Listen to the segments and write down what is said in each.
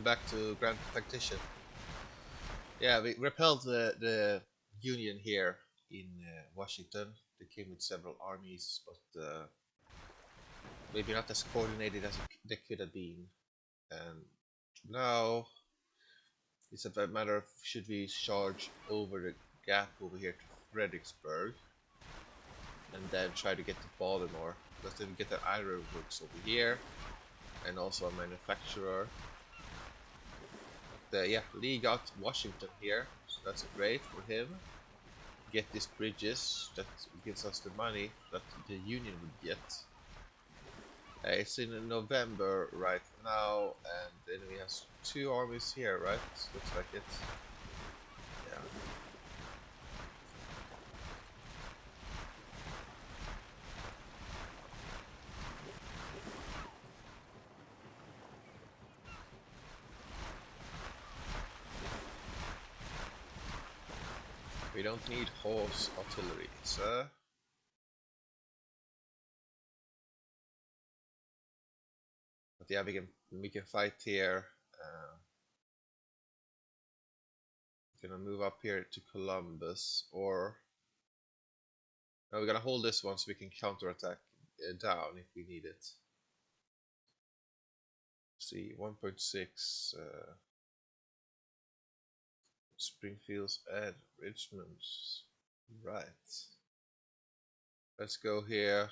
back to Grand Tactician. Yeah, we repelled the Union here in Washington. They came with several armies, but maybe not as coordinated as they could have been. And now it's a matter of should we charge over the gap over here to Fredericksburg and then try to get to Baltimore, because then we get the iron works over here and also a manufacturer. But, yeah, Lee got Washington here, so that's great for him. Get these bridges, that gives us the money that the Union would get. It's in November right now, and the enemy has 2 armies here, right? Looks like it. Yeah. We don't need horse artillery, sir. But yeah, we can fight here. Gonna move up here to Columbus, or no, we're gonna hold this one so we can counterattack down if we need it. See, 1.6 Springfields and Richmond's. Right. Let's go here.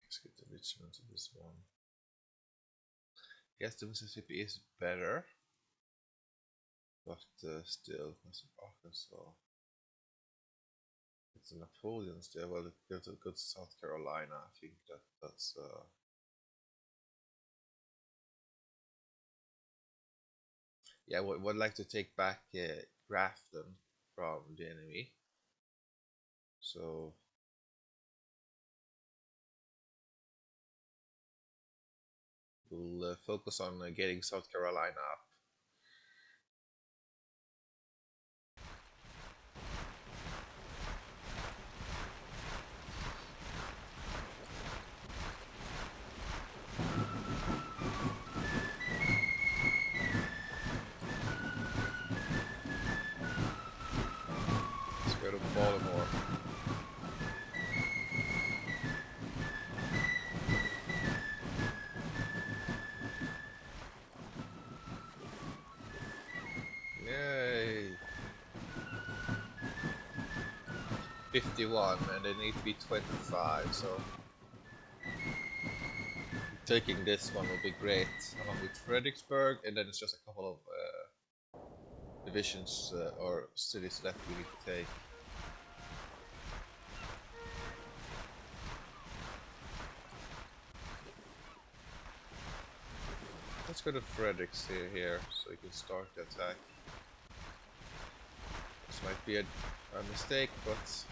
Let's get the Richmond to this one. Yes, the Mississippi is better, but still, Arkansas. It's a Napoleon's there. Well, it goes to good South Carolina. I think that's. Yeah, would like to take back Grafton from the enemy. So we'll focus on getting South Carolina up. Let's go to Baltimore. Yay! 51, and they need to be 25, so taking this one will be great, along with Fredericksburg, and then it's just a couple of divisions or cities left we need to take. Let's go to Fredericks here so we can start the attack. This might be a mistake, but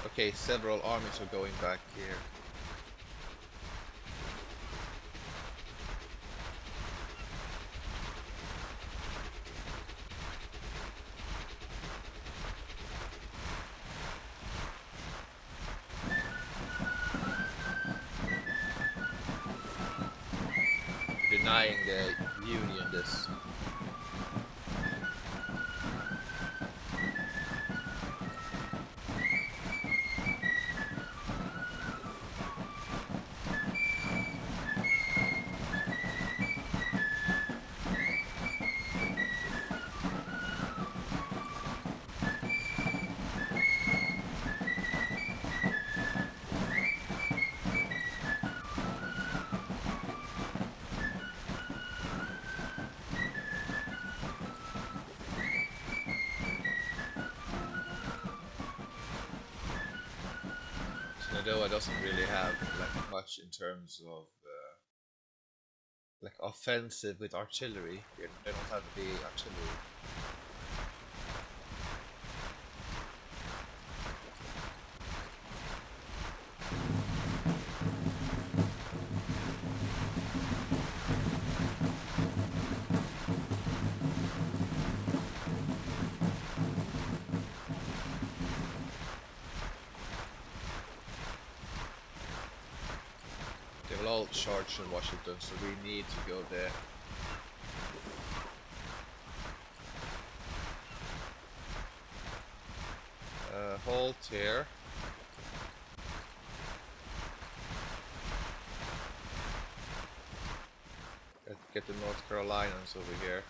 okay, several armies are going back here. Denying the Union this. Shenandoah doesn't really have like much in terms of like offensive with artillery. They don't have the artillery. They will all charge in Washington, so we need to go there. Halt here. Get the North Carolinas over here.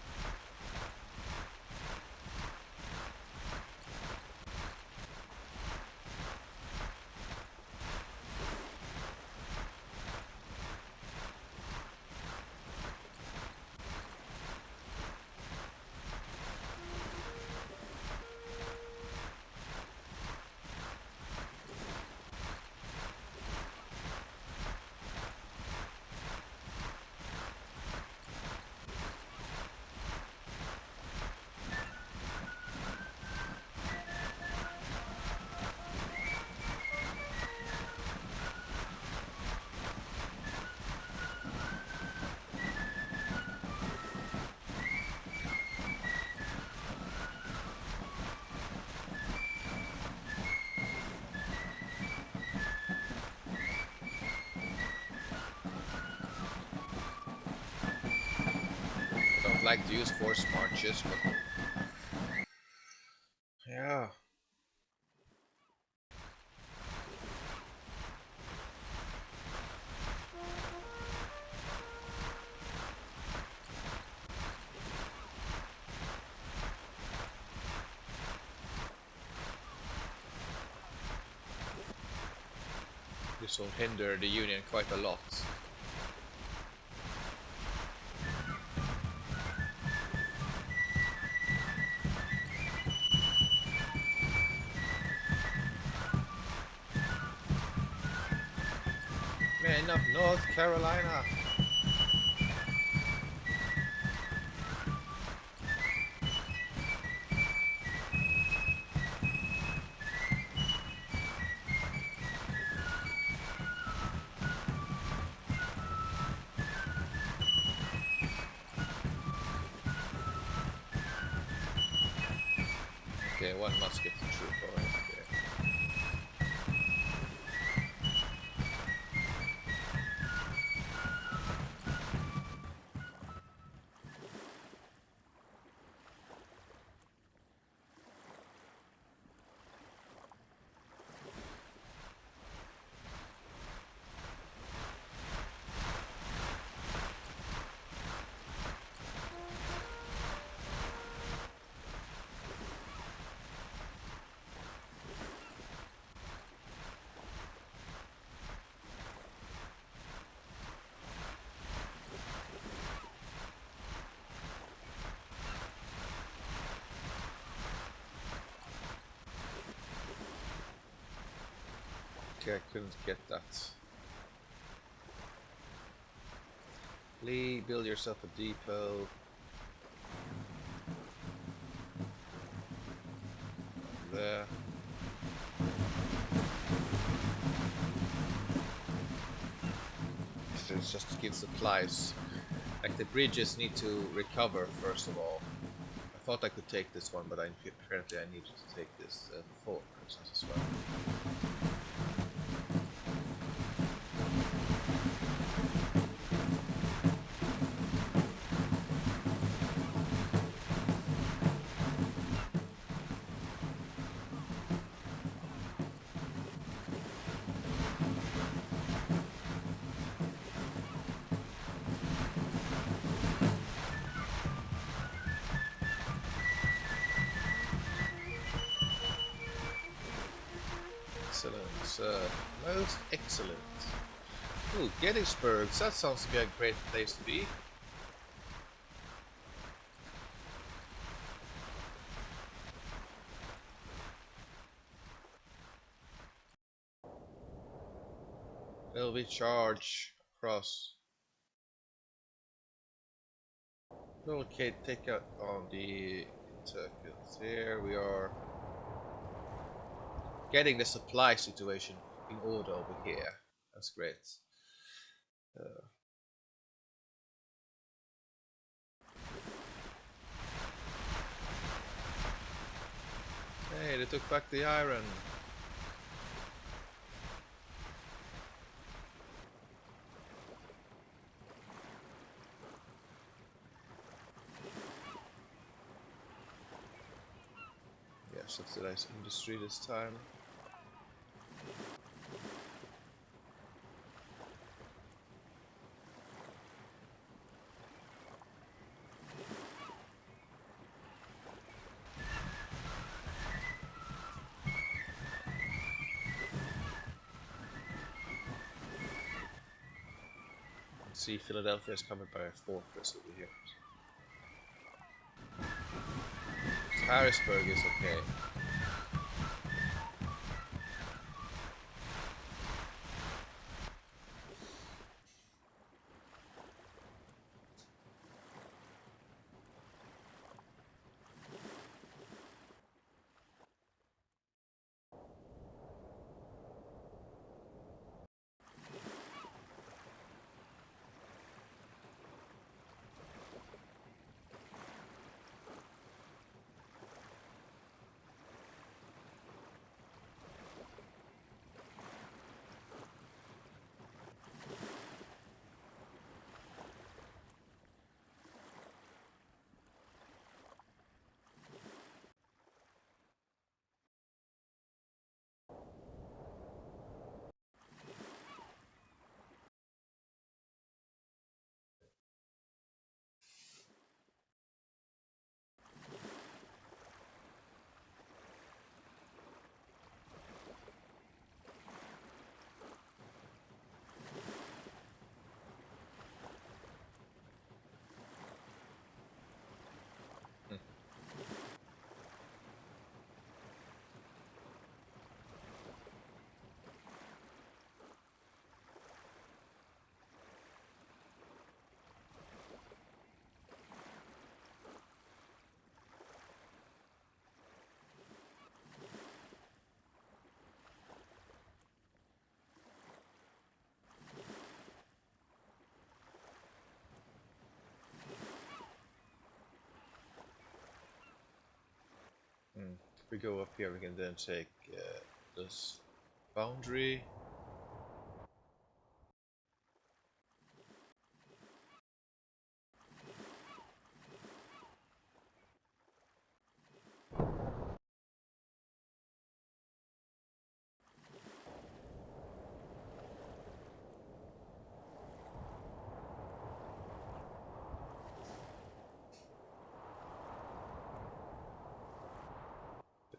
I like to use force marches, but yeah. This will hinder the Union quite a lot. Men of North Carolina! Okay, one musket troop over here. Okay, I couldn't get that. Lee, build yourself a depot. There. So it's just to give supplies. Like the bridges need to recover first of all. I thought I could take this one, but apparently I need to take this fortress as well. Excellent, most excellent. Ooh, Gettysburg, that sounds like a great place to be. Will we charge across? Okay, take out on the Turkins here. We are getting the supply situation in order over here. That's great. Uh, hey, they took back the iron. Yeah, subsidized industry this time. See, Philadelphia is covered by a fortress over here. Harrisburg is okay. If we go up here, we can then take this boundary.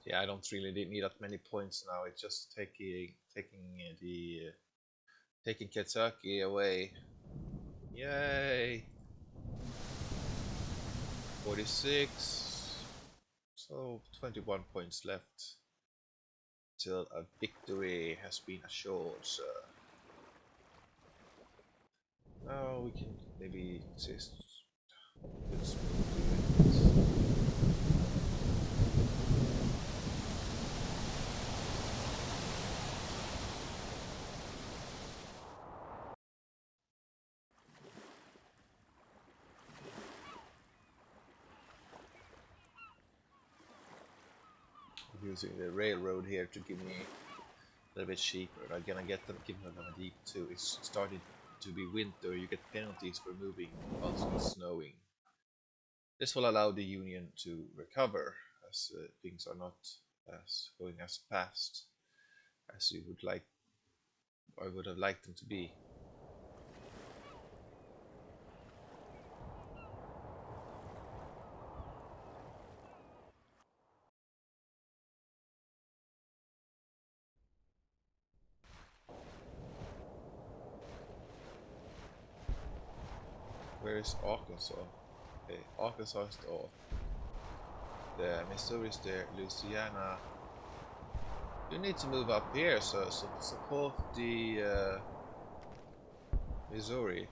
But yeah, I don't really need that many points now. It's just taking Kentucky away. Yay! 46. So 21 points left till a victory has been assured. So now we can maybe just using the railroad here to give me a little bit cheaper. I'm gonna give them a deep too. It's starting to be winter. You get penalties for moving whilst it's snowing. This will allow the Union to recover as things are not as going as fast as you would like. I would have liked them to be. Where is Arkansas? Okay, Arkansas is off. The Missouri is there. Louisiana. You need to move up here, so support the Missouri.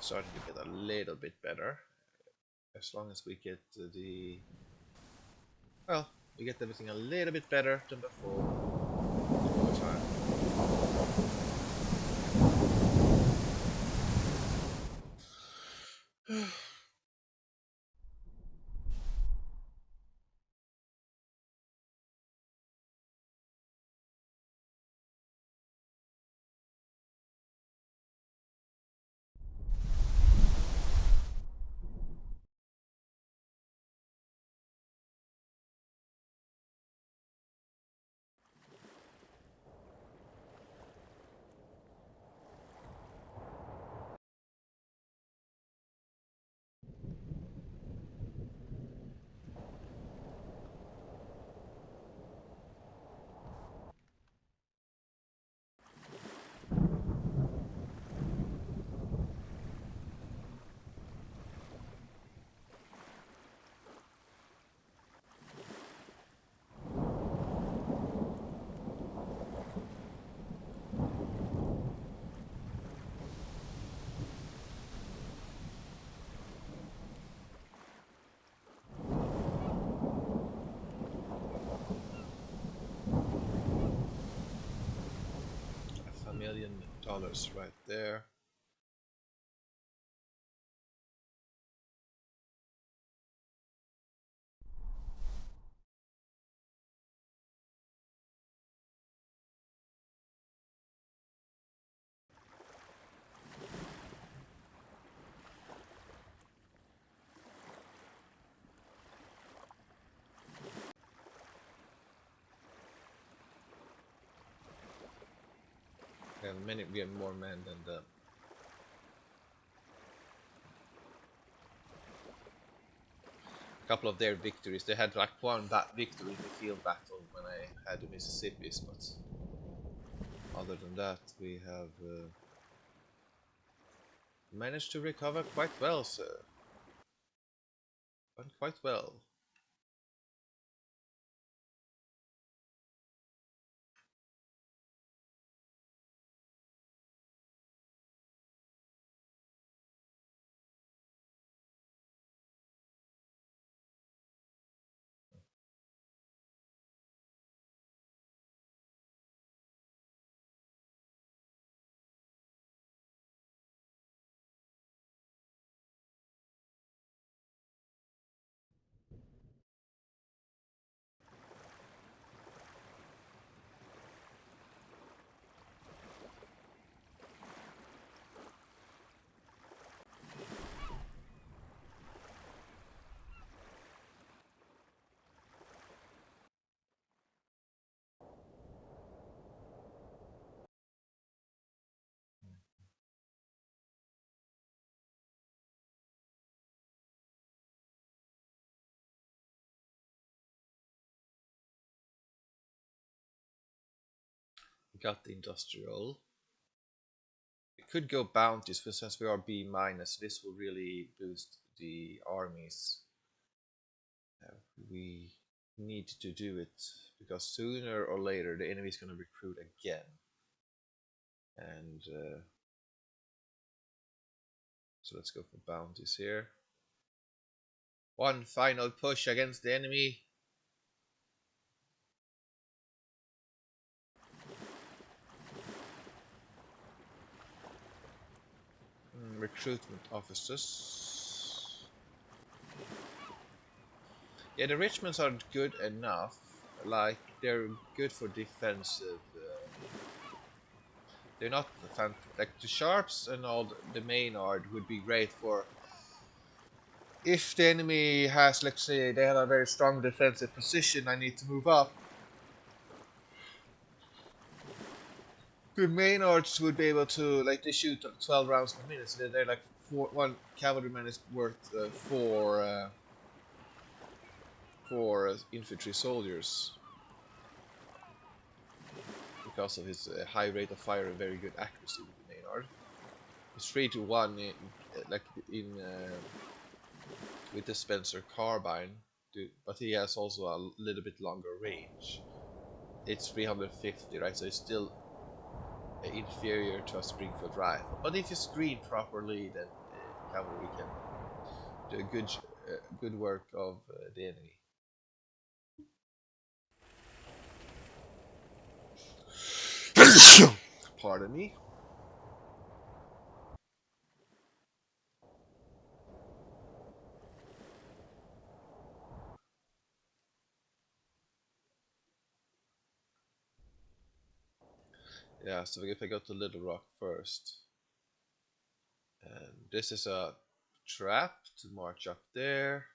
Starting to get a little bit better. As long as we get the... Well, we get everything a little bit better than before. Over time. 1 million dollars right there. We have more men than them. A couple of their victories. They had like one victory in the field battle when I had the Mississippi's, but other than that, we have managed to recover quite well, sir. Done quite well. We got the industrial. We could go bounties, but since we are B minus, this will really boost the armies. We need to do it because sooner or later the enemy is going to recruit again, and so let's go for bounties here. One final push against the enemy. Recruitment officers. Yeah, the Richmonds are good enough. Like, they're good for defensive. They're not like the Sharps and all the Maynard would be great for if the enemy has, let's say, they have a very strong defensive position. I need to move up. The Maynards would be able to, like, they shoot 12 rounds per minute, so they're like one cavalryman is worth four infantry soldiers because of his high rate of fire and very good accuracy with the Maynard. It's 3 to 1 like in with the Spencer carbine, but he has also a little bit longer range. It's 350, right? So it's still inferior to a Springfield rifle. But if you screen properly, then the cavalry can do a good work of the enemy. Pardon me. Yeah, so if I go to Little Rock first, and this is a trap to march up there.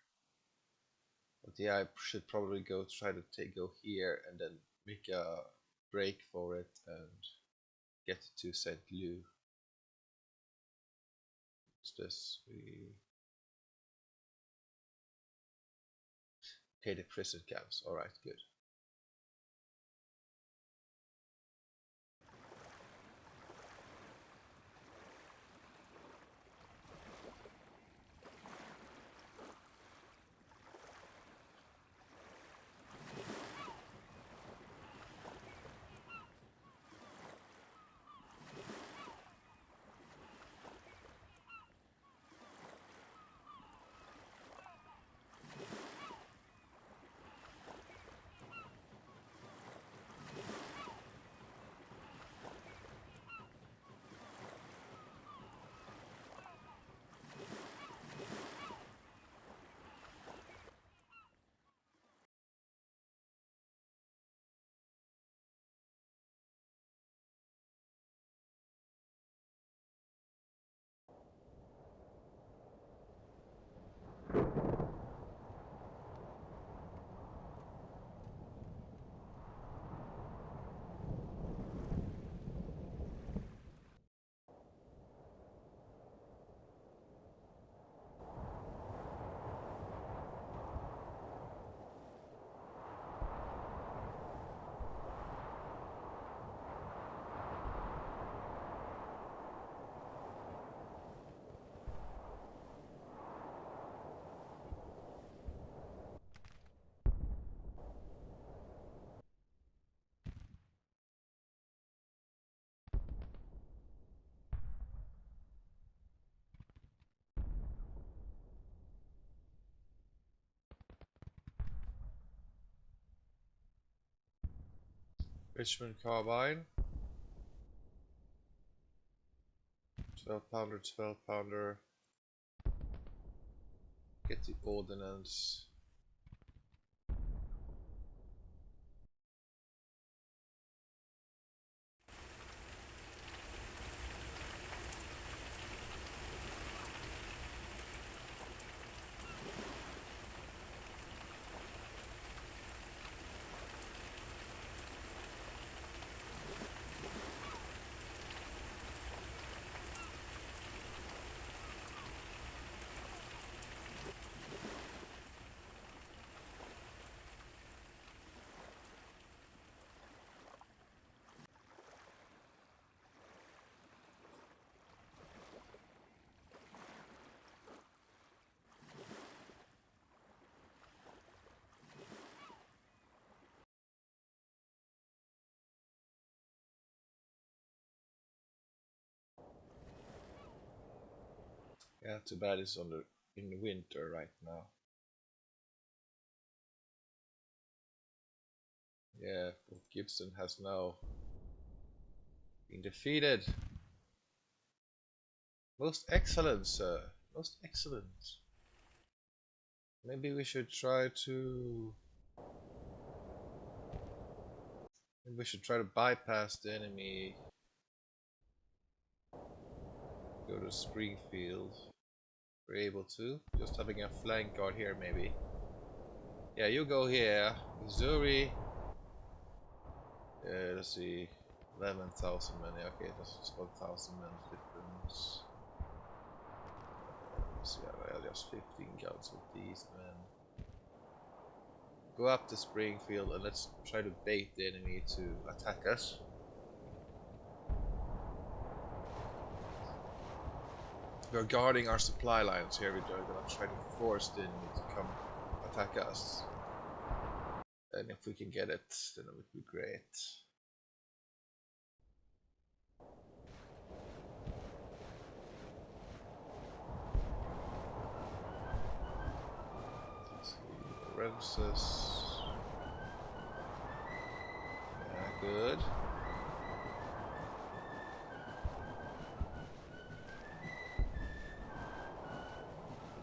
But yeah, I should probably go here and then make a break for it and get to St. Lou. What's this? Okay, the prison camps. Alright, good. Richmond carbine. 12 pounder, 12 pounder. Get the ordnance. Yeah, too bad it's in the winter right now. Yeah, Fort Gibson has now been defeated. Most excellent, sir. Most excellent. Maybe we should try to. Maybe we should try to bypass the enemy. Go to Springfield. We're able to. Just having a flank guard here, maybe. Yeah, you go here. Missouri. Let's see. 11,000 men. Yeah, okay, that's 1,000 men difference. So yeah, well, just 15 guns with these men. Go up to Springfield and let's try to bait the enemy to attack us. We're guarding our supply lines here. We're gonna try to force the enemy to come attack us. And if we can get it, then it would be great. Let's see, Lorenzus. Yeah, good.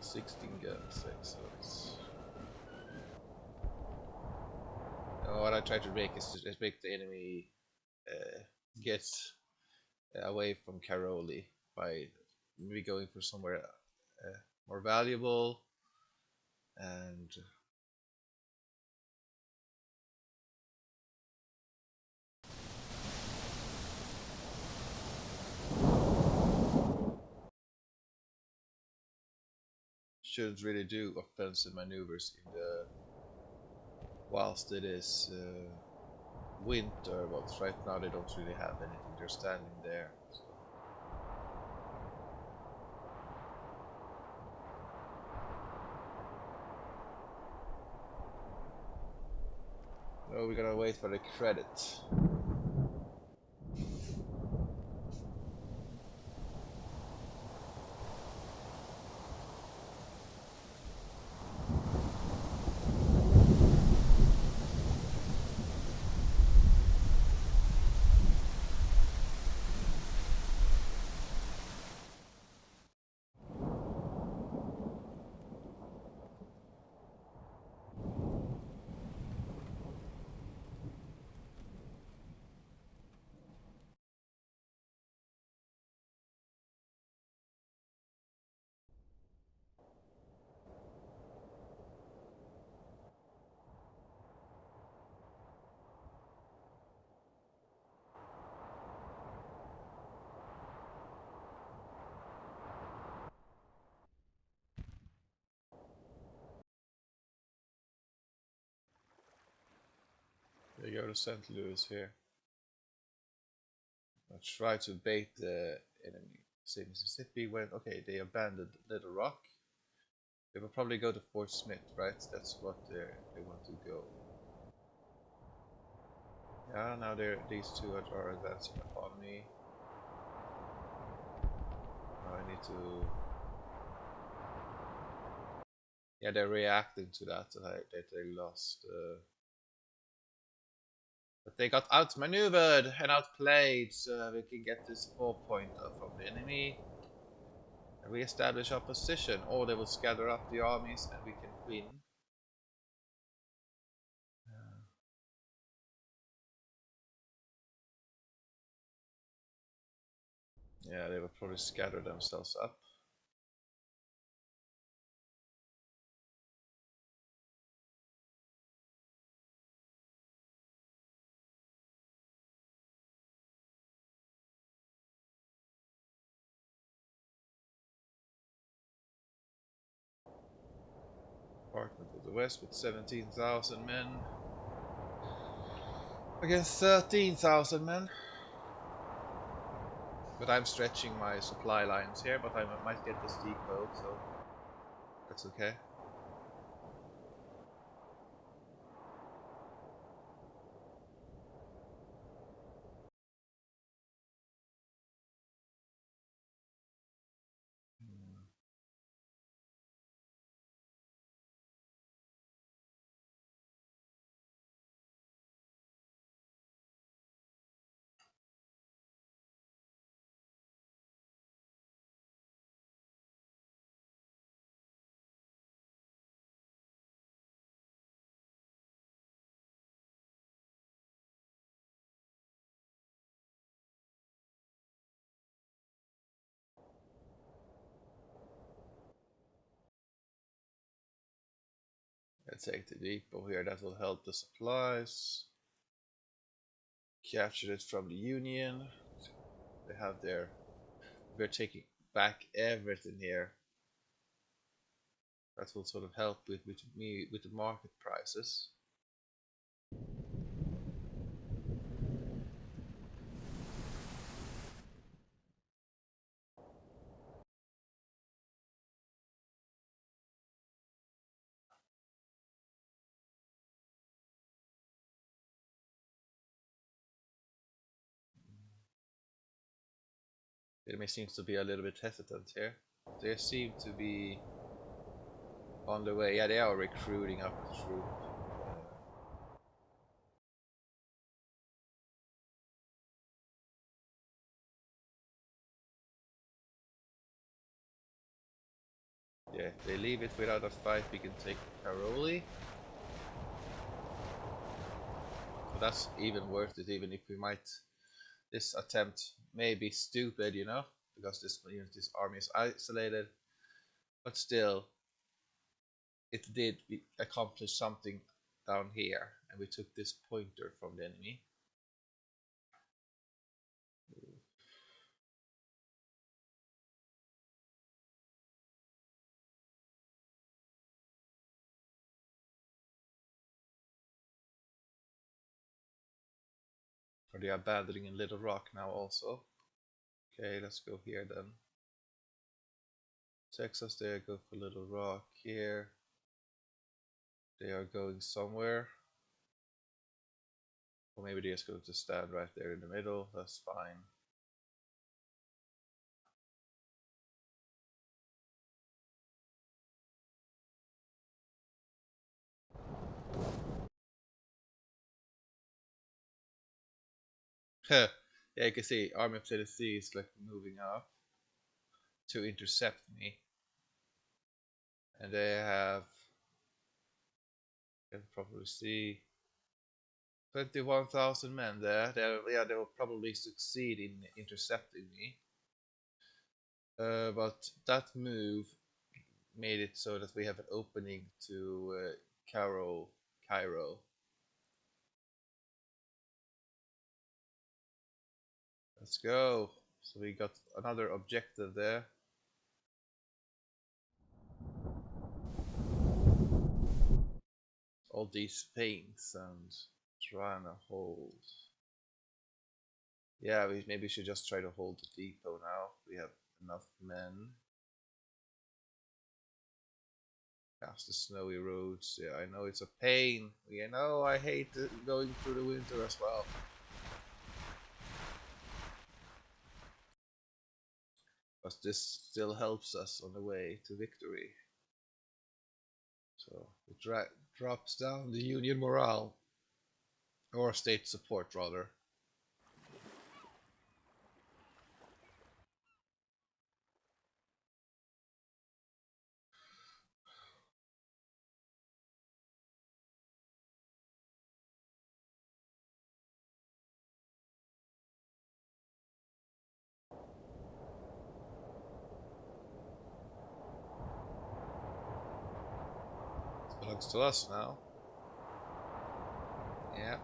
16 guns, excellent. Now what I try to make is to make the enemy get away from Caroli by maybe going for somewhere more valuable and shouldn't really do offensive maneuvers in the whilst it is winter, but right now they don't really have anything. They're standing there. So. No, we gotta wait for the credit. They go to St. Louis here. I'll try to bait the enemy. Say Mississippi went okay, they abandoned Little Rock. They will probably go to Fort Smith, right? That's what they want to go. Yeah, now these two are advancing upon me. Now I need to. Yeah, they're reacting to that that they lost. But they got outmaneuvered and outplayed, so we can get this 4 point from the enemy. And re-establish our position, or they will scatter up the armies and we can win. Yeah, they will probably scatter themselves up. Department of the West with 17,000 men against 13,000 men. But I'm stretching my supply lines here, but I might get this depot, so that's okay. Let's take the depot here, that will help the supplies. captured it from the Union. They have their. We're taking back everything here. That will sort of help with me with the market prices. The enemy seems to be a little bit hesitant here. They seem to be on the way. Yeah, they are recruiting up a troop. Yeah, if they leave it without a fight, we can take Karoli. So that's even worth it, even if we might. This attempt may be stupid, you know, because this army is isolated, but still, it did accomplish something down here, and we took this pointer from the enemy. Are they abandoning in Little Rock now also? Okay, let's go here then. Texas, they go for Little Rock here. They are going somewhere. Or maybe they're just going to stand right there in the middle. That's fine. Yeah, you can see Army of Tennessee is like moving up to intercept me. And they have, you can probably see 21,000 men there. Yeah, they will probably succeed in intercepting me. But that move made it so that we have an opening to Cairo. Let's go. So we got another objective there. All these things and trying to hold. Yeah, we maybe should just try to hold the depot now. We have enough men. Past the snowy roads. Yeah, I know it's a pain. You know, I hate going through the winter as well. But this still helps us on the way to victory. So it drops down the Union morale, or state support rather. It belongs to us now. Yeah.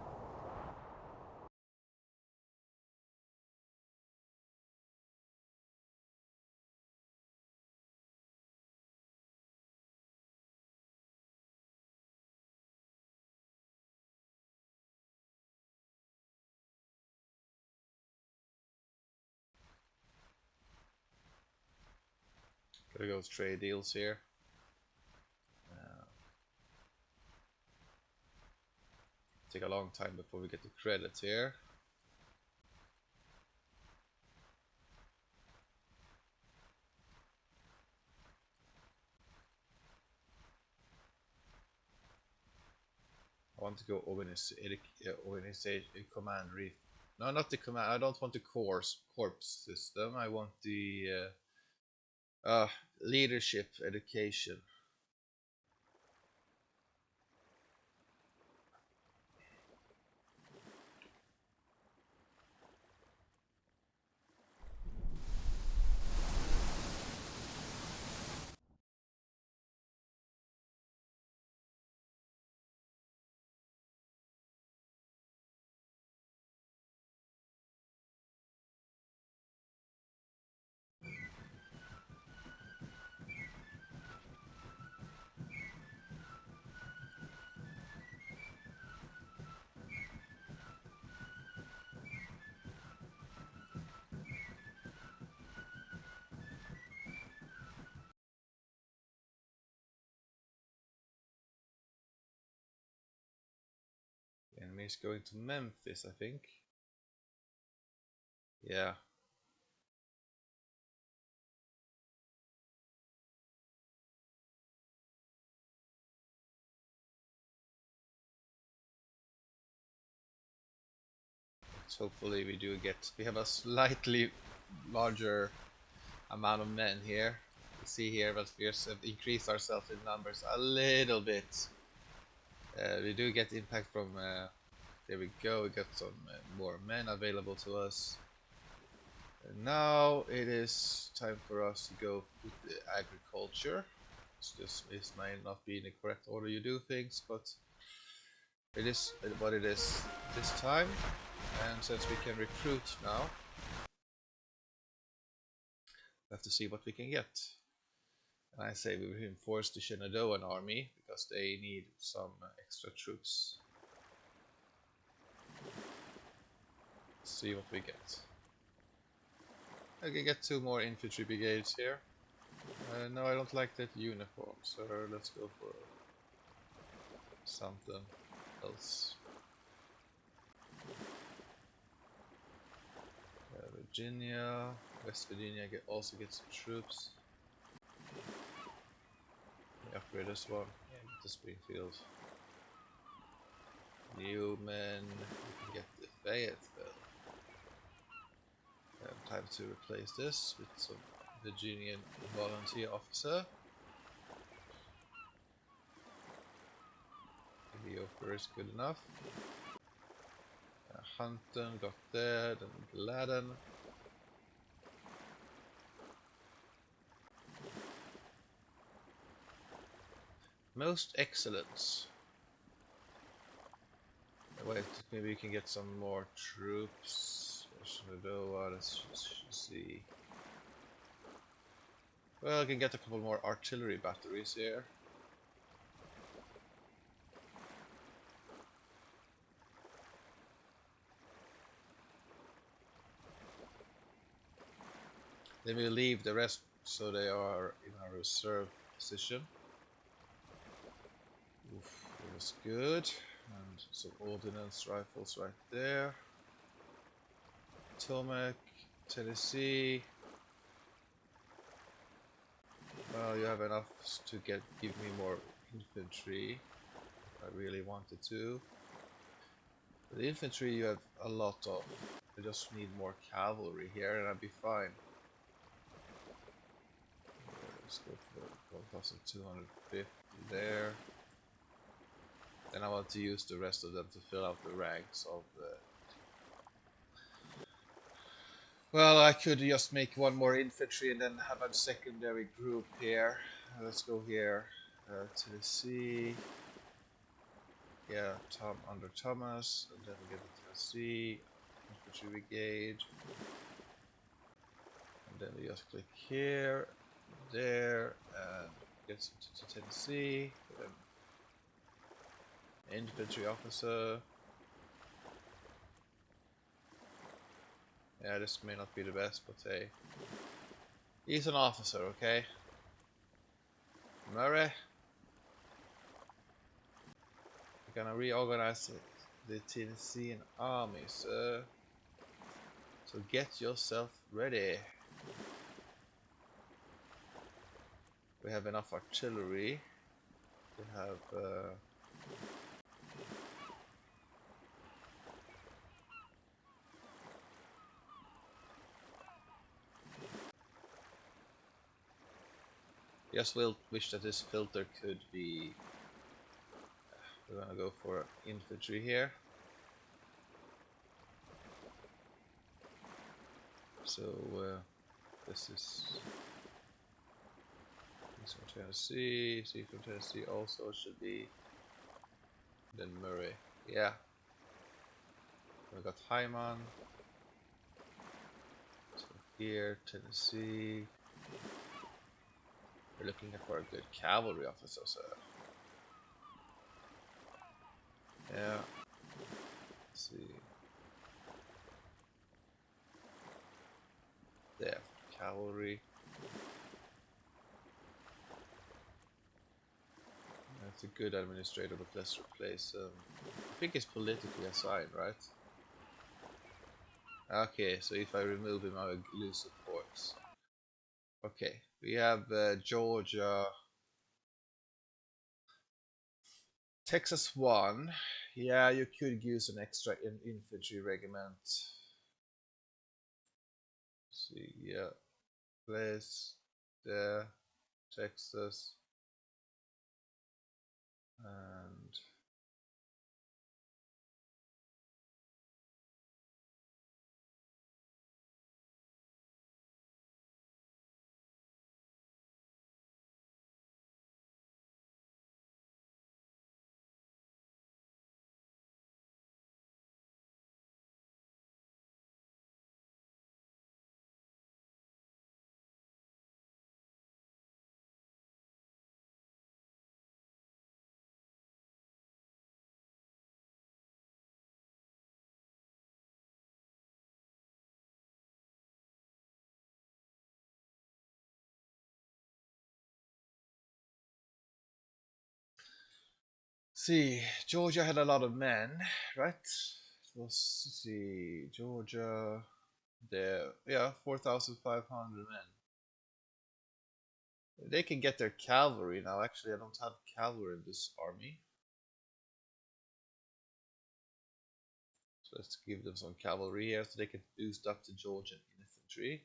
Gotta go with trade deals here. Take a long time before we get the credits here. I want to go organization command reef. No, not the command. I don't want the corps system. I want the leadership education. army is going to Memphis, I think. Yeah. So hopefully we have a slightly larger amount of men here. You see here that we have increased ourselves in numbers a little bit. We do get impact from there we go, we got some more men available to us. And now it is time for us to go with the agriculture. This might not be in the correct order you do things, but it is what it is this time. And since we can recruit now, we have to see what we can get. And I say we reinforce the Shenandoah army because they need some extra troops. Let's see what we get. I can get 2 more infantry brigades here. No, I don't like that uniform, so let's go for something else. Virginia, West Virginia also get some troops. Upgrade this one. Yeah, get the Springfield. Newman, we can get the Fayetteville. Time to replace this with some Virginian volunteer officer. Mediocre is good enough. Hunton got that, and Gladden. Most excellent. Wait, maybe we can get some more troops. Shenandoah, let's see. Well, I can get a couple more artillery batteries here. Then we leave the rest so they are in a reserve position. Oof, that was good. And some ordnance rifles right there. Potomac, Tennessee. Well, you have enough to give me more infantry if I really wanted to. The infantry you have a lot of. I just need more cavalry here and I'd be fine. Let's go for 1250 there. Then I want to use the rest of them to fill out the ranks of the... Well, I could just make one more infantry and then have a secondary group here. Let's go here. Tennessee. Yeah, under Thomas, and then we get the Tennessee infantry brigade. And then we just click here, there, and get to Tennessee. Then infantry officer. Yeah, this may not be the best, but hey, he's an officer, okay? Murray. We're gonna reorganize the Tennessean army, sir. So get yourself ready. We have enough artillery. We have just will wish that this filter could be... We're gonna go for infantry here. So this is from Tennessee. See from Tennessee also should be. Then Murray. Yeah. We got Hyman. So here, Tennessee. We're looking for a good cavalry officer, sir. Yeah. Let's see. There, cavalry. It's a good administrator, but let's replace I think it's politically assigned, right? Okay, so if I remove him, I will lose support. Okay, we have Georgia, Texas 1. Yeah, you could use an extra infantry regiment. See, yeah, place there, Texas, and see, Georgia had a lot of men, right? It was, see, Georgia, there, yeah, 4,500 men. They can get their cavalry now. Actually, I don't have cavalry in this army. So let's give them some cavalry here so they can boost up the Georgian infantry.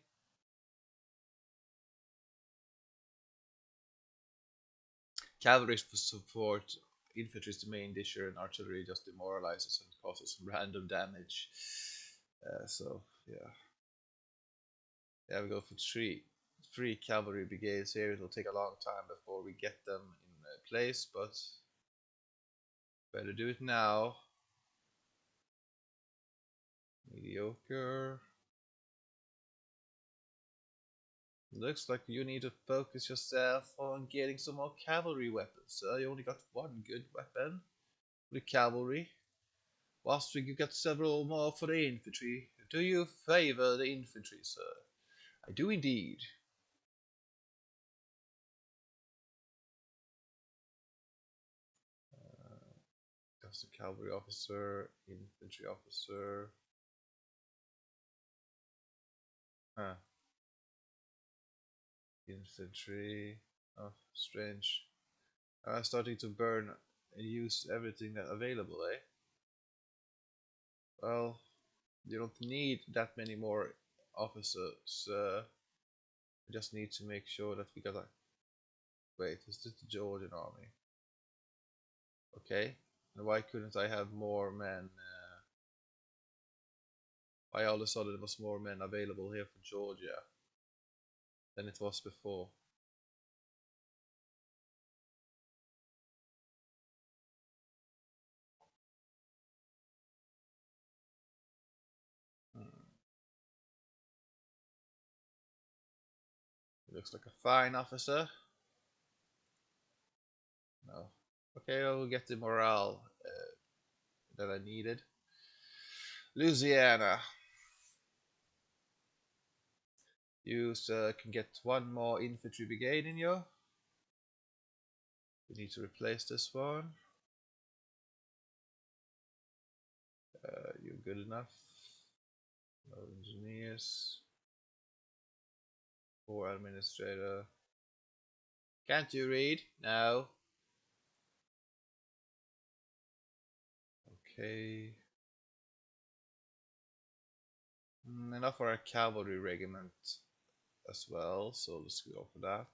Cavalry support, infantry is the main disher, and artillery just demoralizes and causes some random damage. So yeah, yeah, we go for three cavalry brigades here. It'll take a long time before we get them in place, but better do it now. Mediocre. Looks like you need to focus yourself on getting some more cavalry weapons. You only got one good weapon, the cavalry. Whilst you got several more for the infantry. Do you favor the infantry, sir? I do indeed. That's the cavalry officer, infantry officer. Huh. Infantry. Oh, strange. Starting to burn and use everything that available, eh? Well, you don't need that many more officers. We just need to make sure that we got a. Wait, is this the Georgian army? Okay. And why couldn't I have more men? Why all of a sudden there was more men available here for Georgia than it was before? Hmm. He looks like a fine officer. No. Okay, I will get the morale that I needed. Louisiana. You can get one more infantry brigade in you. We need to replace this one. You're good enough. No engineers. 4 administrator. Can't you read? No. Okay. Enough for a cavalry regiment as well, so let's go for that.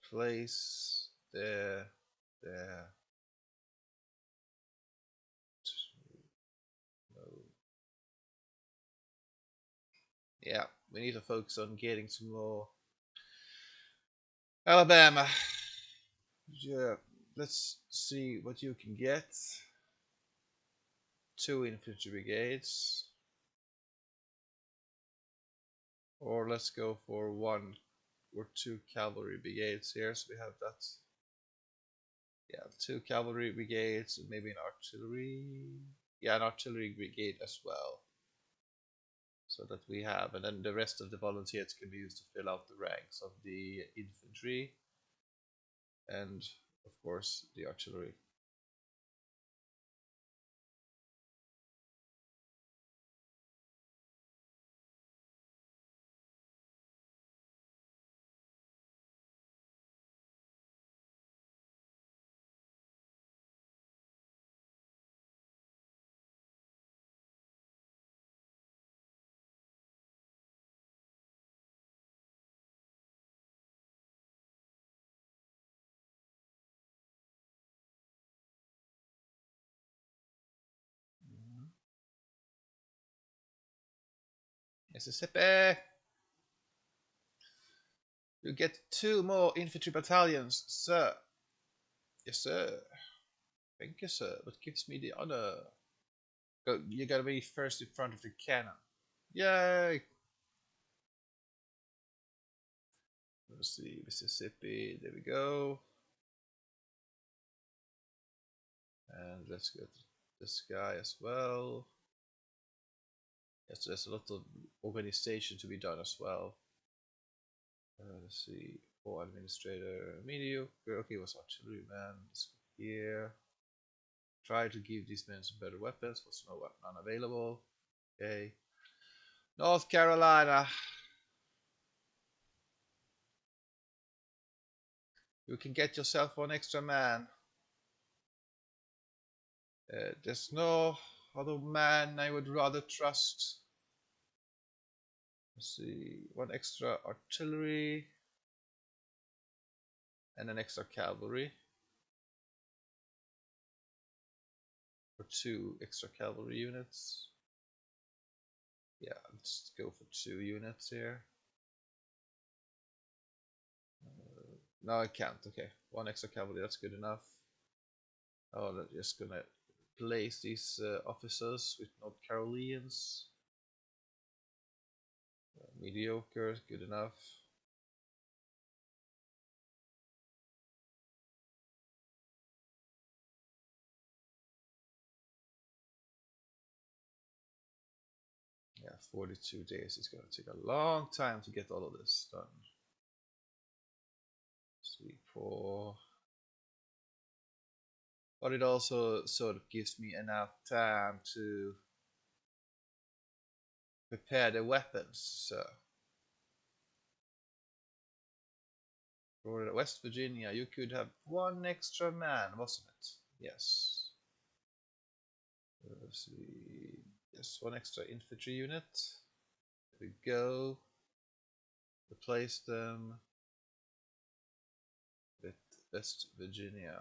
Place there, there. No. Yeah, we need to focus on getting some more Alabama. Yeah, let's see what you can get. 2 infantry brigades. Or let's go for 1 or 2 cavalry brigades here, so we have that. Yeah, 2 cavalry brigades, and maybe an artillery. Yeah, an artillery brigade as well. so that we have, and then the rest of the volunteers can be used to fill out the ranks of the infantry and, of course, the artillery. Mississippi! You get 2 more infantry battalions, sir. Yes, sir. Thank you, sir. What gives me the honor? You gotta be first in front of the cannon. Yay! Let's see, Mississippi. There we go. And let's get this guy as well. Yes, there's a lot of organization to be done as well. Let's see. For administrator, mediocre. Okay, was artilleryman. Let's go here. Try to give these men some better weapons. Was no none available. Okay. North Carolina. You can get yourself 1 extra man. There's no other man I would rather trust. Let's see. 1 extra artillery. And an extra cavalry. For 2 extra cavalry units. Yeah, let's go for 2 units here. No, I can't. Okay, 1 extra cavalry, that's good enough. Oh, I'm just gonna place these officers with North Carolinians. Mediocre, good enough. Yeah, 42 days. It's gonna take a long time to get all of this done. 3, 4. But it also sort of gives me enough time to prepare the weapons. So, for West Virginia, you could have 1 extra man, wasn't it? Yes. Let's see. Yes, 1 extra infantry unit. There we go. Replace them with West Virginia.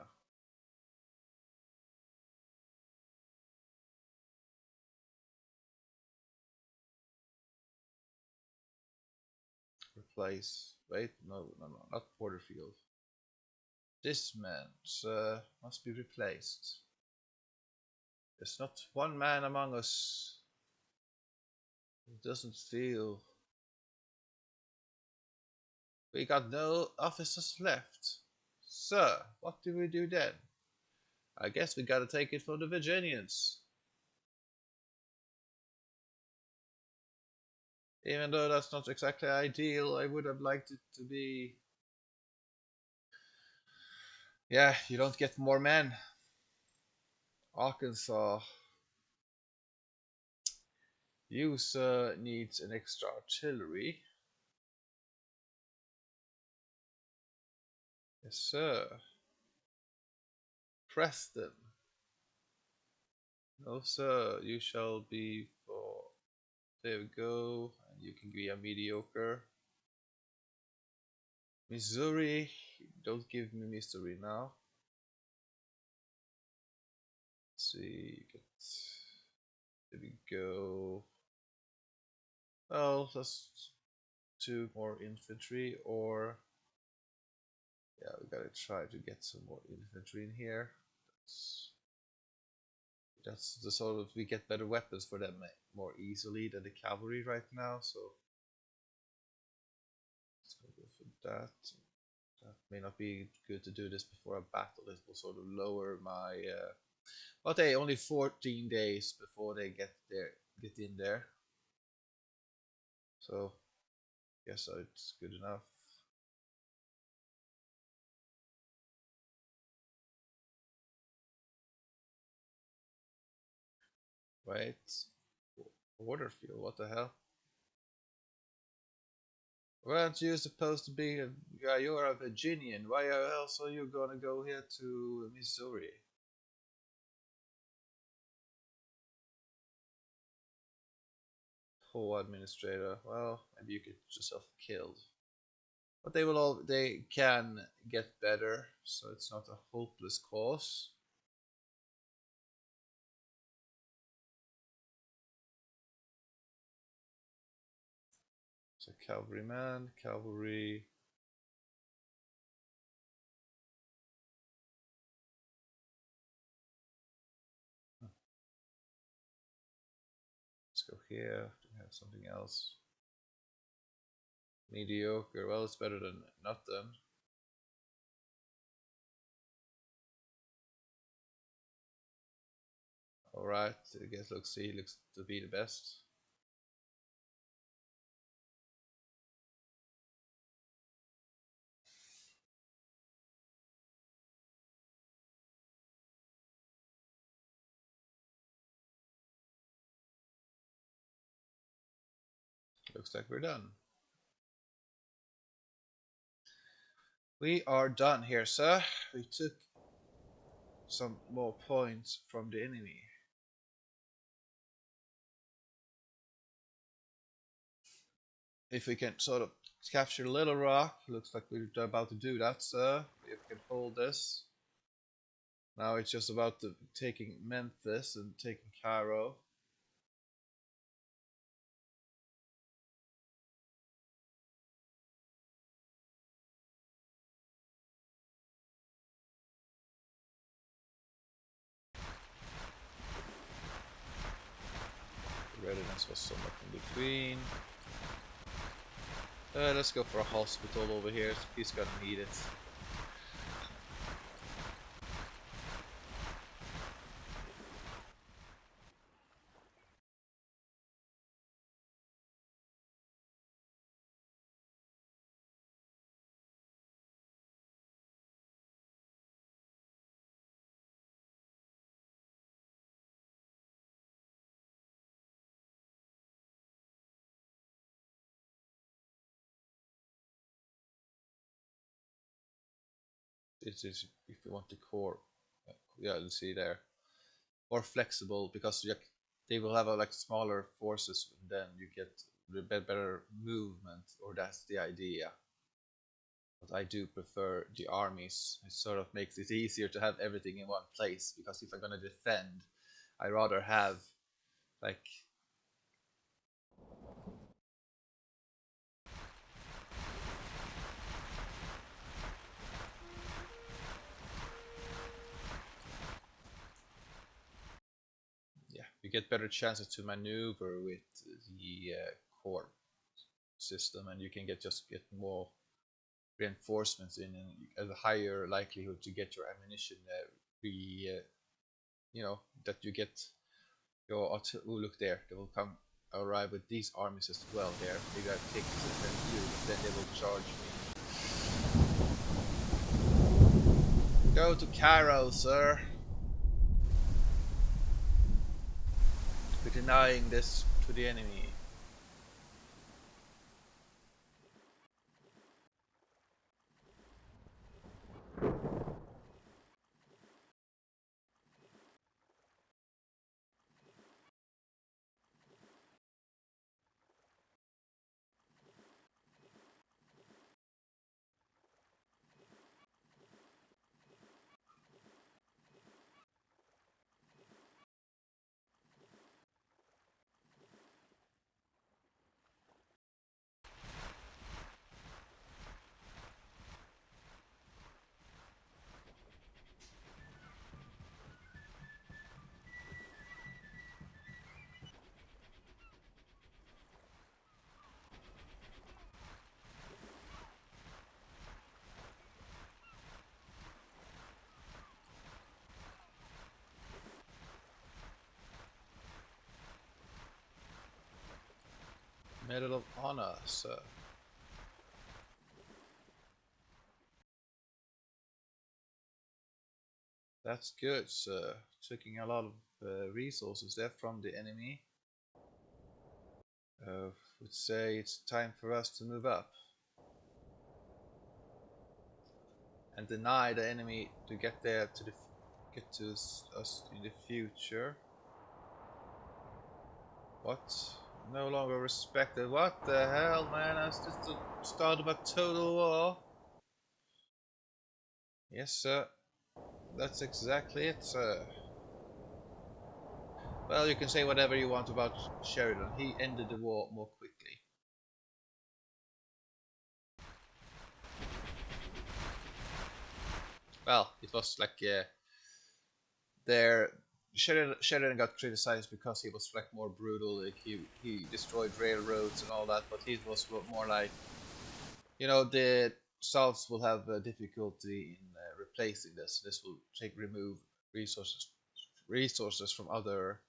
Replace. Wait, no, no, no, not Porterfield. This man must be replaced. There's not one man among us who doesn't feel. We got no officers left. Sir, what do we do then? I guess we gotta take it from the Virginians. Even though that's not exactly ideal, I would have liked it to be. Yeah, you don't get more men. Arkansas. Use needs an extra artillery. Yes, sir. Preston. No, sir. You shall be for. There we go. And you can be a mediocre. Missouri. Don't give me Missouri now. Let's see. Get. There we go. Well, just 2 more infantry, or yeah, we gotta try to get some more infantry in here. That's the sort of, we get better weapons for them more easily than the cavalry right now. So let's go for that. That may not be good to do this before a battle. It will sort of lower my. But hey, only 14 days before they get in there. So guess it's good enough. Wait, order field. What the hell? Weren't you supposed to be a yeah, you're a Virginian. Why else are you gonna go here to Missouri? Poor administrator. Well, maybe you get yourself killed. But they can get better, so it's not a hopeless cause. So cavalryman, cavalry. Let's go here. Do we have something else? Mediocre. Well, it's better than nothing. All right. I guess looks to be the best. Looks like we're done. We are done here, sir. We took some more points from the enemy. If we can sort of capture Little Rock, looks like we're about to do that, sir. If we can hold this. Now it's just about taking Memphis and taking Cairo. The readiness was somewhat in between. Let's go for a hospital over here. He's gonna need it. This is if you want the core. Yeah, you see there. Or flexible because they will have like smaller forces, and then you get better movement, or that's the idea. But I do prefer the armies. It sort of makes it easier to have everything in one place because if I'm gonna defend, I rather have like yeah, you get better chances to maneuver with the core system, and you can get more reinforcements in, and a higher likelihood to get your ammunition re that you get your oh look there, they will come arrive with these armies as well here. Maybe I take this and then you, then they will charge me. Go to Cairo, sir. We're denying this to the enemy. sir. That's good, sir. Taking a lot of resources there from the enemy. Would say it's time for us to move up and deny the enemy to get there to get to us in the future. What? No longer respected. What the hell, man? That's just the start of a total war. Yes, sir. That's exactly it, sir. Well, you can say whatever you want about Sheridan. He ended the war more quickly. Well, it was like there. Sheridan got criticized because he was like more brutal. Like he destroyed railroads and all that, but he was more like, the Souths will have difficulty in replacing this. This will remove resources from other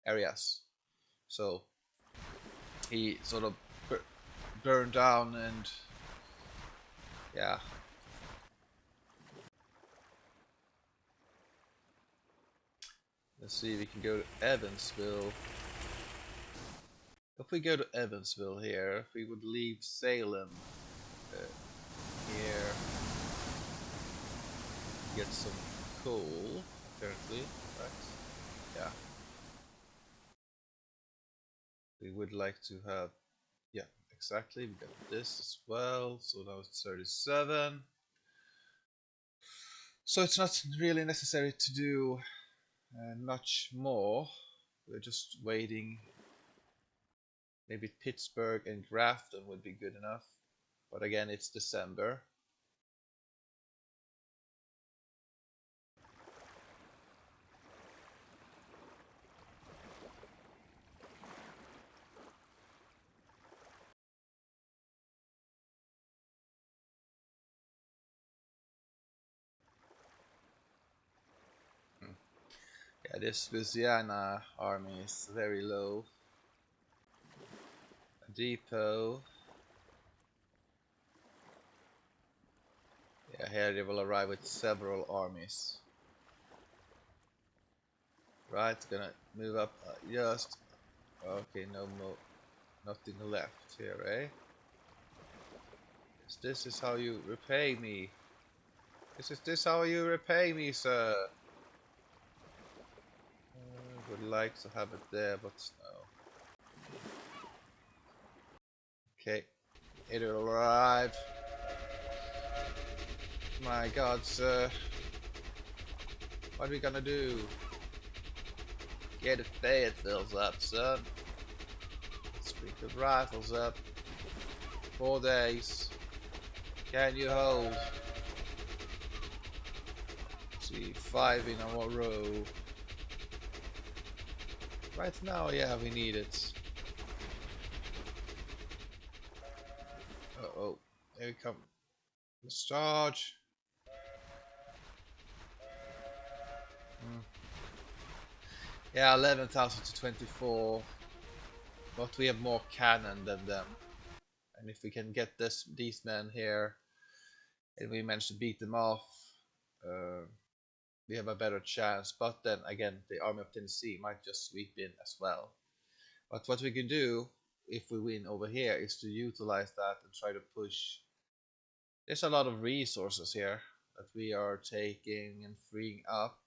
areas. So he sort of burned down and yeah. Let's see if we can go to Evansville. If we go to Evansville here, if we would leave Salem here, get some coal, apparently, right? Yeah. We would like to have, yeah, exactly. We got this as well, so now it's 37. So it's not really necessary to do much more. We're just waiting. Maybe Pittsburgh and Grafton would be good enough. But again, it's December. Hmm. Yeah, this Louisiana army is very low. A depot. Yeah, here they will arrive with several armies. Right, gonna move up just. Okay, no more. Nothing left here, eh? This is how you repay me. This how you repay me, sir. Would like to have it there, but no. Okay, it'll arrive. My God, sir. What are we gonna do? Get the Fayetteville's up, son. Let's pick the rifles up. 4 days. Can you hold? Let's see, 5 in a row. Right now, yeah, we need it. Uh-oh. Here we come. Let's charge. Yeah, 11,000 to 24. But we have more cannon than them. And if we can get these men here, and we manage to beat them off, uh, we have a better chance. But then again, the Army of Tennessee might just sweep in as well. But what we can do if we win over here is to utilize that and try to push. There's a lot of resources here that we are taking and freeing up.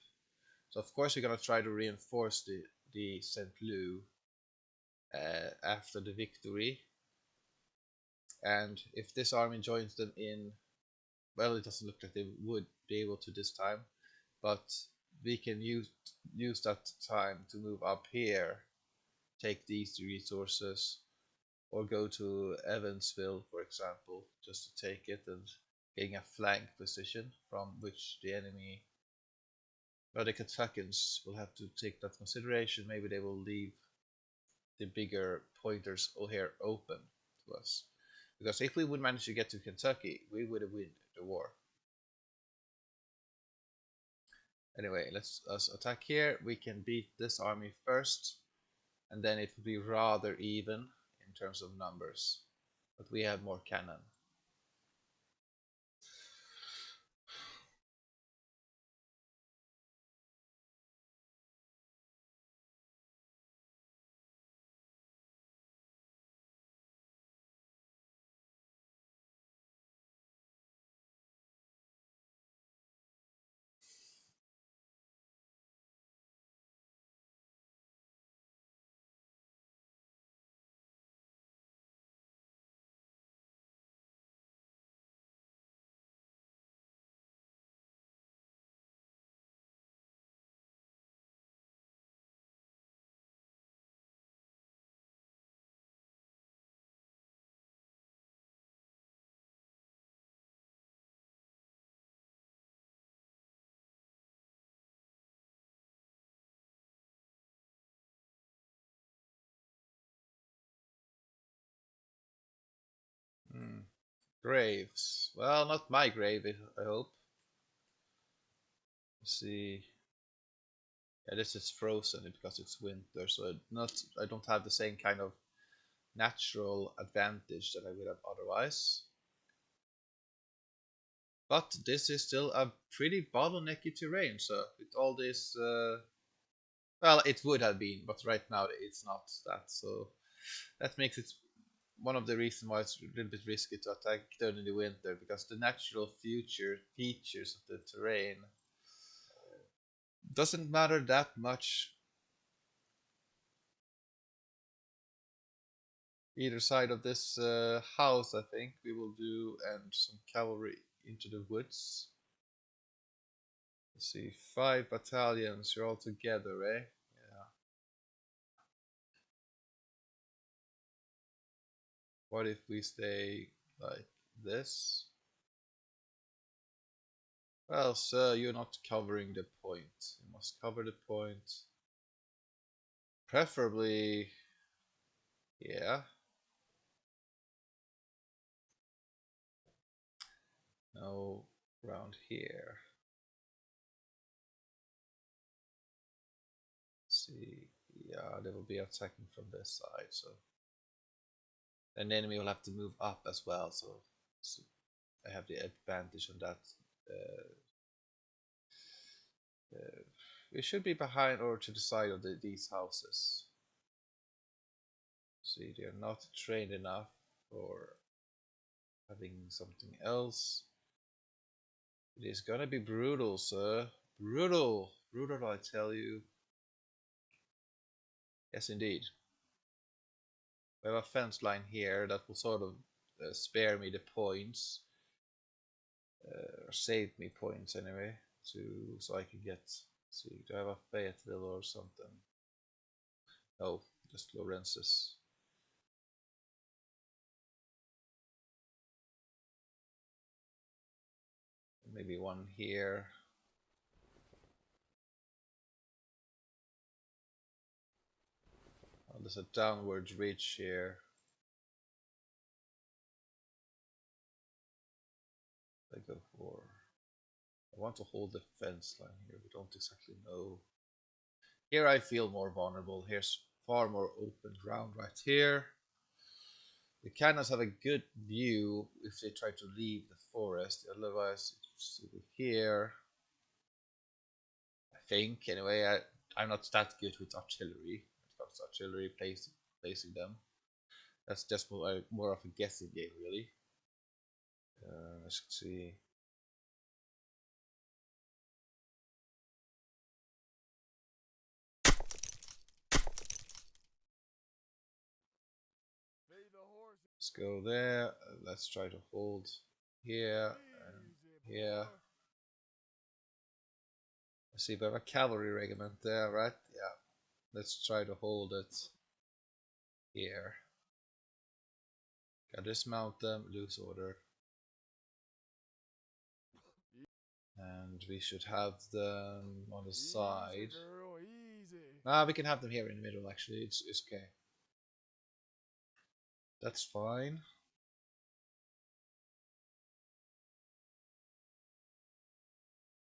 So of course we're gonna try to reinforce the St. Louis after the victory. And if this army joins them in, well, it doesn't look like they would be able to this time, but we can use that time to move up here, take these resources, or go to Evansville, for example, just to take it and getting a flank position from which the enemy, well, the Kentuckians will have to take that consideration. Maybe they will leave the bigger pointers here open to us. Because if we would manage to get to Kentucky, we would have won the war. Anyway, let's attack here. We can beat this army first, and then it would be rather even in terms of numbers. but we have more cannon. Hmm. Graves. Well, not my grave, I hope. Let's see. Yeah, this is frozen because it's winter, so I don't have the same kind of natural advantage that I would have otherwise. But this is still a pretty bottlenecky terrain, so with all this, well, it would have been, but right now it's not that. So that makes it one of the reasons why it's a little bit risky to attack during the winter, because the natural future features of the terrain doesn't matter that much either side of this house. I think we will do, and some cavalry into the woods. Let's see, 5 battalions, you're all together, eh? Yeah. What if we stay like this? Well, sir, you're not covering the point. You must cover the point. Preferably, yeah. No, around here. Let's see, yeah, they will be attacking from this side, so an enemy will have to move up as well. So I have the advantage on that. Uh, uh, we should be behind or to the side of these houses. See, they are not trained enough for having something else. It is gonna be brutal, sir. Brutal, brutal, I tell you. Yes, indeed. We have a fence line here that will sort of spare me the points, or save me points anyway, so I can get. See, do I have a Fayetteville or something? No, just Lawrence's. Maybe one here. Oh, there's a downward ridge here. I go for. I want to hold the fence line here. We don't exactly know. Here I feel more vulnerable. Here's far more open ground right here. The cannons have a good view if they try to leave the forest. Otherwise, it's here. I think anyway. I'm not that good with artillery. When it comes to artillery, placing them. That's just more of a guessing game, really. Let's see. Let's go there. Let's try to hold here and here. Let's see, we have a cavalry regiment there, right? Yeah. Let's try to hold it here. Can dismount them, lose order. And we should have them on the side. Ah, we can have them here in the middle, actually. It's okay. That's fine.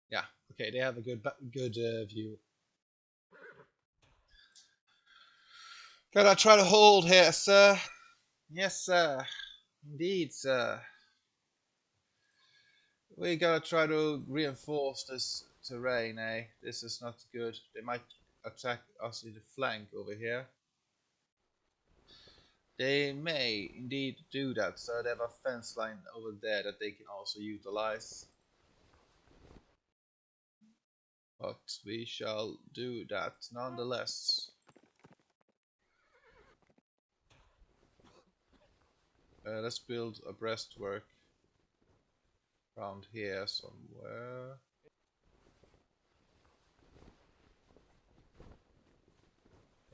Yeah, okay, they have a good view. Gotta try to hold here, sir. Yes, sir. Indeed, we gotta try to reinforce this terrain, eh? This is not good. They might attack us in the flank over here. They may indeed do that, so they have a fence line over there that they can also utilize. But we shall do that nonetheless. Let's build a breastwork around here somewhere.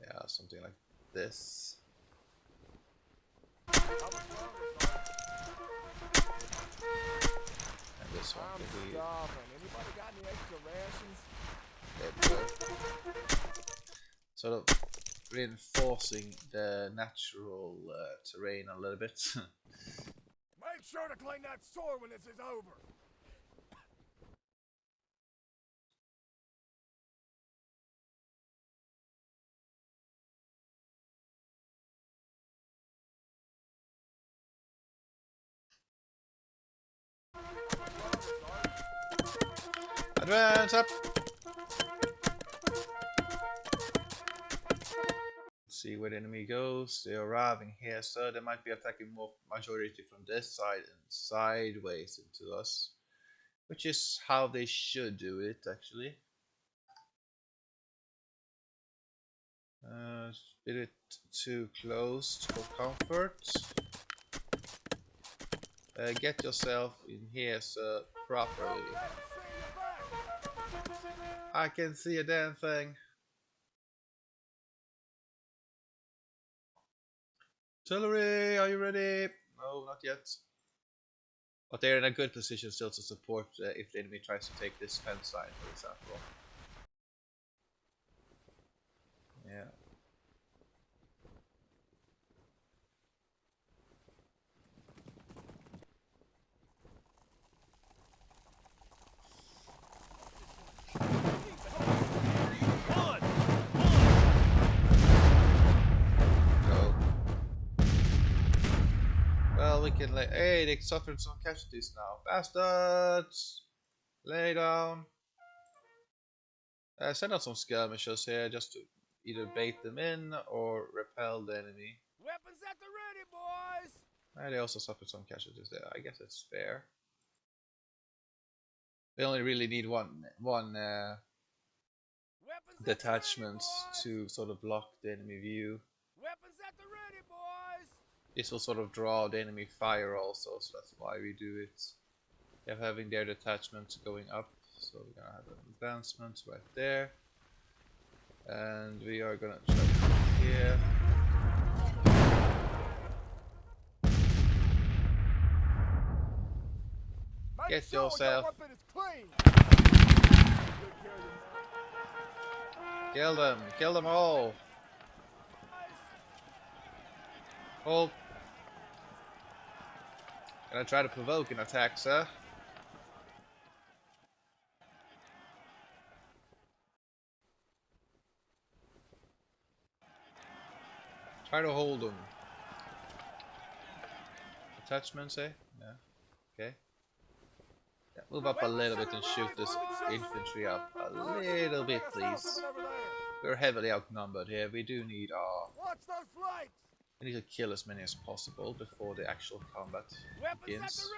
Yeah, something like this. And this one can be. Anybody got any extra rations? There we go. Sort of reinforcing the natural terrain a little bit. Make sure to clean that sword when this is over. Advance up! See where the enemy goes. They're arriving here, so they might be attacking more majority from this side and sideways into us, which is how they should do it actually. A bit too close for comfort. Get yourself in here, sir, properly. I can see a damn thing. Artillery, are you ready? No, not yet. But they're in a good position still to support if the enemy tries to take this fence line, for example. Yeah. Well, we can lay. Hey, they suffered some casualties now. Bastards! Lay down. Send out some skirmishers here just to either bait them in or repel the enemy. Weapons at the ready, boys! They also suffered some casualties there. I guess it's fair. They only really need one detachment to sort of block the enemy view. Weapons at the ready, boys! This will sort of draw the enemy fire also, so that's why we do it. They're having their detachments going up, so we're gonna have an advancement right there. And we are gonna try to come here. Get yourself. Kill them all. Hold. Gonna try to provoke an attack, sir. Try to hold them. Attachments, eh? Yeah. Okay. Yeah, move up a little bit and shoot this infantry up a little bit, please. We're heavily outnumbered here. We do need our. We need to kill as many as possible before the actual combat begins.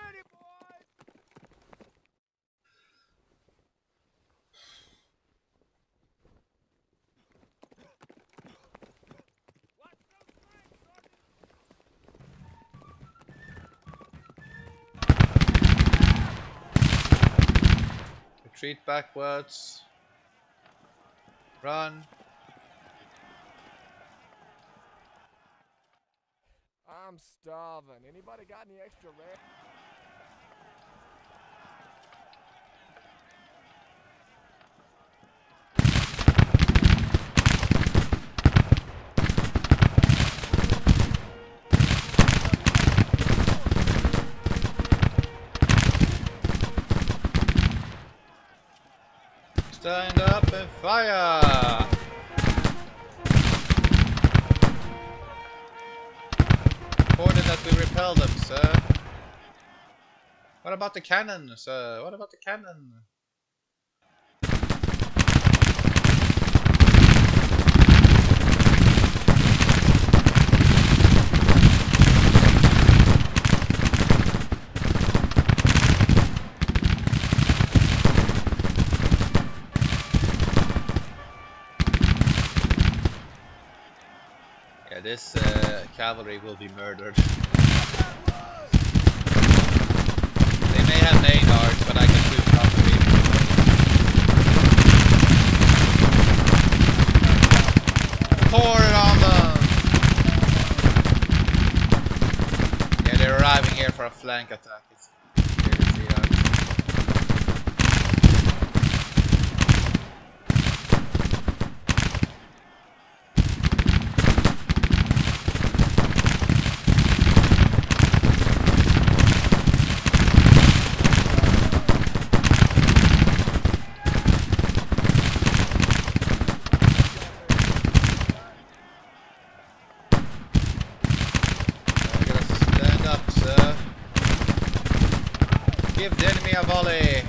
Retreat backwards. Run. I'm starving. Anybody got any extra red? Stand up and fire! Pointed at we repel them, sir? What about the cannon, sir? What about the cannon? Yeah, this cavalry will be murdered. They may have main arcs, but I can shoot cavalry. Pour it on them! Yeah, they're arriving here for a flank attack. It's clear to see that. Give the enemy a volley.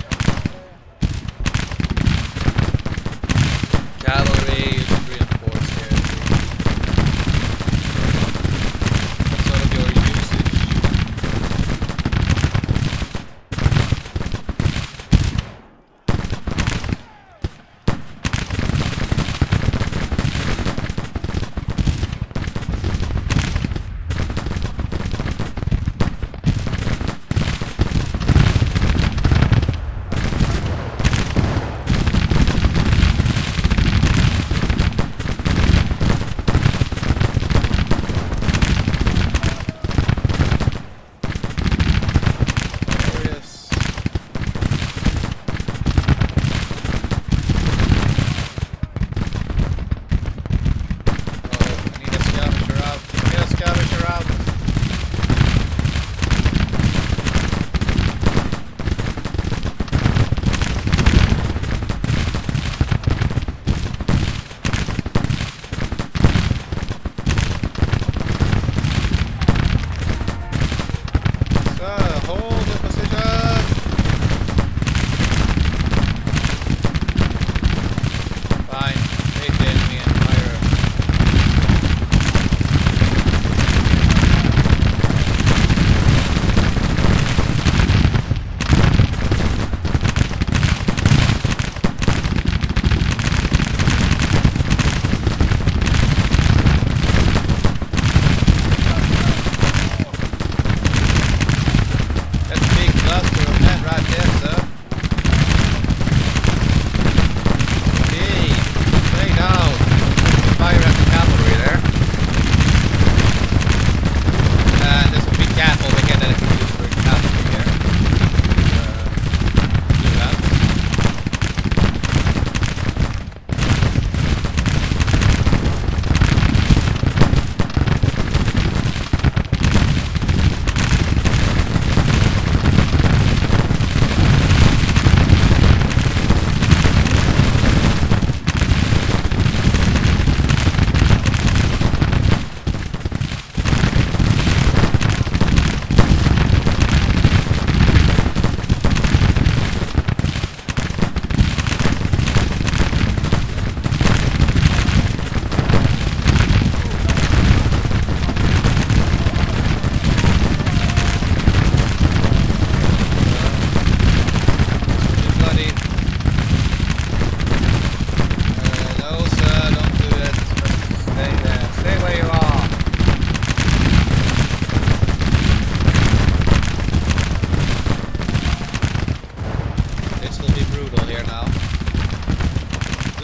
Cavalry, you should reinforce here. What sort of your usage?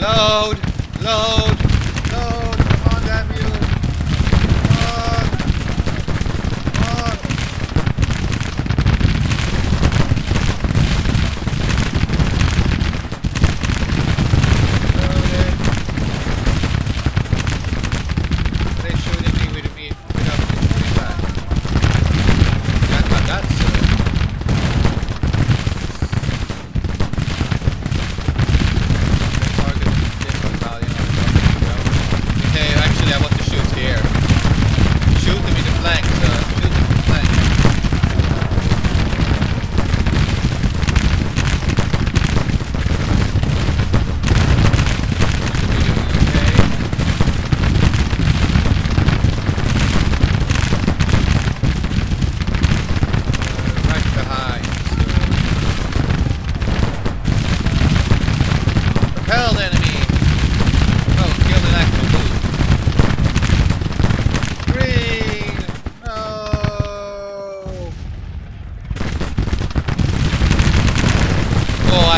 Load! Load! Load! Come on, damn you! Come on! Come on! Load it! They shooting me with me without me doing that. That's target this battalion.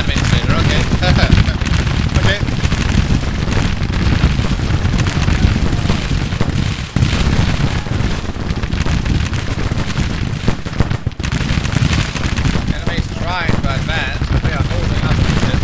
administrator, okay. Okay. Enemies trying to advance, but they are holding up a bit.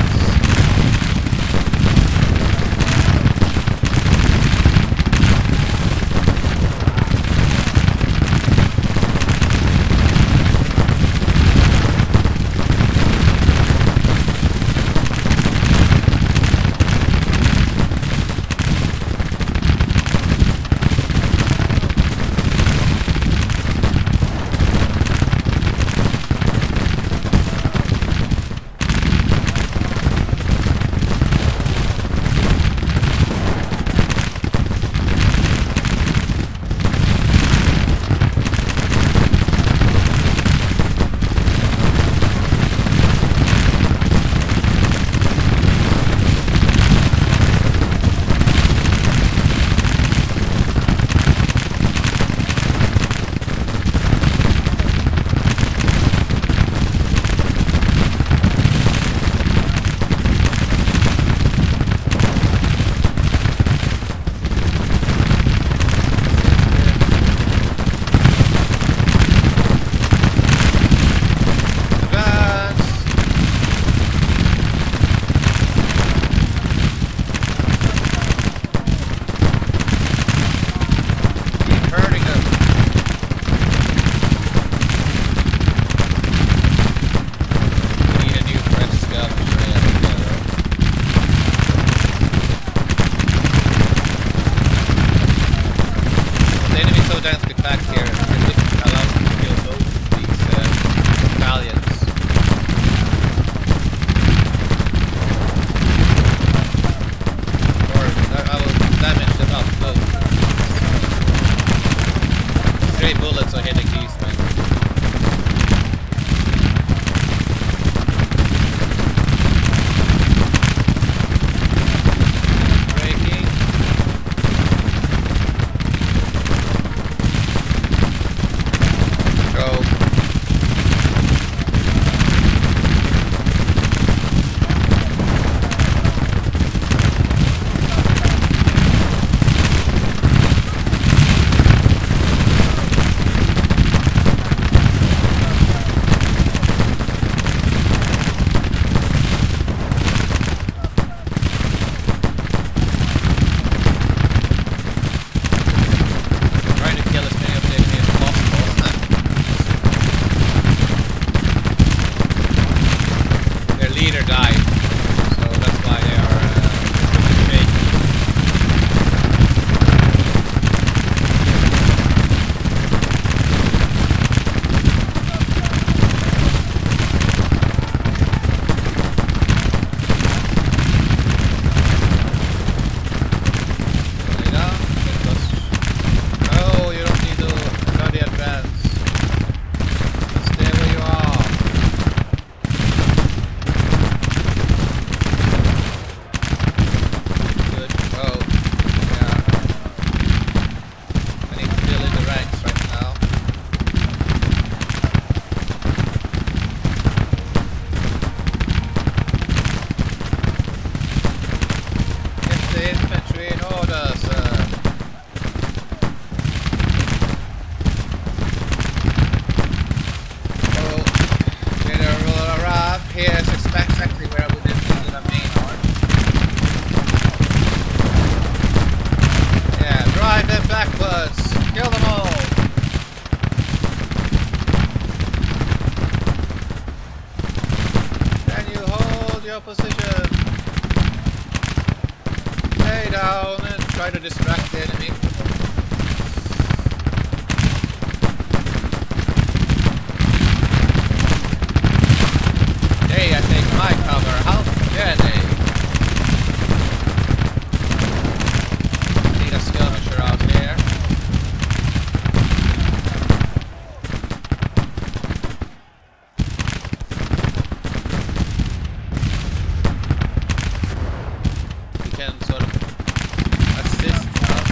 try to distract the enemy. They are taking my cover. How dare they? Need a skirmisher out here. We can sort of assist us.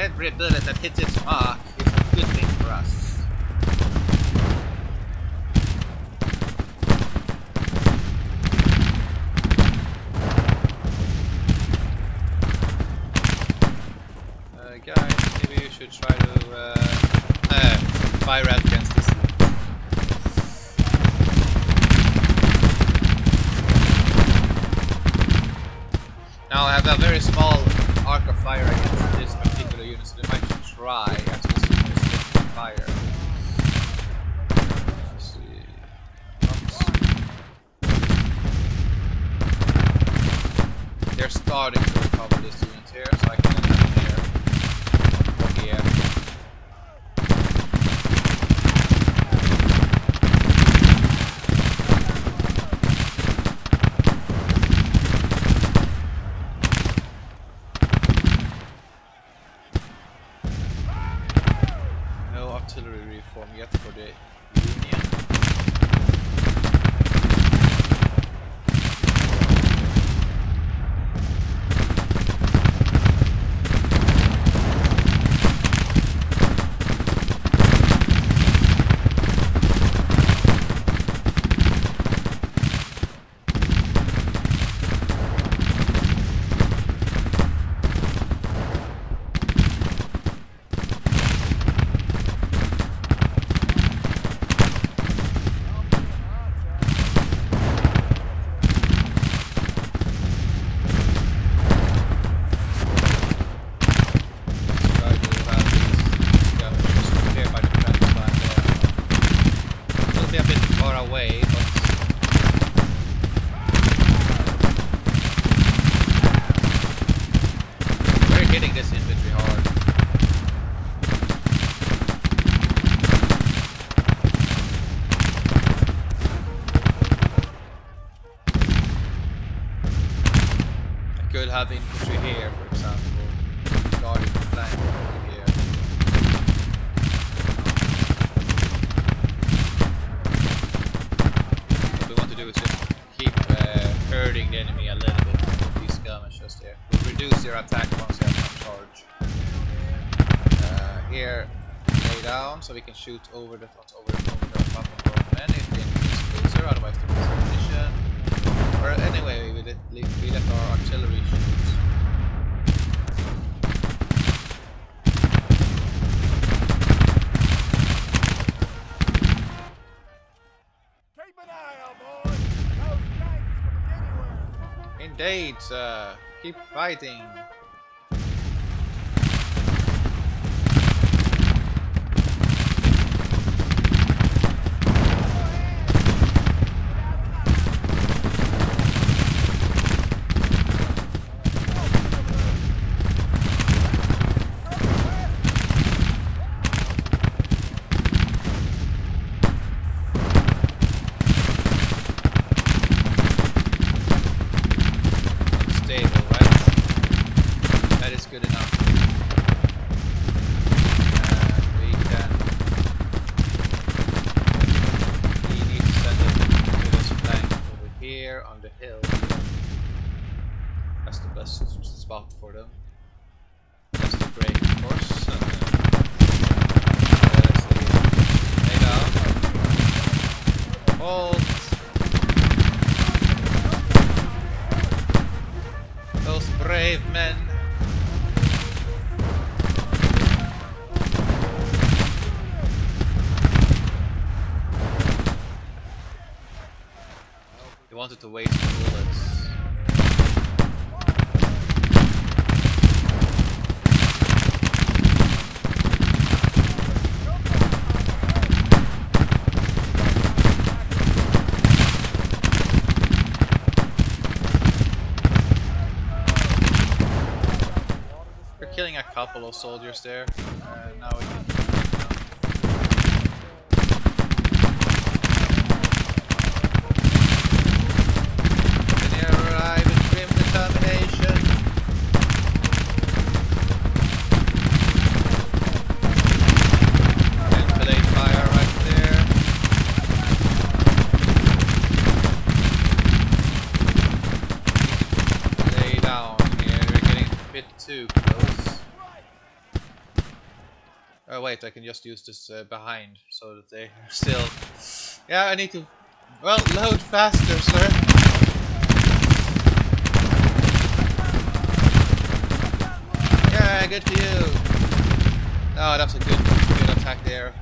every bullet that hits its mark is a good thing for us. Guys, maybe you should try to fire out against this. Now I have a very small arc of fire against this particular unit, so they might try at least to fire. Let's see. Oops. They're starting to recover this unit here, so I can have it there. Yeah. No artillery reform yet for the Union. Could have infantry here, for example, guarding the flank over here. What we want to do is just keep hurting the enemy a little bit with these skirmishers there. We'll reduce their attack once they have some charge. Here, lay down so we can shoot over the top of the men if the enemy is closer, otherwise there is ammunition. Or anyway, we let our artillery shoot. Keep an eye out, boys. Those tanks can be anywhere. Indeed, sir. Keep fighting. On the hill. That's the best spot for them. That's the break, of course. Let's see. Lay down. Hold. Those brave men. He wanted to waste bullets. We're killing a couple of soldiers there. Now we can. Too close. Oh wait, I can just use this behind so that they still. Yeah, I need to. Well, load faster, sir. Yeah, good for you. Oh, that's a good attack there.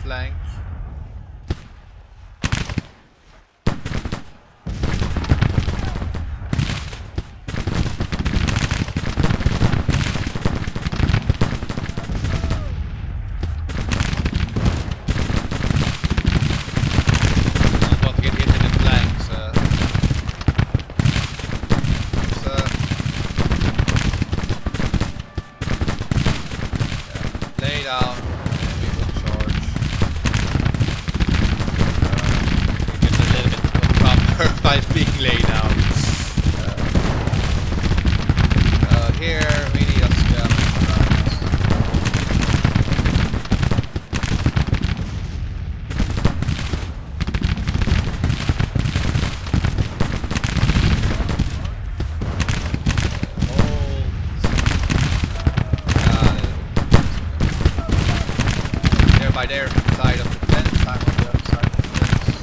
Flank. I'm about to get hit in the flank, so yeah, lay down. By being laid out. Here we need a scam. They're by their side of the fence, I'm on the other side of the fence.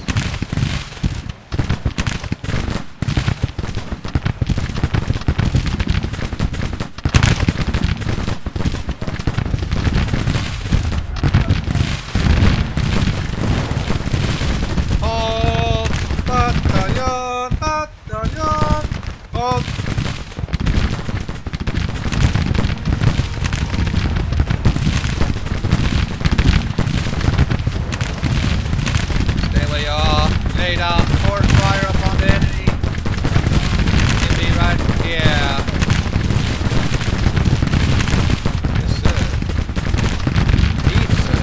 Lay down, force fire upon the enemy. Give me right, yeah. Yes, sir. Yes, sir.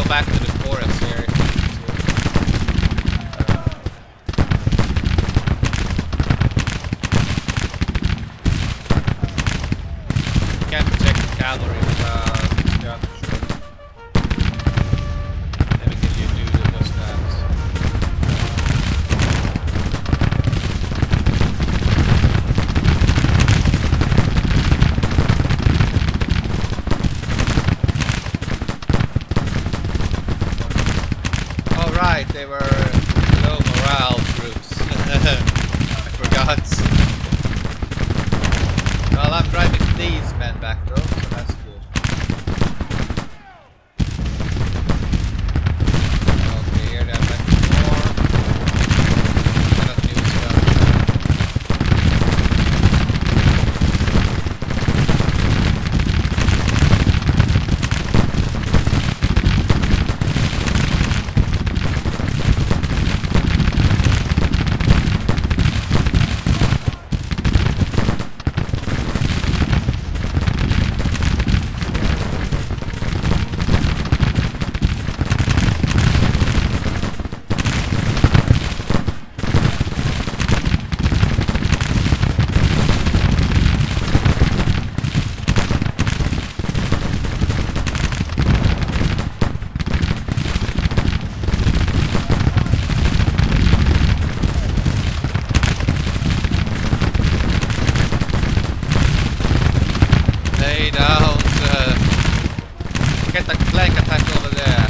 Back to the forest here. cavalry without skirmisher. Never can you do just that. Oh right, they were low morale groups. I forgot. Well, I'm driving these men back though, so that's good. Okay, here they're back more. Cannot use them. Lay down. Get that flank attack over there.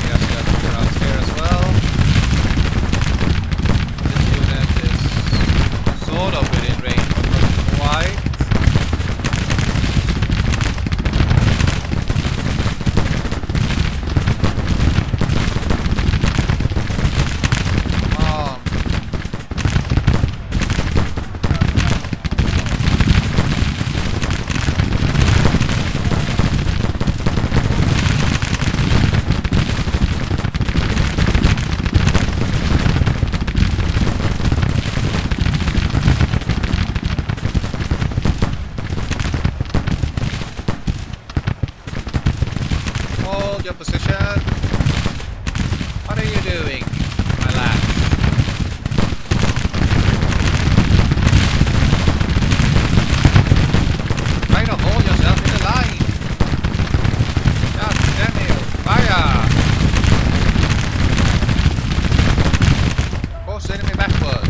Yes, around here as well. This unit is sort of within range, but not quite. Come on. Hold your position. What are you doing, my lad? Try to hold yourself in the line. God damn you. Fire! Force the enemy backwards.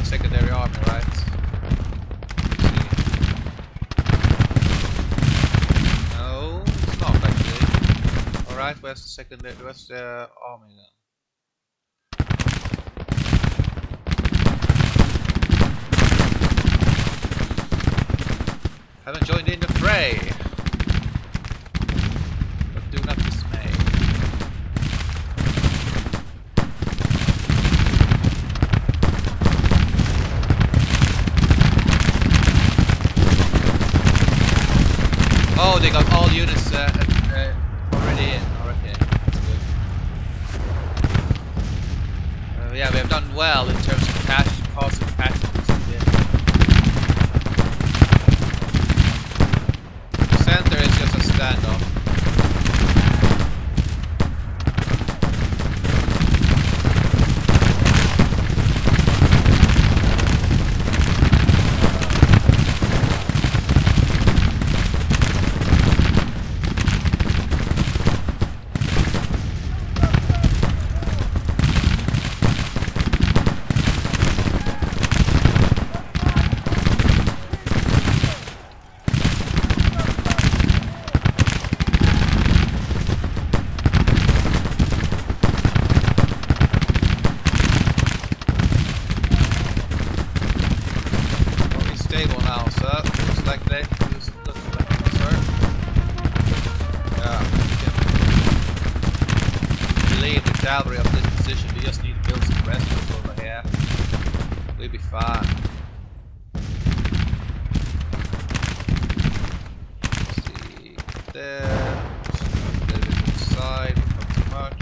Secondary army, right? No, it's not actually. Alright, where's the secondary? Where's the army then? Haven't joined in the fray, but do not dismay. Oh, they got all units already in. Okay, that's good. Yeah, we have done well in terms of causing casualties in the center is just a standoff. Stable now, so looks like they looks like sir. Yeah, we can lead the cavalry up this position. We just need to build some breastworks over here. We'll be fine. Let's see there. Just a little bit to the side, not too much.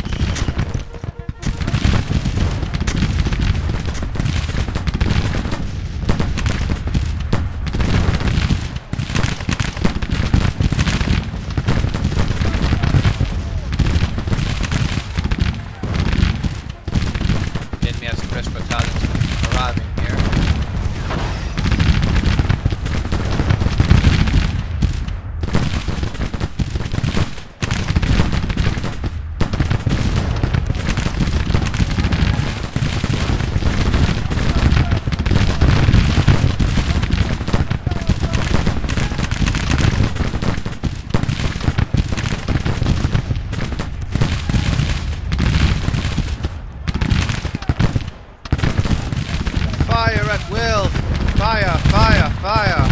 Fire at will! Fire! Fire! Fire!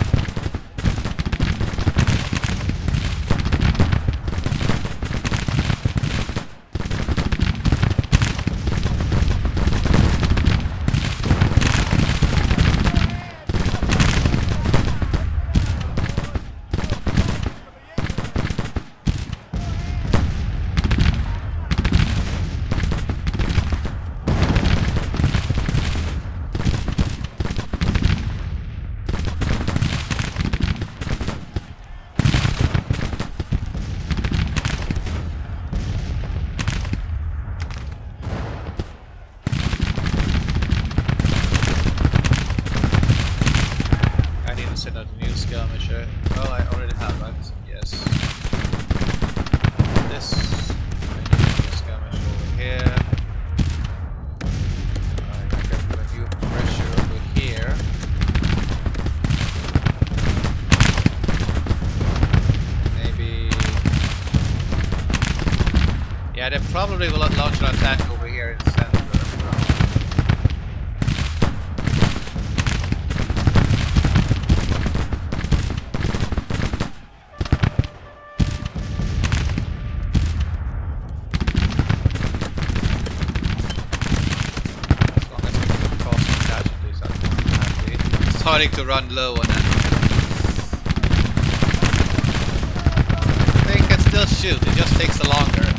Send out a new skirmisher. Oh, I already have, right? Yes. This. I need a new skirmisher over here. Alright, I got a new pressure over here. Maybe. Yeah, they probably will launch an attack over here in the center. Starting to run low on that. They can still shoot, it just takes longer.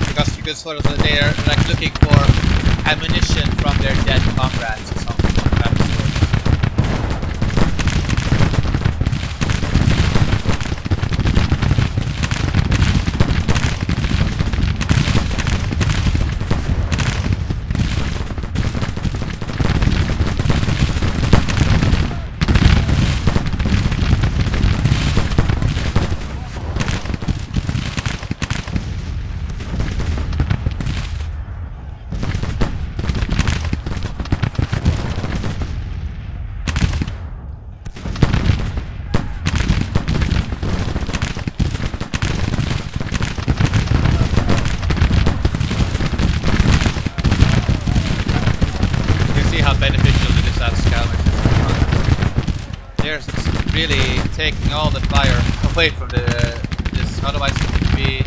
Because you can sort of, they're like looking for ammunition from their dead comrades or something like that. Beneficial to this skirmish. They're really taking all the fire away from this, otherwise it would be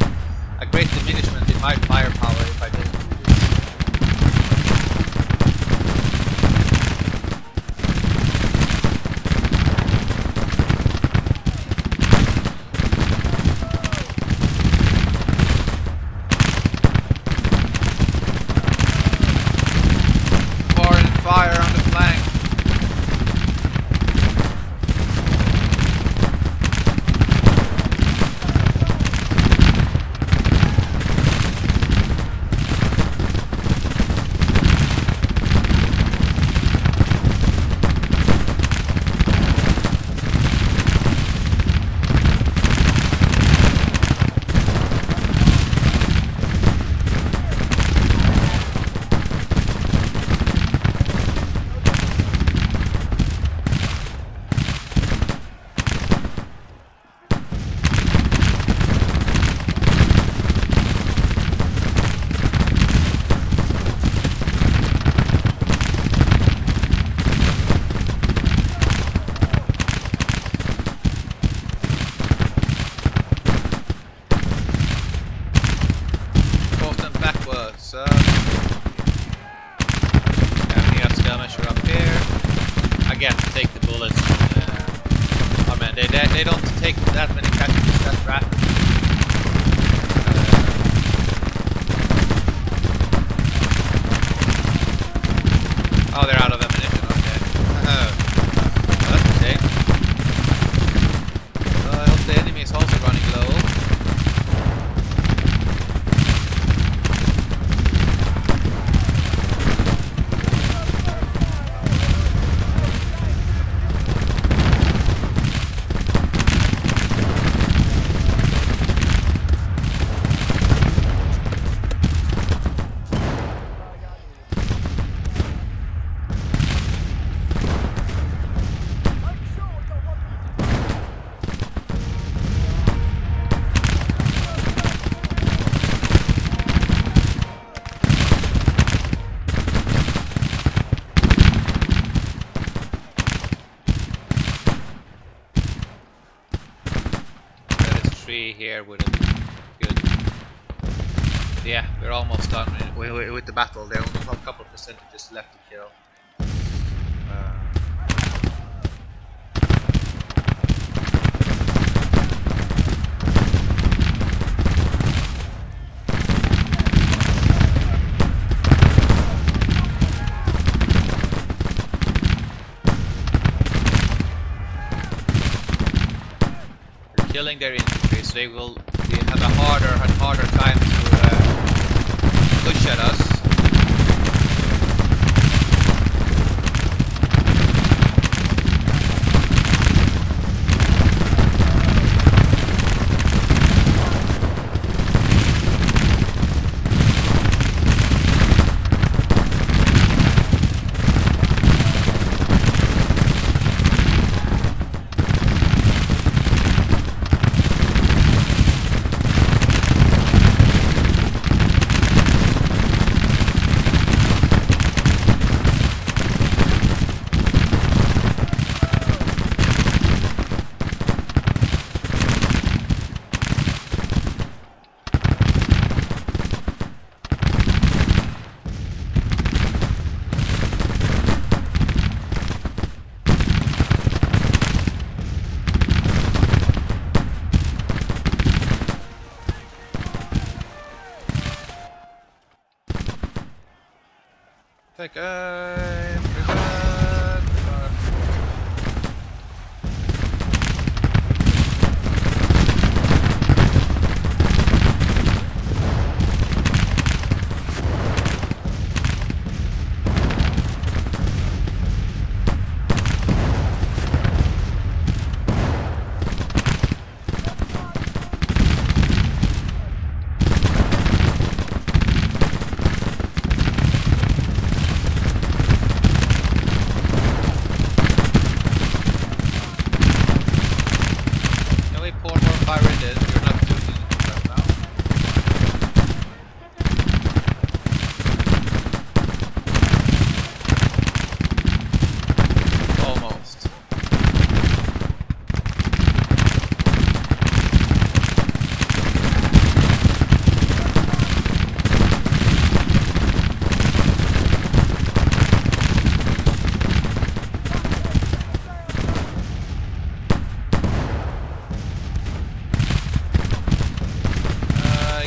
a great diminishment in my firepower if I didn't do this. What's up? Having a skirmisher up here. I get to take the bullets. Oh man, they don't take that many casualties that rapidly. Oh, they're out of ammunition. Okay. That's a shame. I hope the enemy is also running low. Here with it. Good. Yeah, we're almost done with the battle. There are only a couple of percentages left to kill. Killing their infantry, so they will have a harder and harder time to push at us. Take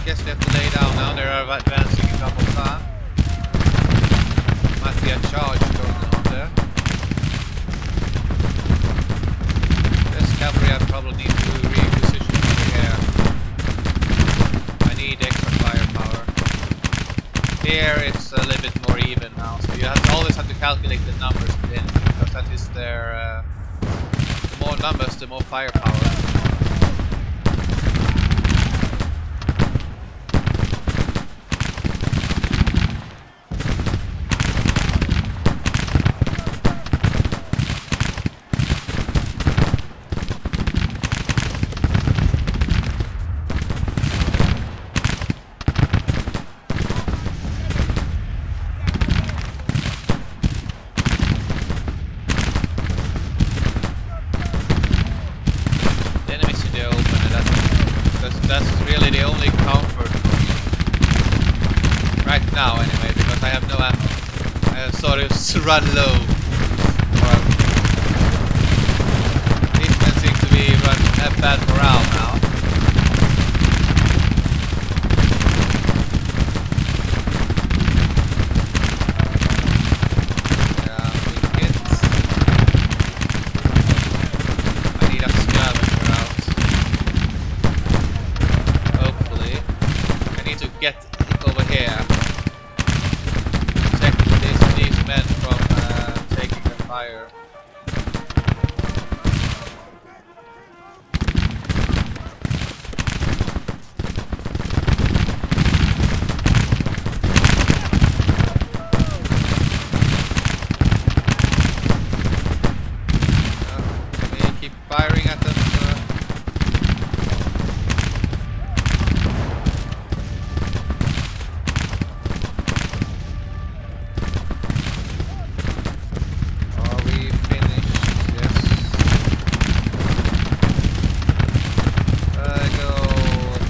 guess they have to lay down now. They're advancing a couple of times. Might be a charge going on there. This cavalry I probably need to reposition over here. I need extra firepower. Here it's a little bit more even now, so you always have to calculate the numbers of the enemy, because that is their the more numbers, the more firepower. now anyway, because I have no ammo. I have sort of run low. Or these men seem to be have bad morale now. Yeah, big hits. I need a scavenger out. Hopefully. I need to get over here. Protect these men from taking the fire. Keep firing at them. Are we finished? Yes. Go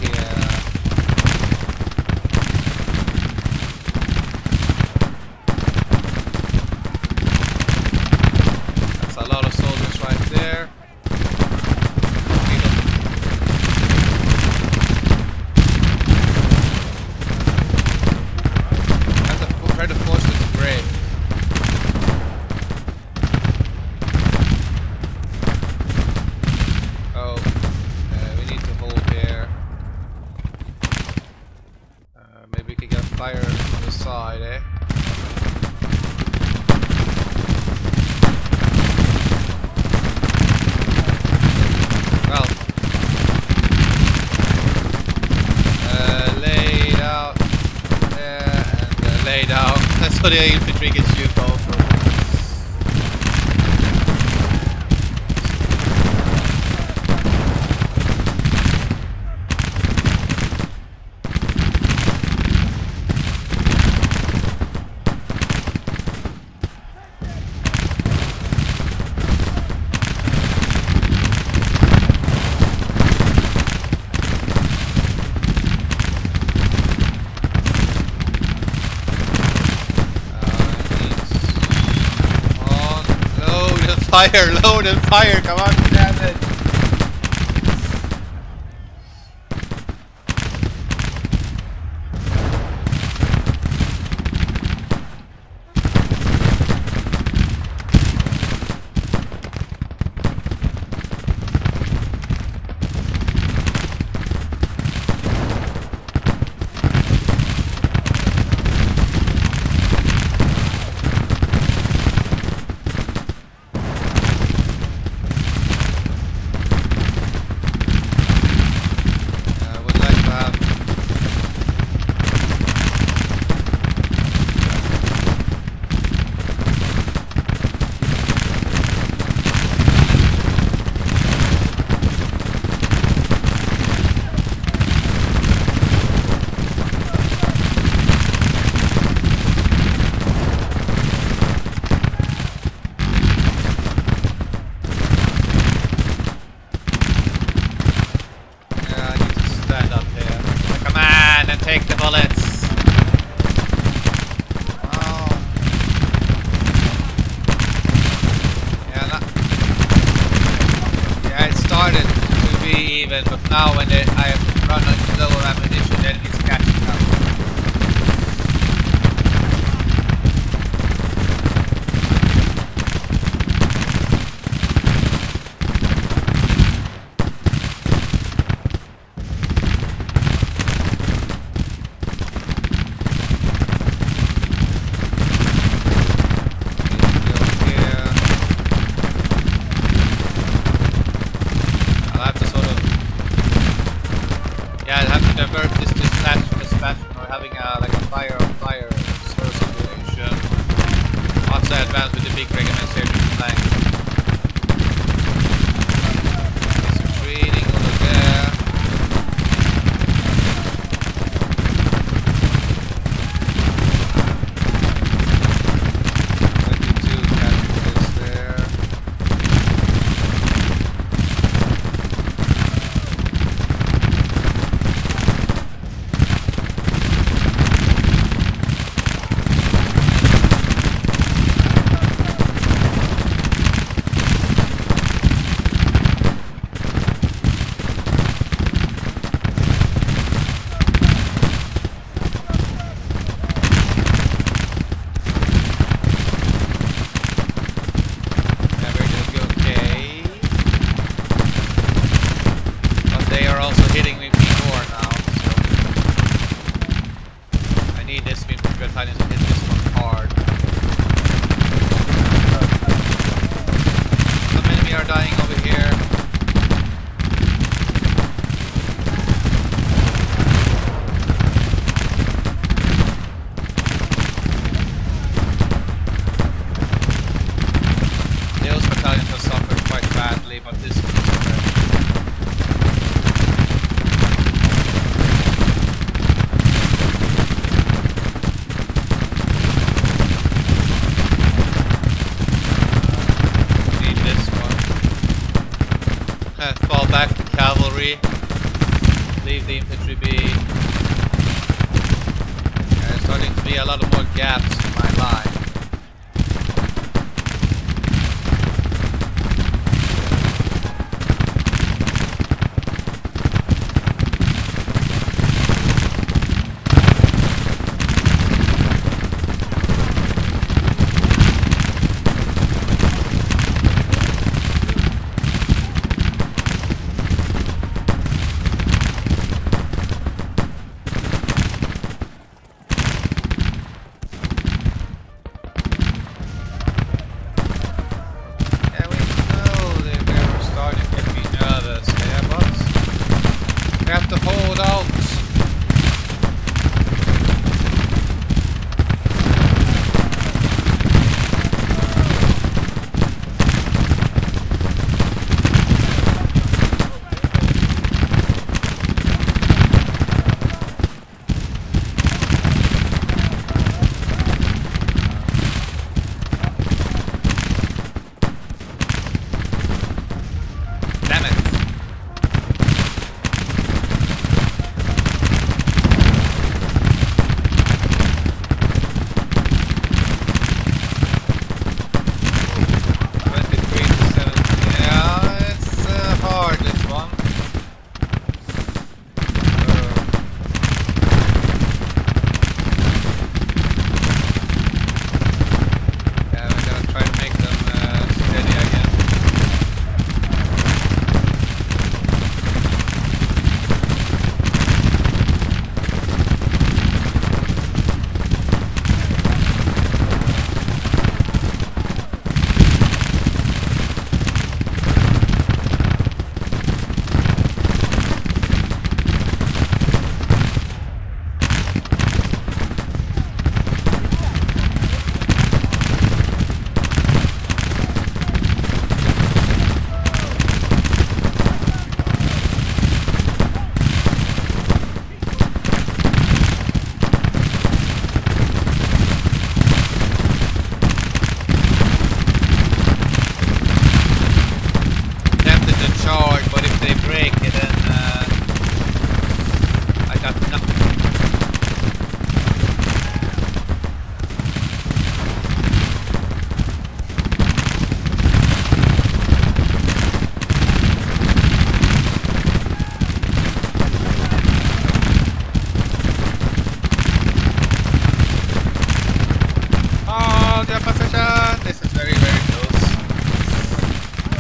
here. That's a lot of soldiers right there. Try to force them to break. Oh, we need to hold here. Maybe we can get fire from the side, eh? Well, laid out there and laid out. That's what the infantry can shoot over. Fire, load and fire, come on, damn it. Take the bullets. Oh. Yeah, it started to be even, but now when I have run on low ammunition, then it's catching up. Divert this dispatch or having like a fire on fire sort of situation. Once I advance with the big regiment here to the flank. He's retreating over there. need this infantry battalion to hit this one hard. Some enemy are dying over here. Those battalions have suffered quite badly, but this one is fall back to cavalry. Leave the infantry be. There's starting to be a lot of more gaps in my line. We have to hold out. Damn it.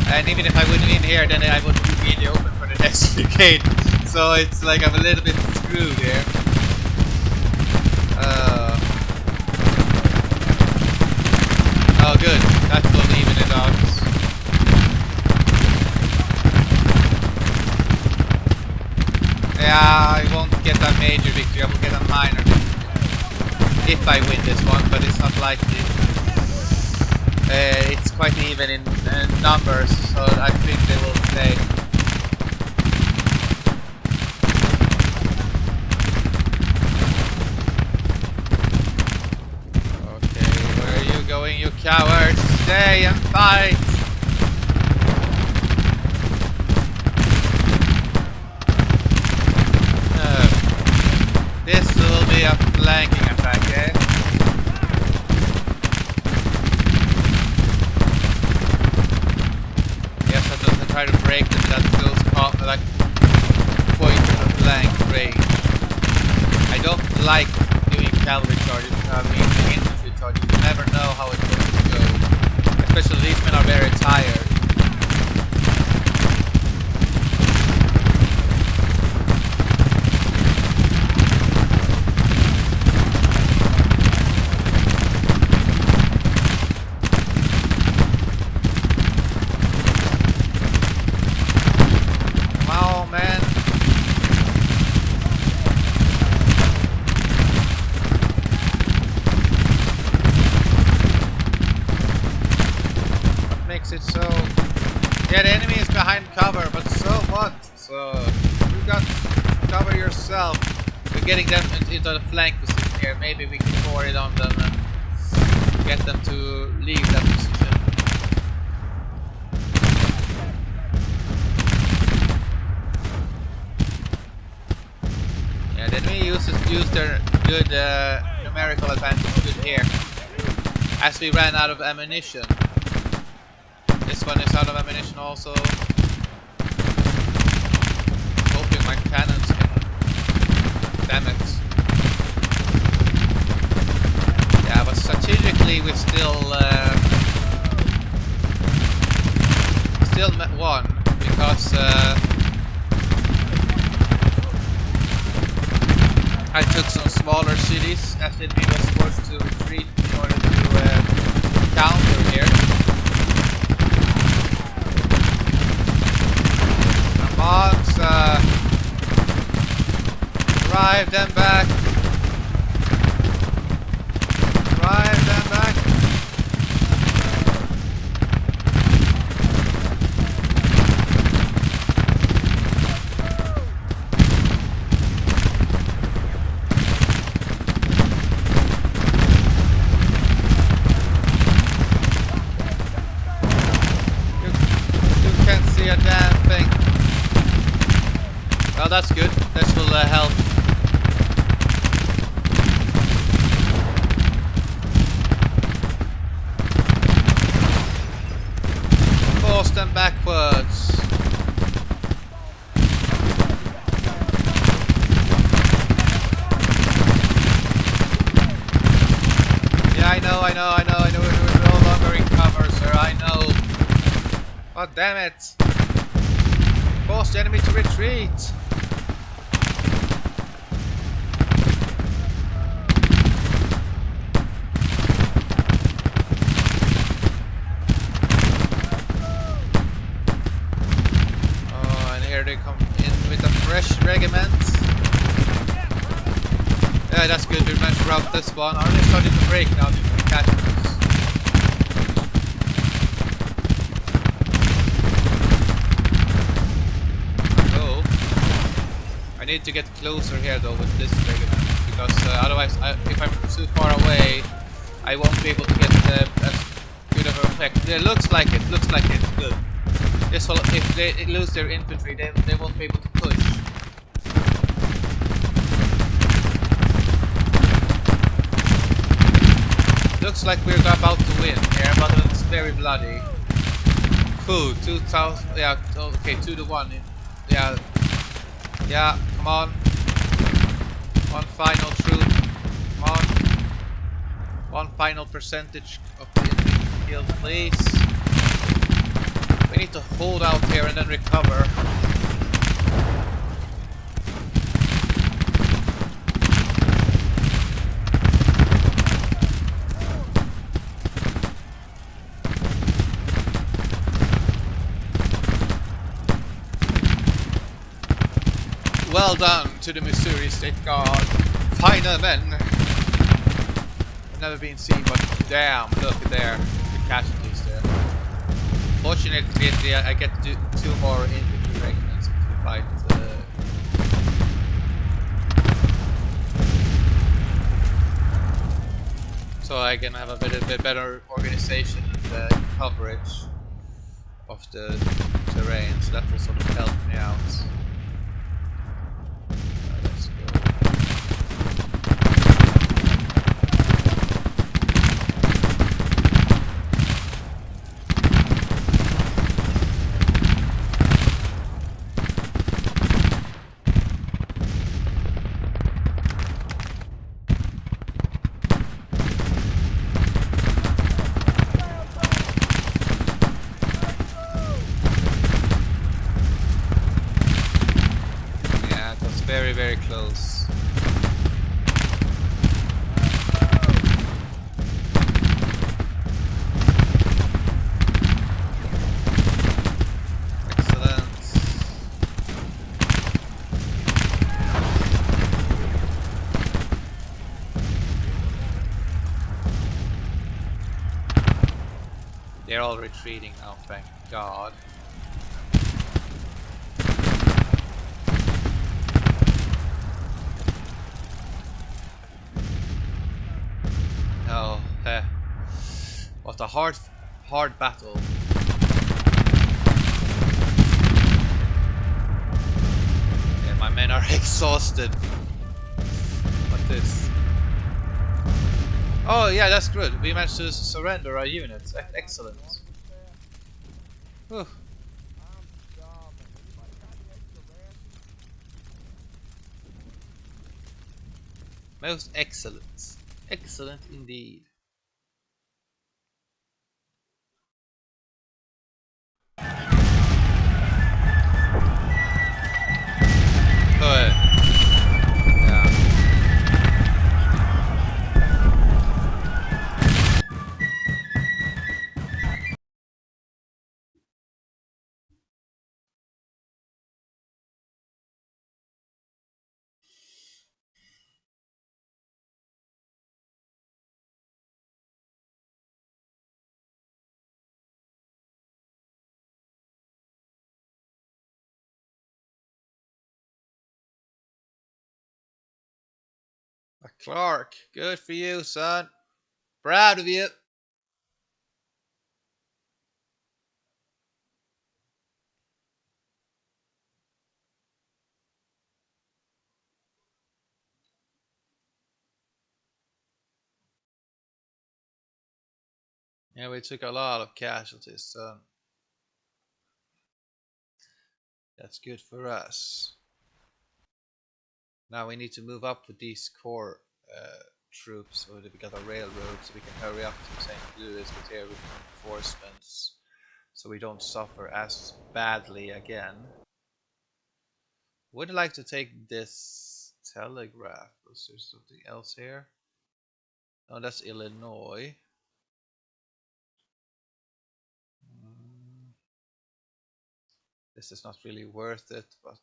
And even if I wouldn't be in here, then I wouldn't be in the open for the next brigade. So it's like I'm a little bit screwed here. Oh good, that will even it out. Yeah, I won't get that major victory, I will get a minor. If I win this one, but it's not likely. It's quite even in numbers, so I think they will stay. Okay, where are you going, you cowards? Stay and fight! This will be a flanking attack, eh? Try to break them at those like point blank range. I don't like doing cavalry charges. I mean infantry charges. You never know how it's going to go. Especially these men are very tired. Yeah, the enemy is behind cover, but so what? So you got cover yourself. We're getting them into the flank position here. Maybe we can pour it on them and get them to leave that position. Yeah, the enemy use their good numerical advantage good here. As we ran out of ammunition. This one is out of ammunition also. Hoping my cannons can damn it. Yeah, but strategically we still won because I took some smaller cities as the enemy was forced to retreat in order to counter here. Come on, drive them back. Drive them back. You can't see a damn thing. Well, that's good. This will help. Force them backwards. Yeah, I know. We're no longer in cover, sir. I know. God damn it. Force the enemy to retreat. Here they come in with a fresh regiment. Yeah, that's good. We managed to rout this one. Are they starting to break now due to the casualties? Oh. I need to get closer here though with this regiment because otherwise, if I'm too far away, I won't be able to get as good of an effect. It looks like it's good. This will, if they lose their infantry, they won't be able to push. Looks like we're about to win here, but it's very bloody. Cool, 2,000. Yeah, okay, 2-1. Yeah, yeah. Come on. One final troop. Come on. One final percentage of the enemy killed, please. We need to hold out here and then recover. Well done to the Missouri State Guard. Finer men. I've never been seen, but damn, look there. The casualties there. Fortunately, I get to do 2 more infantry regiments to fight. So I can have a bit better organization and coverage of the terrain. So that will sort of help me out. Let's go. Very close. Excellent. They're all retreating now, thank God. What a hard battle. Yeah, my men are exhausted. What's this? Oh yeah, that's good. We managed to surrender our units. Excellent. Whew. I'm starving. Anybody got any extra rations? Most excellent. Excellent indeed. Good. Yeah. Clark, good for you, son. Proud of you. Yeah, we took a lot of casualties, son. That's good for us. Now we need to move up with these core troops so that we got a railroad so we can hurry up to St. Louis with air reinforcements so we don't suffer as badly again. Would like to take this telegraph. Was there something else here? Oh, that's Illinois. Mm, this is not really worth it, but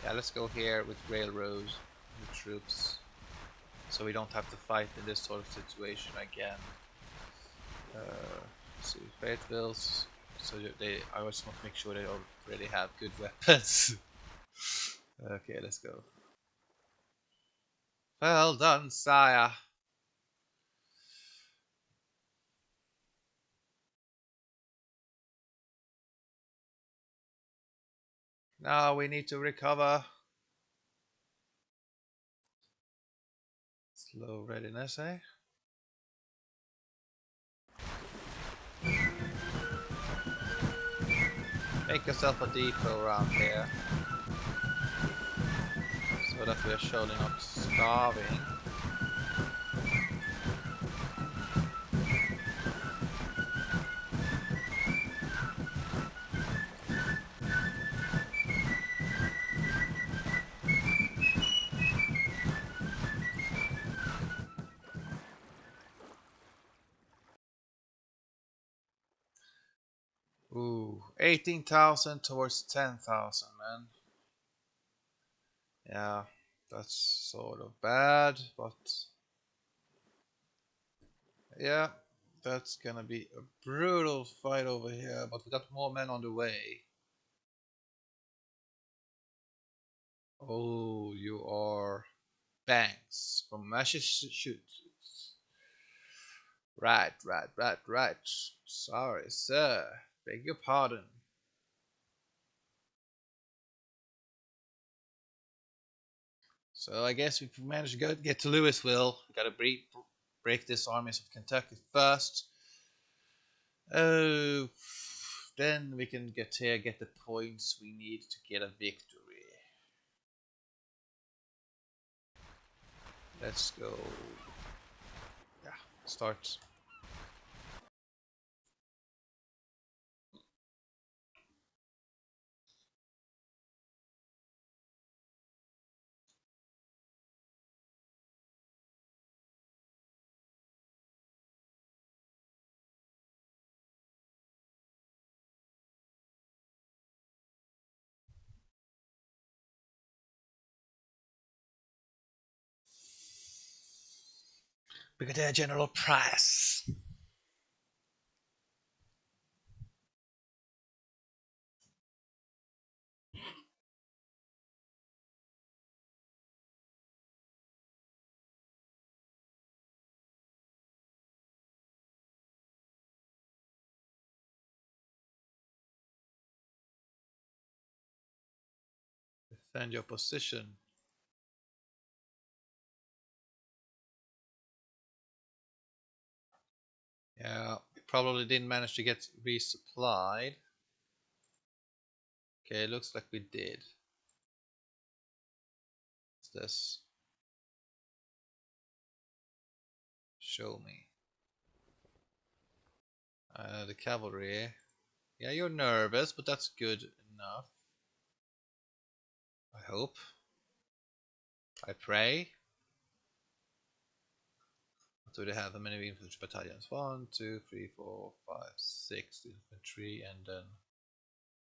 yeah, let's go here with railroads, with troops, so we don't have to fight in this sort of situation again. See, Fayetteville's. So I just want to make sure they already have good weapons. Okay, let's go. Well done, sire. Now we need to recover. Slow readiness, eh? Make yourself a depot around here, so that we are surely not starving. Ooh, 18,000 towards 10,000, man. Yeah, that's sort of bad, but yeah, that's gonna be a brutal fight over here. But we got more men on the way. Oh, you are Banks from Massachusetts. Right. Sorry, sir. Beg your pardon. So I guess if we manage to get to Louisville, we gotta break this armies of Kentucky first. Oh, then we can get here, get the points we need to get a victory. Let's go. Yeah, start. Brigadier General Price. Defend your position. Yeah, we probably didn't manage to get resupplied. Okay, looks like we did. What's this? Show me. The cavalry. Yeah, you're nervous, but that's good enough. I hope. I pray. What do they have? How many infantry battalions? 1, 2, 3, 4, 5, 6 infantry, and then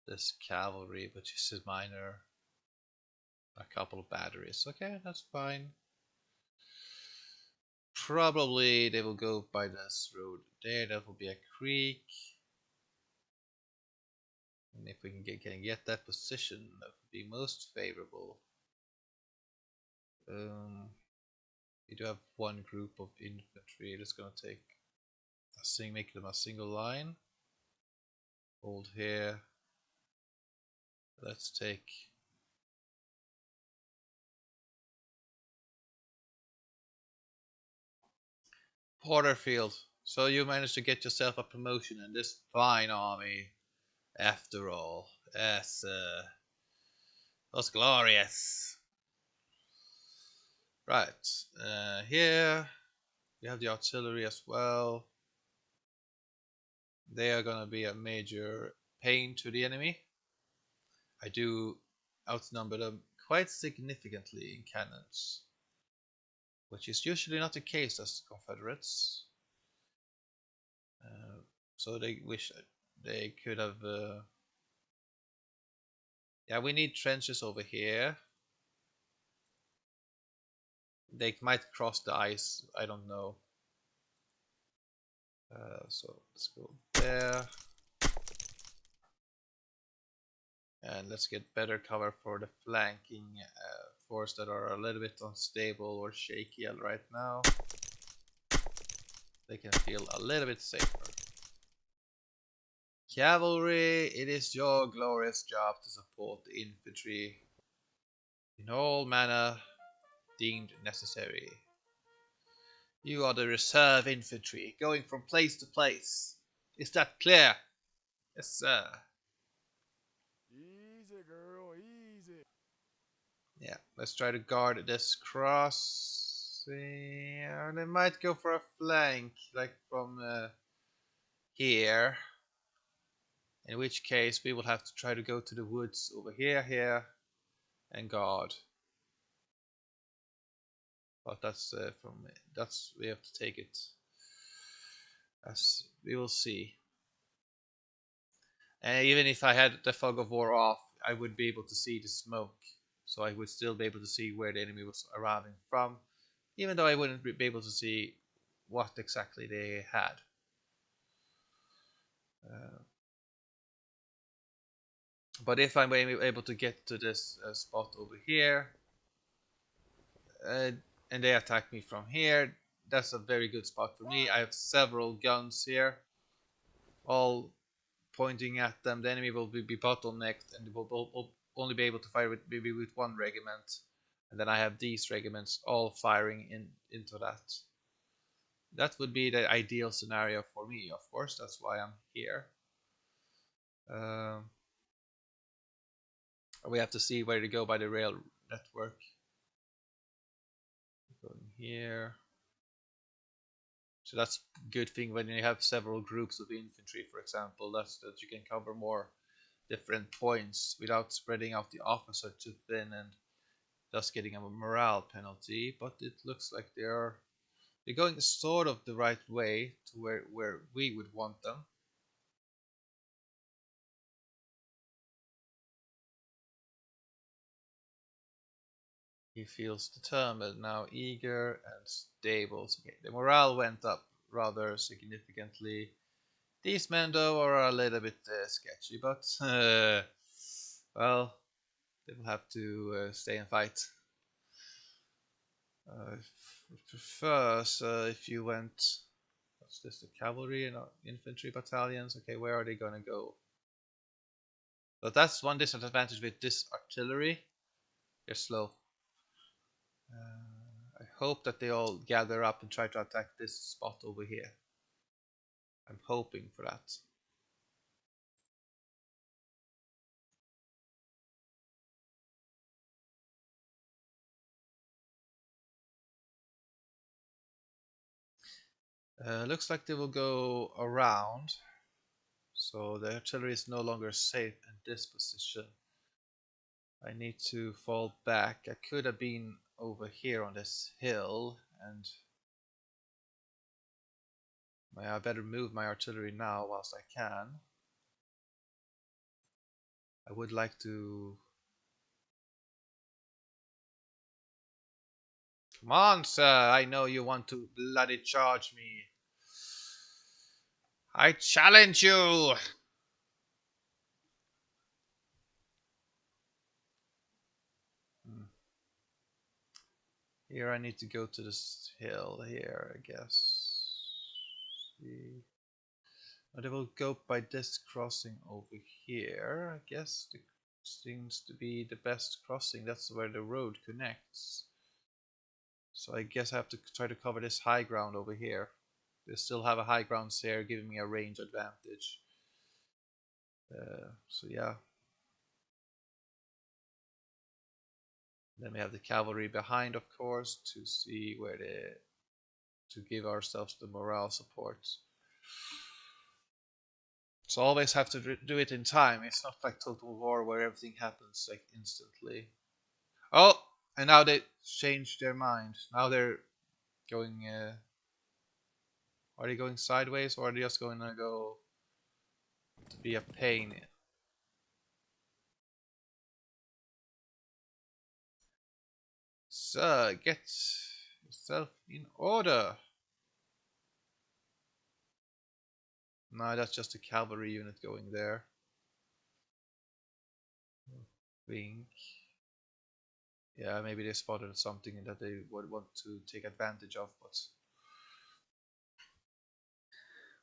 this cavalry, which is minor. A couple of batteries. Okay, that's fine. Probably they will go by this road there. That will be a creek. And if we can get that position, that would be most favorable. We do have one group of infantry. That's gonna take make them a single line. Hold here. Let's take Porterfield. So you managed to get yourself a promotion in this fine army, after all. Yes, was glorious. Right, here we have the artillery as well. They are gonna be a major pain to the enemy. I do outnumber them quite significantly in cannons, which is usually not the case as Confederates. So they wish they could have. Yeah, we need trenches over here. They might cross the ice. I don't know. So let's go there. And let's get better cover for the flanking force that are a little bit unstable or shaky right now. They can feel a little bit safer. Cavalry, it is your glorious job to support the infantry in all manner deemed necessary. You are the reserve infantry, going from place to place. Is that clear? Yes, sir. Easy, girl, easy. Yeah, let's try to guard this cross. Yeah, they might go for a flank, like from here. In which case, we will have to try to go to the woods over here, and guard. But that's we have to take it as we will see. And even if I had the fog of war off, I would be able to see the smoke, so I would still be able to see where the enemy was arriving from, even though I wouldn't be able to see what exactly they had. But if I'm able to get to this spot over here, and they attack me from here, that's a very good spot for me. I have several guns here, all pointing at them. The enemy will be bottlenecked and will only be able to fire with maybe with one regiment, and then I have these regiments all firing into that. That would be the ideal scenario for me, of course. That's why I'm here. We have to see where to go by the rail network. Going here. So that's a good thing when you have several groups of infantry, for example, that you can cover more different points without spreading out the officer too thin and thus getting a morale penalty. But it looks like they're going sort of the right way to where we would want them. He feels determined now, eager and stable. Okay, the morale went up rather significantly. These men, though, are a little bit sketchy, but well, they will have to stay and fight. I prefer if you went. What's this? The cavalry and infantry battalions. Okay, where are they gonna go? But that's one disadvantage with this artillery. They're slow. I hope that they all gather up and try to attack this spot over here. I'm hoping for that. Looks like they will go around. So the artillery is no longer safe in this position. I need to fall back. I could have been over here on this hill, and I better move my artillery now whilst I can. I would like to... Come on, sir! I know you want to bloody charge me. I challenge you! Here I need to go to this hill here, I guess. See. Oh, they will go by this crossing over here. I guess it seems to be the best crossing. That's where the road connects. So I guess I have to try to cover this high ground over here. They still have a high ground here, giving me a range advantage. So yeah. Then we have the cavalry behind, of course, to see where to give ourselves the morale support. So always have to do it in time. It's not like Total War where everything happens like instantly. Oh, and now they changed their mind. Now they're going. Are they going sideways, or are they just going to go to be a pain? Sir, get yourself in order. No, that's just a cavalry unit going there. Wink. Yeah, maybe they spotted something that they would want to take advantage of, but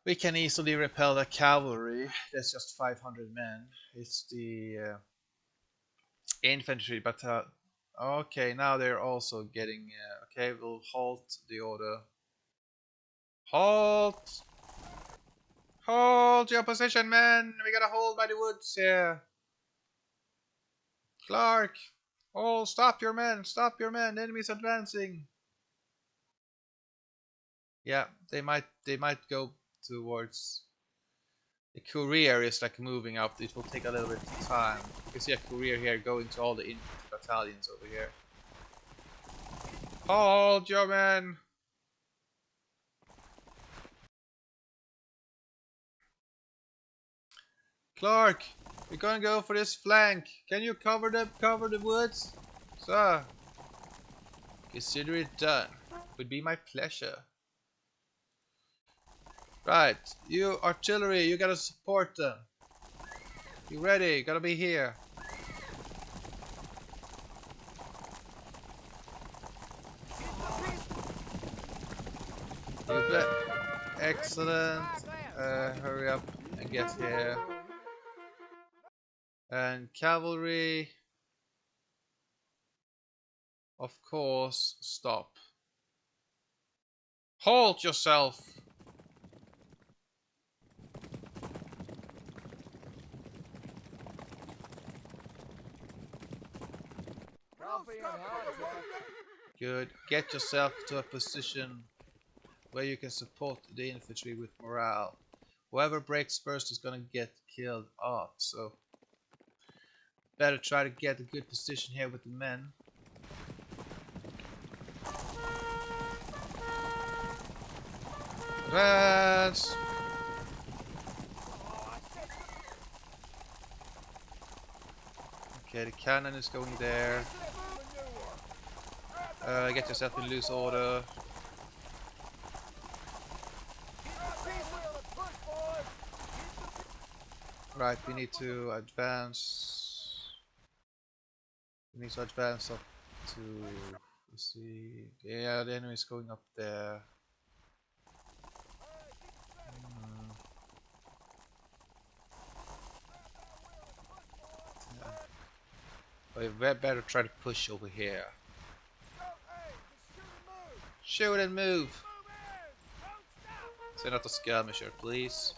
we can easily repel the cavalry. That's just 500 men. It's the infantry, but okay, now they're also getting. Okay, we'll halt the order. Halt! Hold your position, men! We gotta hold by the woods here. Clark! Oh, stop your men! Stop your men! The enemy's advancing. Yeah, they might go towards. The courier is like moving up. It will take a little bit of time. You can see a courier here going to all the infantry battalions over here. Hold your men! Clark, we're gonna go for this flank. Can you cover the woods? Sir. Consider it done. Would be my pleasure. Right, you artillery, you gotta support them. You ready? Gotta be here. You bet. Excellent. Hurry up and get here. And cavalry, of course, stop. Halt yourself. Good. Get yourself to a position where you can support the infantry with morale. Whoever breaks first is gonna get killed off, so better try to get a good position here with the men. Advance! Okay, the cannon is going there. Get yourself in loose order. Right, we need to advance. We need to advance up to. Let's see. Yeah, the enemy is going up there. We better try to push over here. Shoot and move! Send out the skirmisher, please.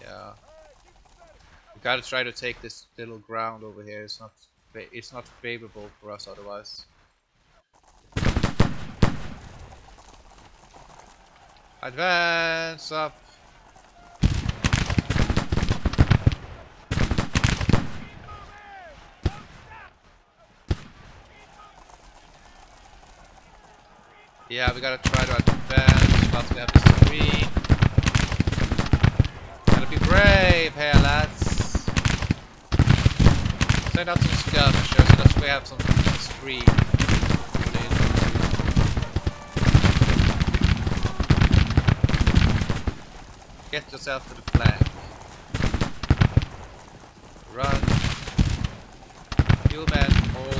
Yeah. We gotta try to take this little ground over here. It's not favorable for us otherwise. Advance up. Yeah, we gotta try to advance once we have the screen. Gotta be brave here, lads. Send out some skirmishers so that we have some screen. Get yourself to the flank. Run. You men, hold.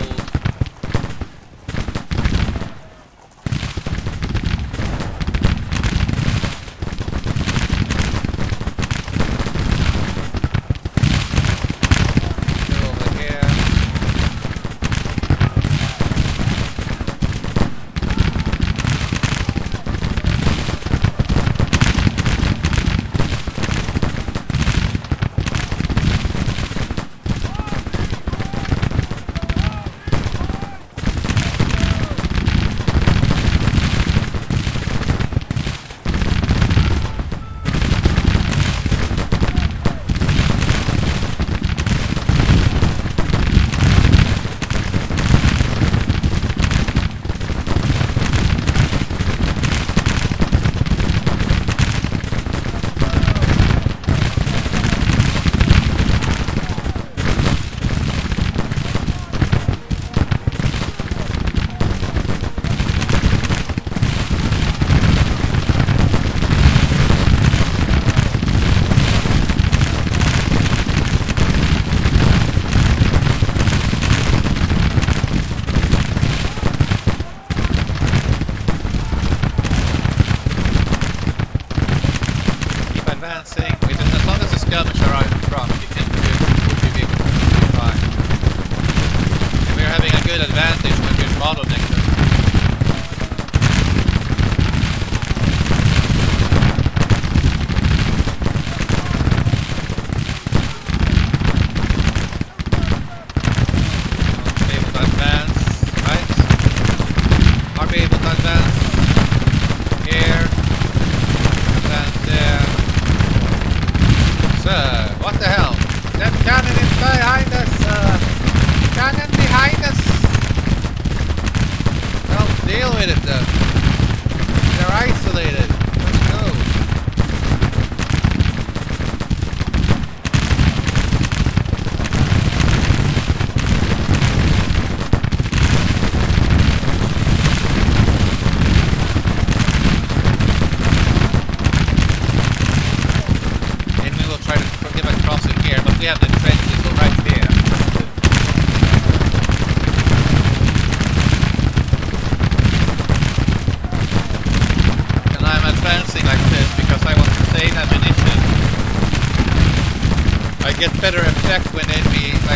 Get better effect when enemy I'm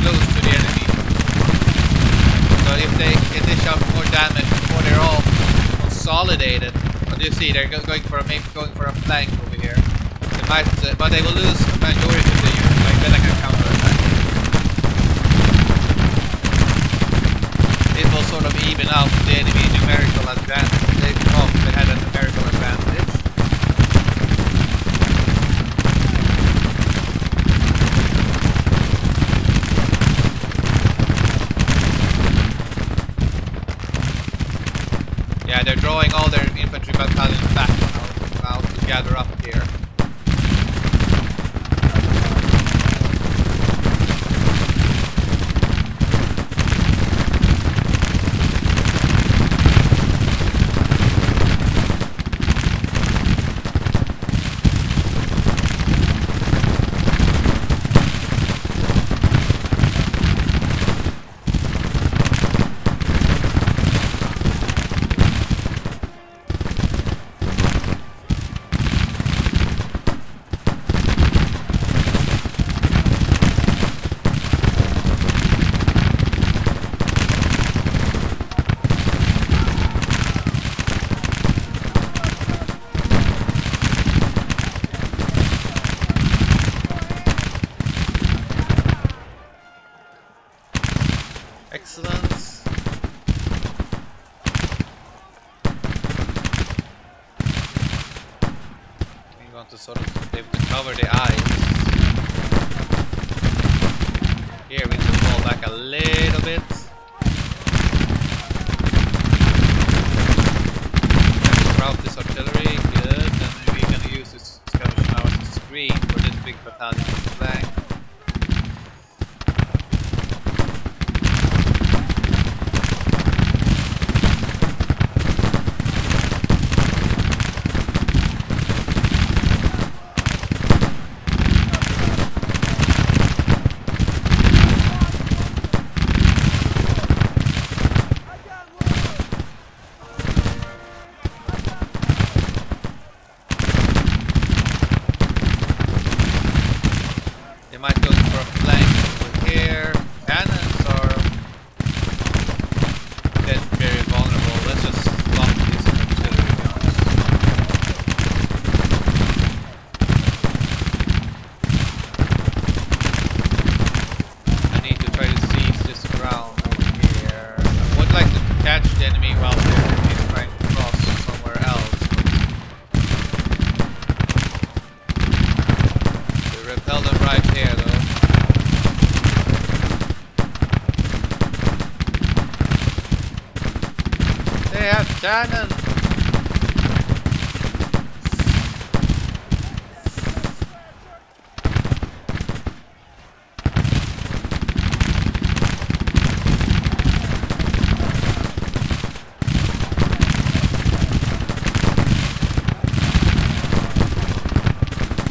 close to the enemy. So if they can dish out more damage before they're all consolidated. What do you see? They're going for a flank over here. They might, but they will lose the majority of the units. Like then I can counterattack. It will sort of even out the enemy numerical advantage. They thought they had a numerical advantage. Yeah, they're drawing all their infantry battalions back now to gather up here. Excellent. We want to sort of be able to cover the eyes. Here we need to fall back a little bit. Route this artillery, good. And we're gonna use this skirmish now as a screen for this big battalion to flank. They might go for a flank over here. Cannons are then very vulnerable. Let's just stop this artillery guns. I need to try to seize this ground over here. I would like to catch the enemy while they're trying to cross somewhere else. We repel them right here though. They have cannon!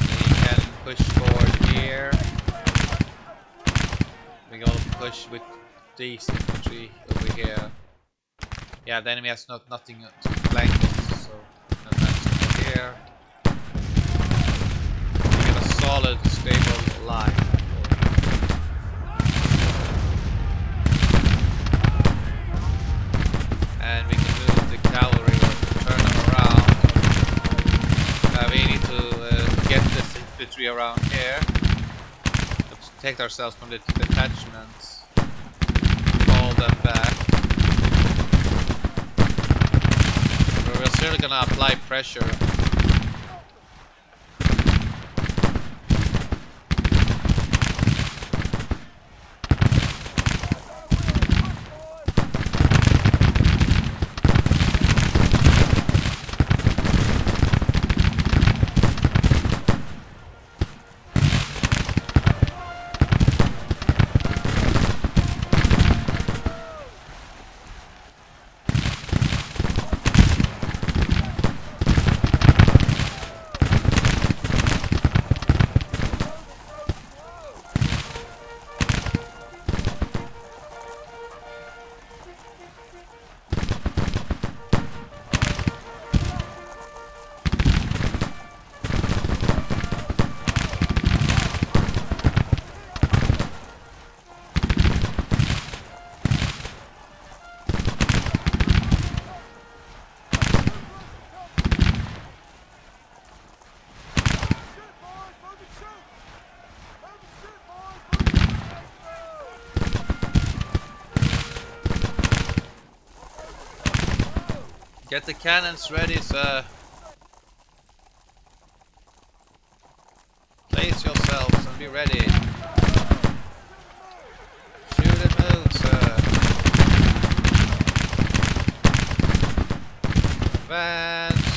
We can push forward here. We're gonna push with these infantry over here. Yeah, the enemy has nothing to flank us, so advance over here. We get a solid, stable line. And we can move the cavalry or turn them around. We need to get this infantry around here. To protect ourselves from the detachments. Call them back. We're still gonna apply pressure. Get the cannons ready, sir. Place yourselves and be ready. Shoot and move, sir. Advance.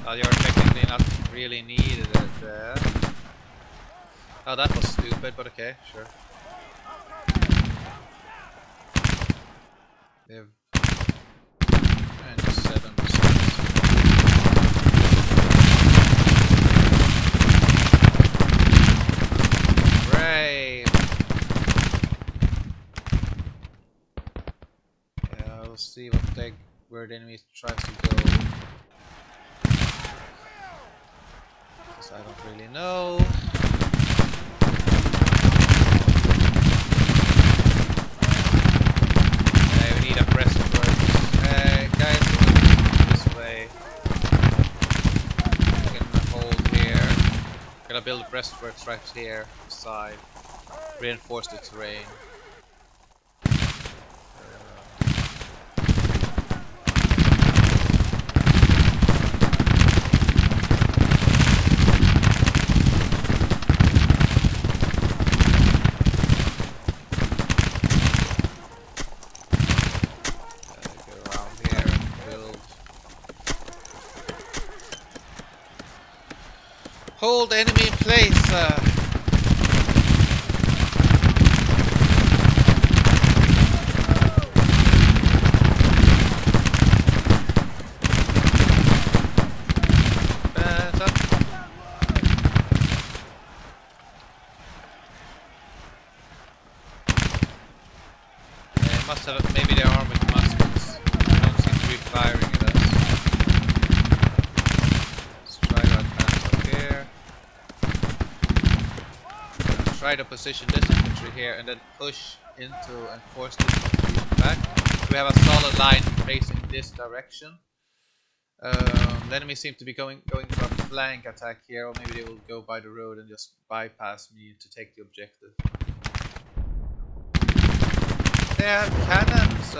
Oh, you're technically not really needed there. Oh, that was stupid, but okay, sure. They have 7%. Brave. Yeah, we'll see where the enemy tries to go. Because I don't really know. Okay, we need a breastwork. Hey guys, this way. We can hold here. Gonna build breastworks right here, side. Reinforce the terrain. Hold the enemy in place. Must have, maybe they are with muskets. They don't seem to be firing at us. Let's try to advance up here. Try to position this infantry here and then push into and force this infantry back. We have a solid line facing this direction. The enemy seem to be going for a flank attack here, or maybe they will go by the road and just bypass me to take the objective. They have cannons.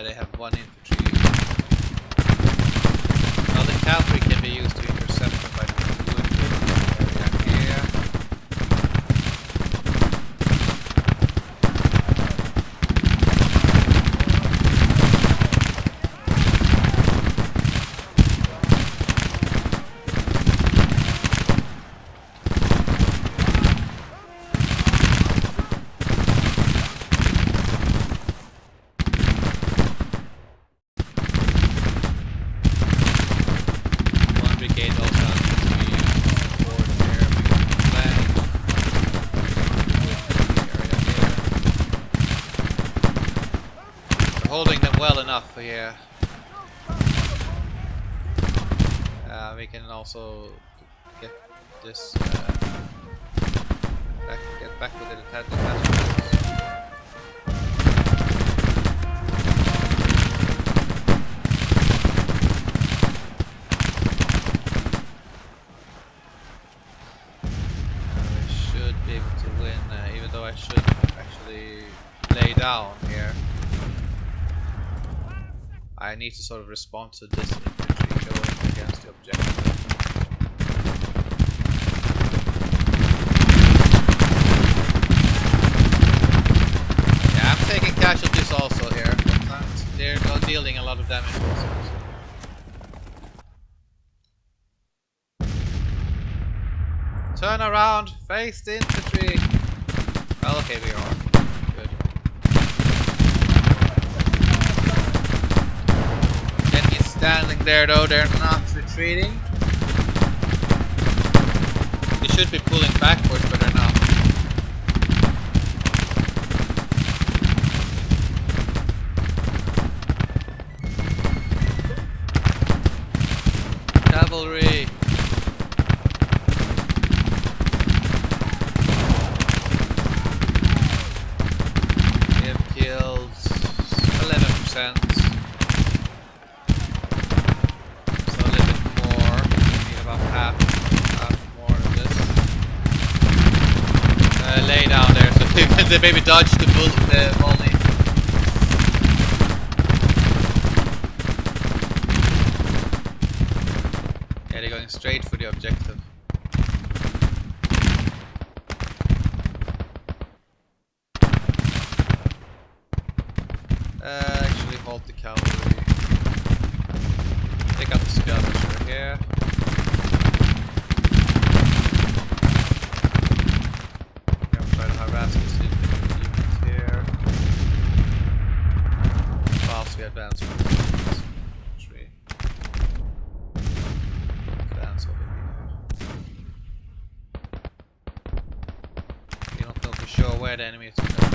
They have one infantry. Well, the cavalry can be used to intercept them by the wood area here. Holding them well enough here. We can also get this get back with the detachments. We should be able to win, even though I should actually lay down here. I need to sort of respond to this infantry going against the objective. Yeah, I'm taking casualties also here, but they're not dealing a lot of damage also. Turn around, face the infantry! Well, okay, we are. Good. Standing there though, they're not retreating. They should be pulling backwards, but they're not. Cavalry. We have killed 11%. Half more of this. Lay down there so they maybe dodge the volley. Yeah, they're going straight for the objective. Actually halt the cavalry. Pick up the skirmisher here. Harass these units here. Whilst we advance with the tree. Advance over here. You don't know for sure where the enemy is going to go.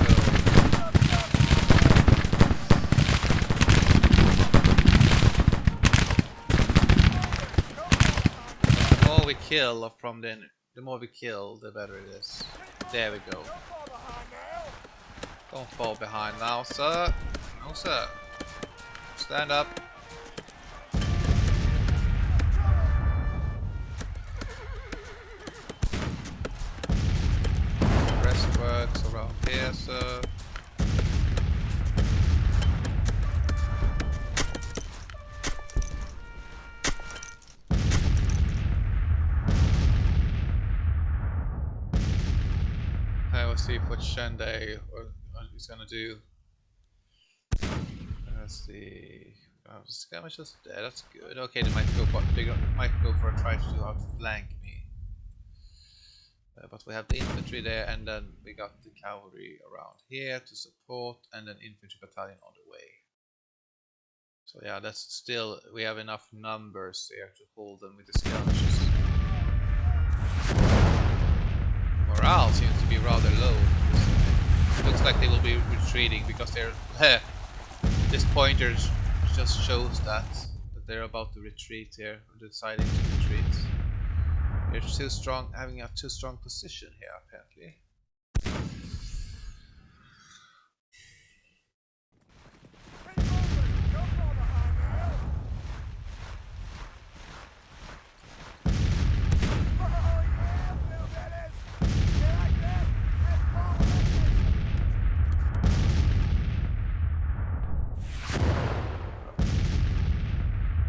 The more we kill from the more we kill, the better it is. There we go. Don't fall behind now, sir. No, sir. Stand up. here, so... I will see what Shandai is gonna do. Let's see. Oh, the skirmishers there. That's good. Okay, they might go for a try to outflank me. But we have the infantry there, and then we got the cavalry around here to support, and an infantry battalion on the way. So yeah, that's still, we have enough numbers here to hold them with the skirmishers. Morale seems to be rather low. Looks like they will be retreating because they're this pointer just shows that they're about to retreat here, or deciding to retreat. They're too strong, having a too strong position here apparently.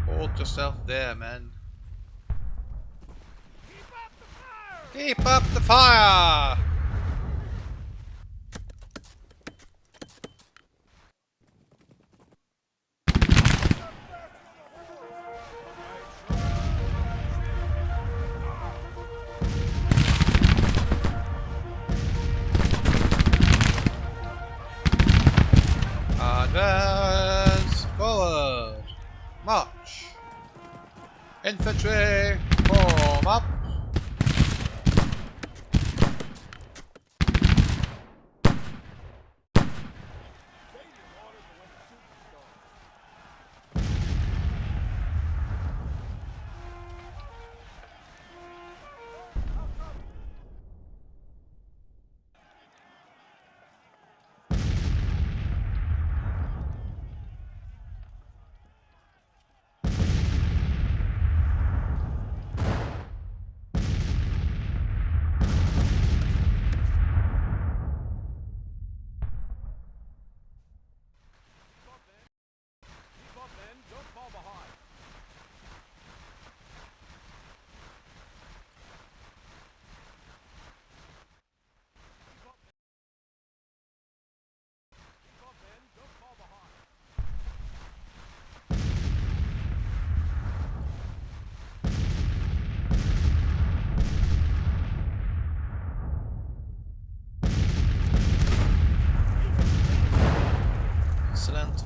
Hold yourself there, man. Keep up the fire! Advance forward! March! Infantry, form up!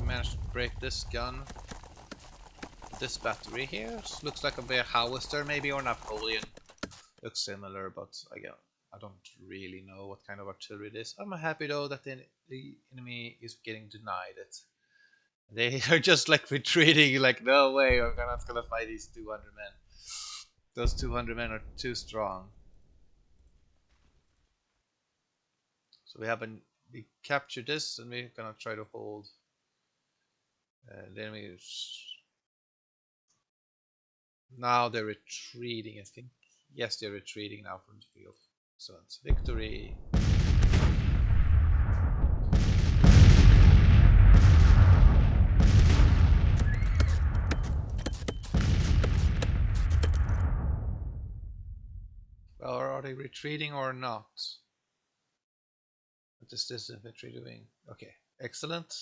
Managed to break this gun. This battery here looks like a bear Howitzer maybe, or Napoleon. Looks similar, but again, I don't really know what kind of artillery it is. I'm happy though that the enemy is getting denied it. They are just like retreating, like no way, I'm not gonna fight these 200 men. Those 200 men are too strong. So we captured this, and we're gonna try to hold. Then now they're retreating, I think. Yes, they're retreating now from the field. So it's victory. Well, are they retreating or not? What is this infantry doing? Okay, excellent.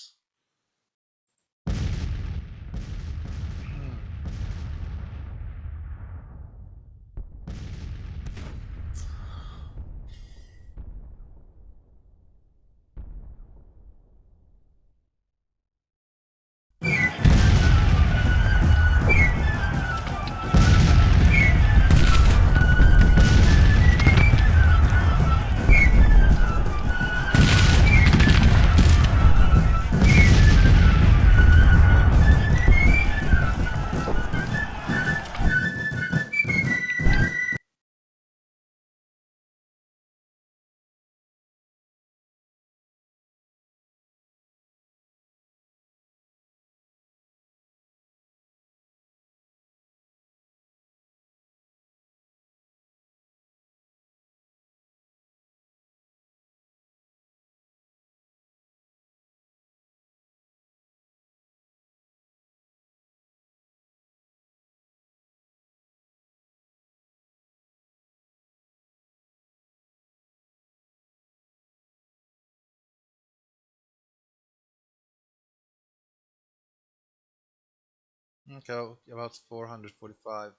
Okay, about 445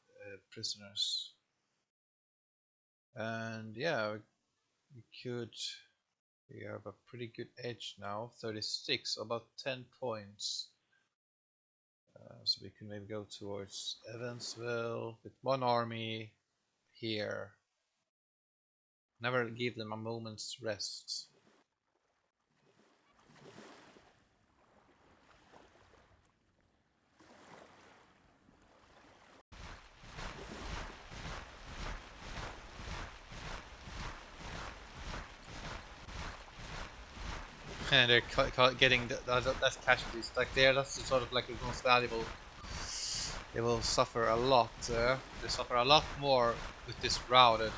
prisoners. And yeah, we could. We have a pretty good edge now, 36, about 10 points. So we can maybe go towards Evansville with one army here. Never give them a moment's rest. And they're getting that's casualties. Like there, that's sort of like the most valuable. They will suffer a lot. They suffer a lot more with this routed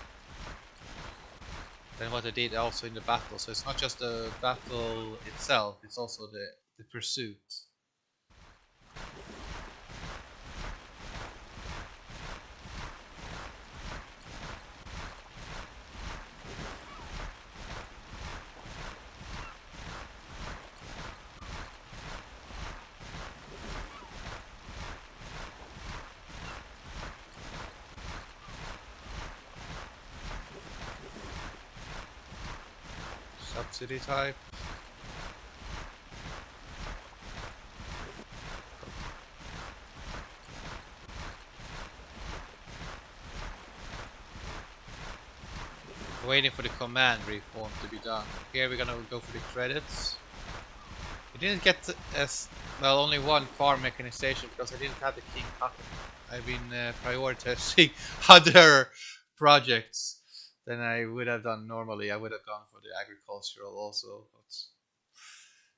than what they did also in the battle. So it's not just the battle itself; it's also the pursuit. Subsidy type. Waiting for the command reform to be done. Here we're gonna go for the credits. We didn't get as well only one farm mechanization because I didn't have the king cutting. I've been prioritizing other projects than I would have done normally. I would have gone for the agricultural also, but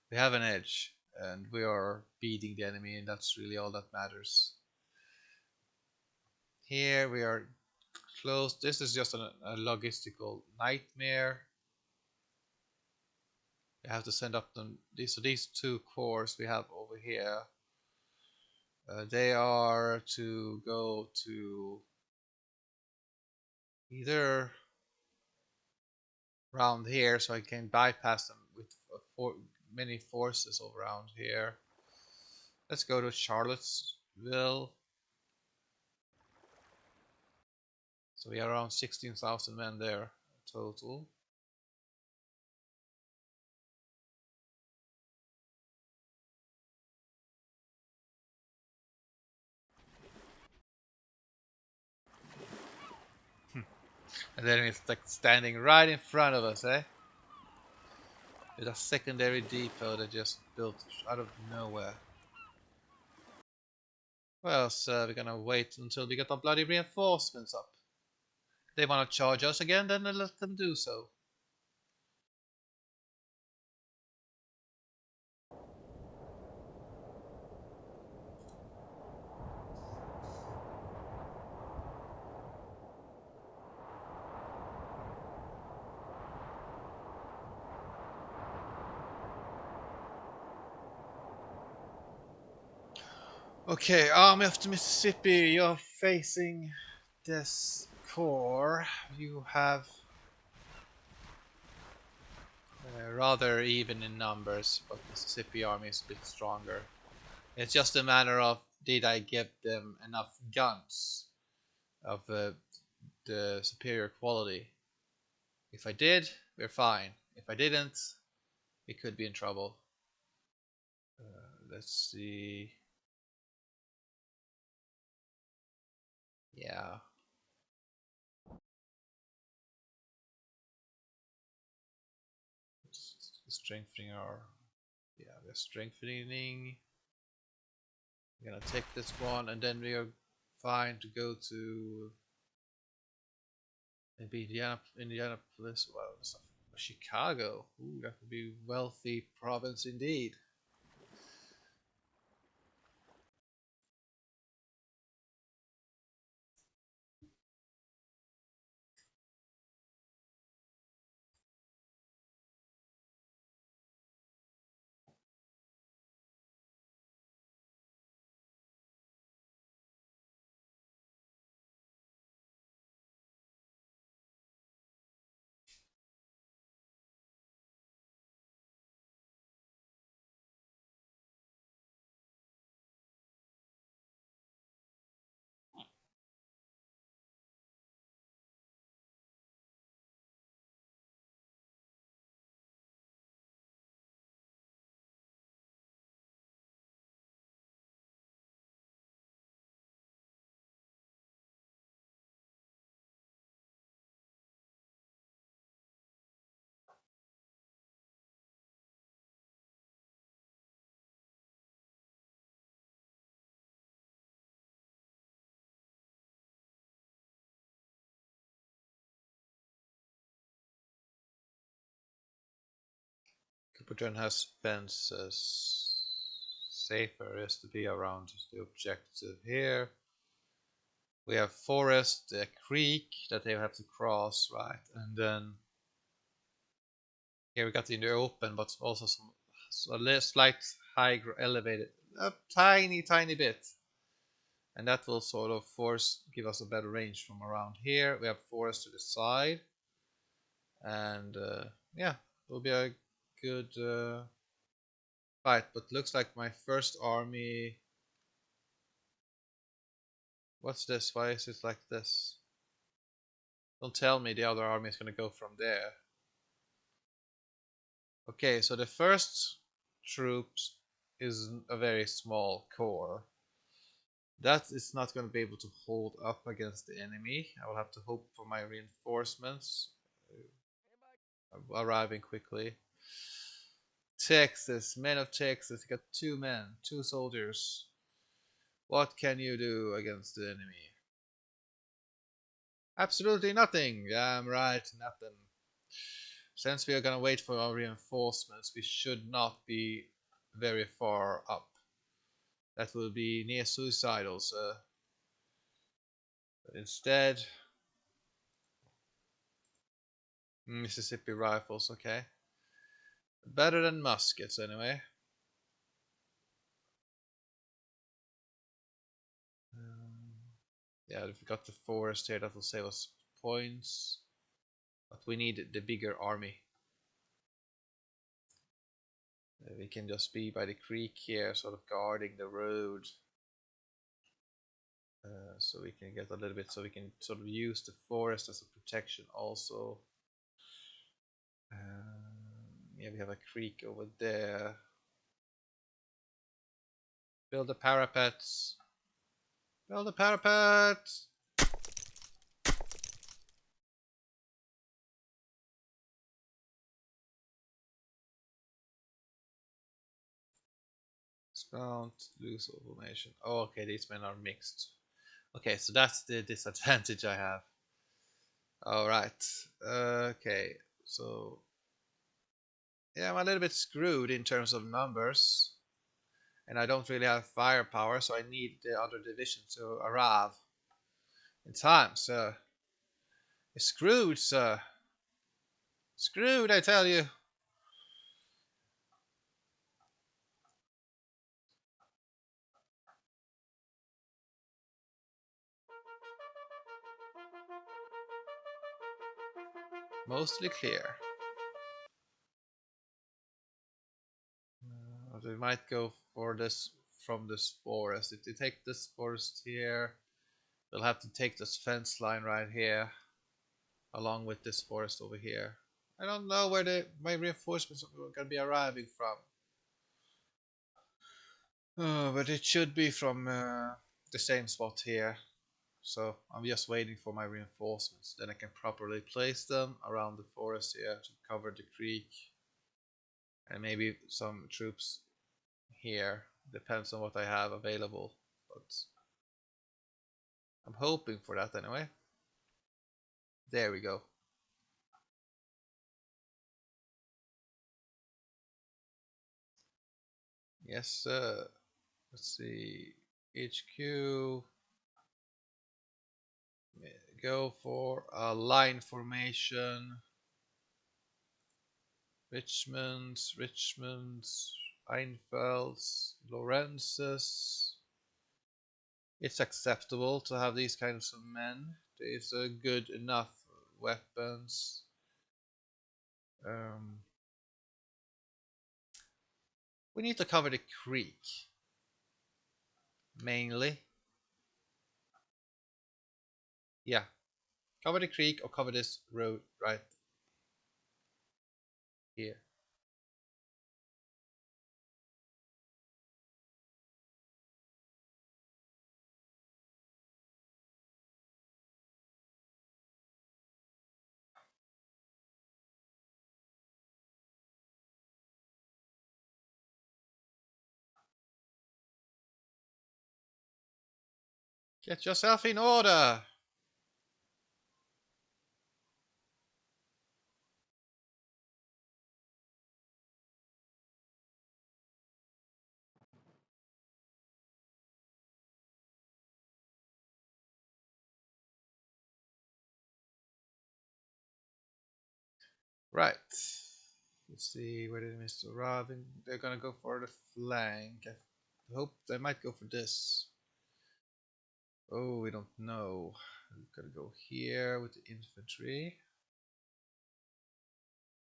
we have an edge and we are beating the enemy, and that's really all that matters. Here we are close. This is just a logistical nightmare. We have to send up them. These two cores we have over here. They are to go to either around here, so I can bypass them with many forces around here. Let's go to Charlottesville. So we are around 16,000 men there total. And then it's like standing right in front of us, eh? With a secondary depot that just built out of nowhere. Well, so we're gonna wait until we get our bloody reinforcements up. They wanna charge us again, then let them do so. Okay, Army of the Mississippi, you're facing this core. You have rather even in numbers, but Mississippi Army is a bit stronger. It's just a matter of did I give them enough guns of the superior quality. If I did, we're fine. If I didn't, we could be in trouble. Let's see. Yeah. Strengthening our. Yeah, we're strengthening. We're gonna take this one, and then we are fine to go to maybe Indianapolis. Well, Chicago. Ooh, that would be wealthy province indeed. Jupiter has fences. Safer is to be around the objective here. We have forest, a creek that they have to cross, right? And then here we got in the open, but also some a slight high elevated, a tiny bit, and that will sort of give us a better range from around here. We have forest to the side, and yeah, it will be a good fight. But looks like my first army. What's this? Why is it like this? Don't tell me the other army is gonna go from there. Okay, so the first troops is a very small corps. That is not going to be able to hold up against the enemy. I will have to hope for my reinforcements arriving quickly. Texas, men of Texas, you got 2 men, 2 soldiers. What can you do against the enemy? Absolutely nothing. Yeah, I'm right, nothing. Since we are gonna wait for our reinforcements, we should not be very far up. That will be near suicidal, sir. But instead, Mississippi rifles, okay. Better than muskets, anyway. Yeah, if we got the forest here, that will save us points. But we need the bigger army. We can just be by the creek here, sort of guarding the road. So we can get a little bit, so we can sort of use the forest as a protection also. Yeah, we have a creek over there. Build the parapets. Build the parapets! Discount, lose formation. Oh, okay, these men are mixed. Okay, so that's the disadvantage I have. Alright. Okay, so yeah, I'm a little bit screwed in terms of numbers. And I don't really have firepower, so I need the other division to arrive in time, so you're screwed, sir. Screwed, I tell you. Mostly clear. They might go for this from this forest. If they take this forest here, they'll have to take this fence line right here, along with this forest over here. I don't know where my reinforcements are going to be arriving from. But it should be from the same spot here. So I'm just waiting for my reinforcements. Then I can properly place them around the forest here to cover the creek. And maybe some troops here. Depends on what I have available. But I'm hoping for that anyway. There we go. Yes, sir. Let's see. HQ. Go for a line formation. Richmond, Einfels, Lorenzes. It's acceptable to have these kinds of men. There's a good enough weapons. We need to cover the creek mainly. Yeah, cover the creek or cover this road right here. Get yourself in order. Right. Let's see where did Mr. Robin. They're gonna go for the flank. I hope they might go for this. Oh, we don't know. We're gonna go here with the infantry.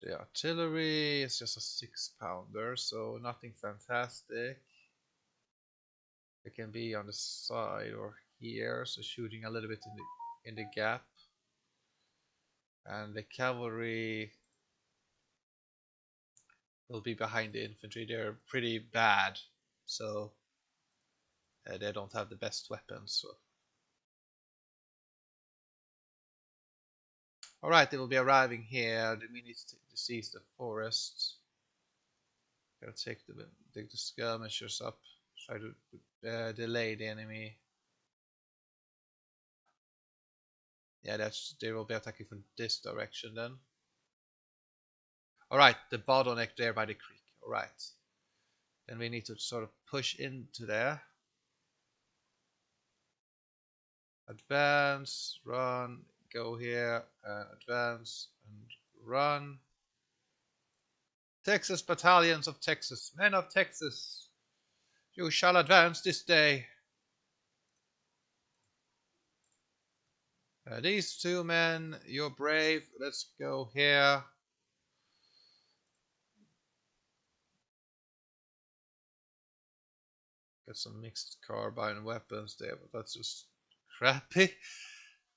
The artillery is just a 6-pounder, so nothing fantastic. It can be on the side or here, so shooting a little bit in the gap. And the cavalry will be behind the infantry. They're pretty bad, so they don't have the best weapons. So. Alright, they will be arriving here. We need to seize the forest. Gotta take the skirmishers up. Try to delay the enemy. Yeah, they will be attacking from this direction then. Alright, the bottleneck there by the creek. Alright. Then we need to sort of push into there. Advance, run, go here, advance, and run. Texas battalions of Texas, men of Texas, you shall advance this day. These two men, you're brave. Let's go here. Get some mixed carbine weapons there, but that's just crappy.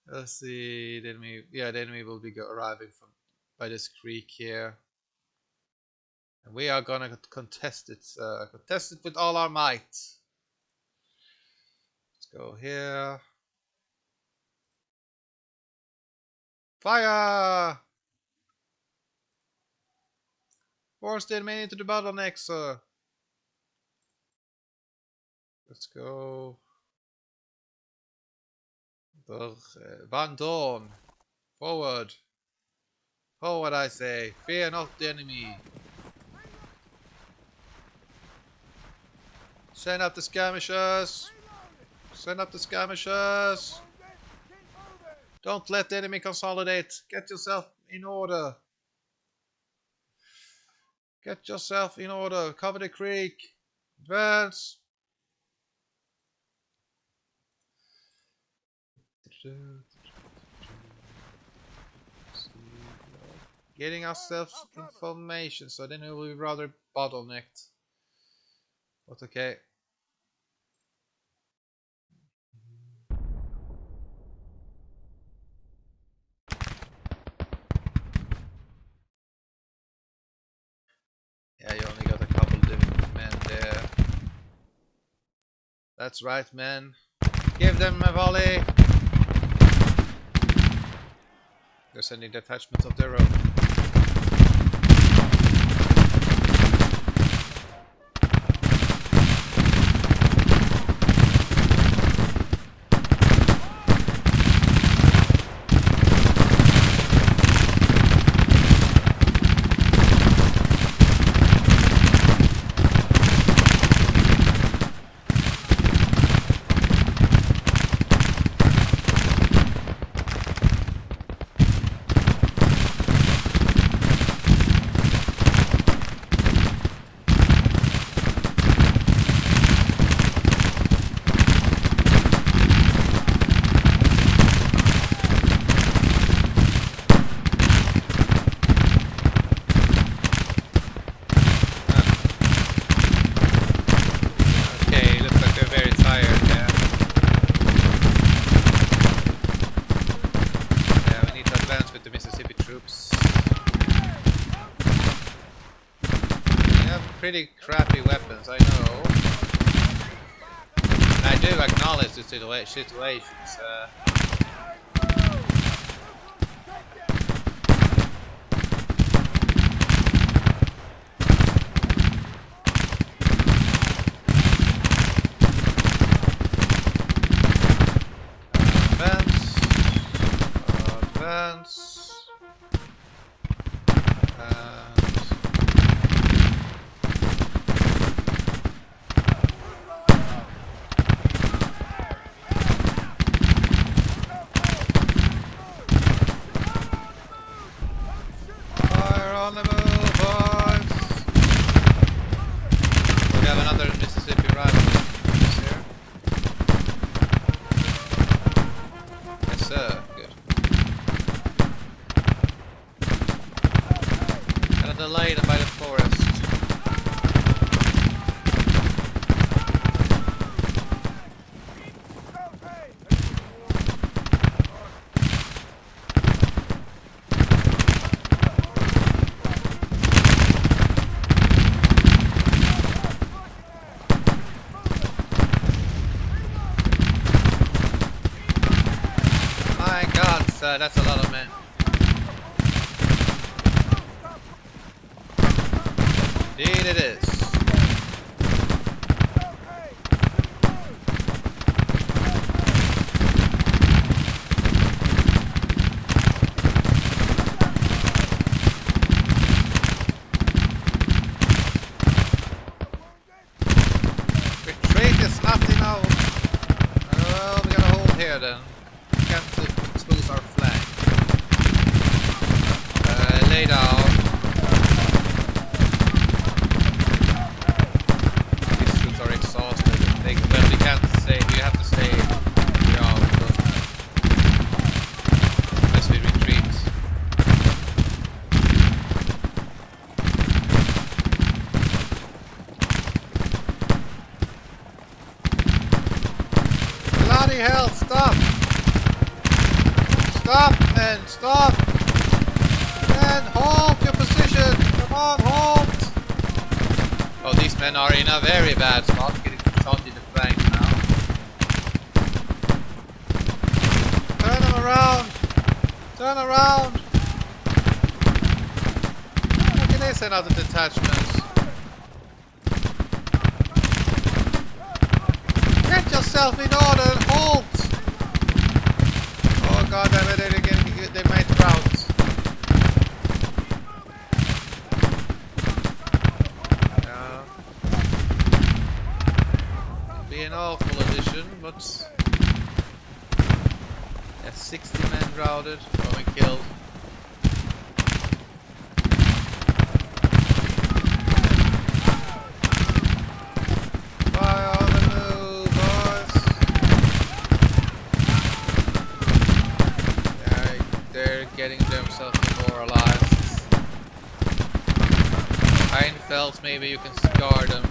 Let's see. The enemy will be arriving from by this creek here, and we are gonna contest it. Contest it with all our might. Let's go here. Fire! Force the enemy into the bottleneck, sir. Let's go. Van Dorn. Forward. Forward, I say. Fear not the enemy. Send up the skirmishers. Send up the skirmishers. Don't let the enemy consolidate. Get yourself in order. Get yourself in order. Cover the creek. Advance. Getting ourselves in formation, so then it will be rather bottlenecked. But okay. Yeah, you only got a couple different men there. That's right, men. Give them a volley. They're sending detachments of their own. Pretty crappy weapons, I know. I do acknowledge the situations. Advance. the lane and by the forest. My God, sir, that's a lot of men. Indeed it is. Retreat is nothing now. Oh, we gotta hold here then. We can't expose our flank. Lay down. These troops are exhausted. Well, we can't stay. We have to stay. Unless we retreat. Bloody hell! Stop! Stop, men! Stop! Men, halt your position! Come on, halt! Oh, these men are in a very bad spot, getting shot in the flank now. Turn them around! Turn around! How can they send out the detachments? Get yourself in order and halt! Oh god damn it, they might rout. Yeah. It'll be an awful addition, but yeah, 60 men routed, or killed. Fire on the move, boys! They're getting themselves demoralized. Einfeld, maybe you can scar them.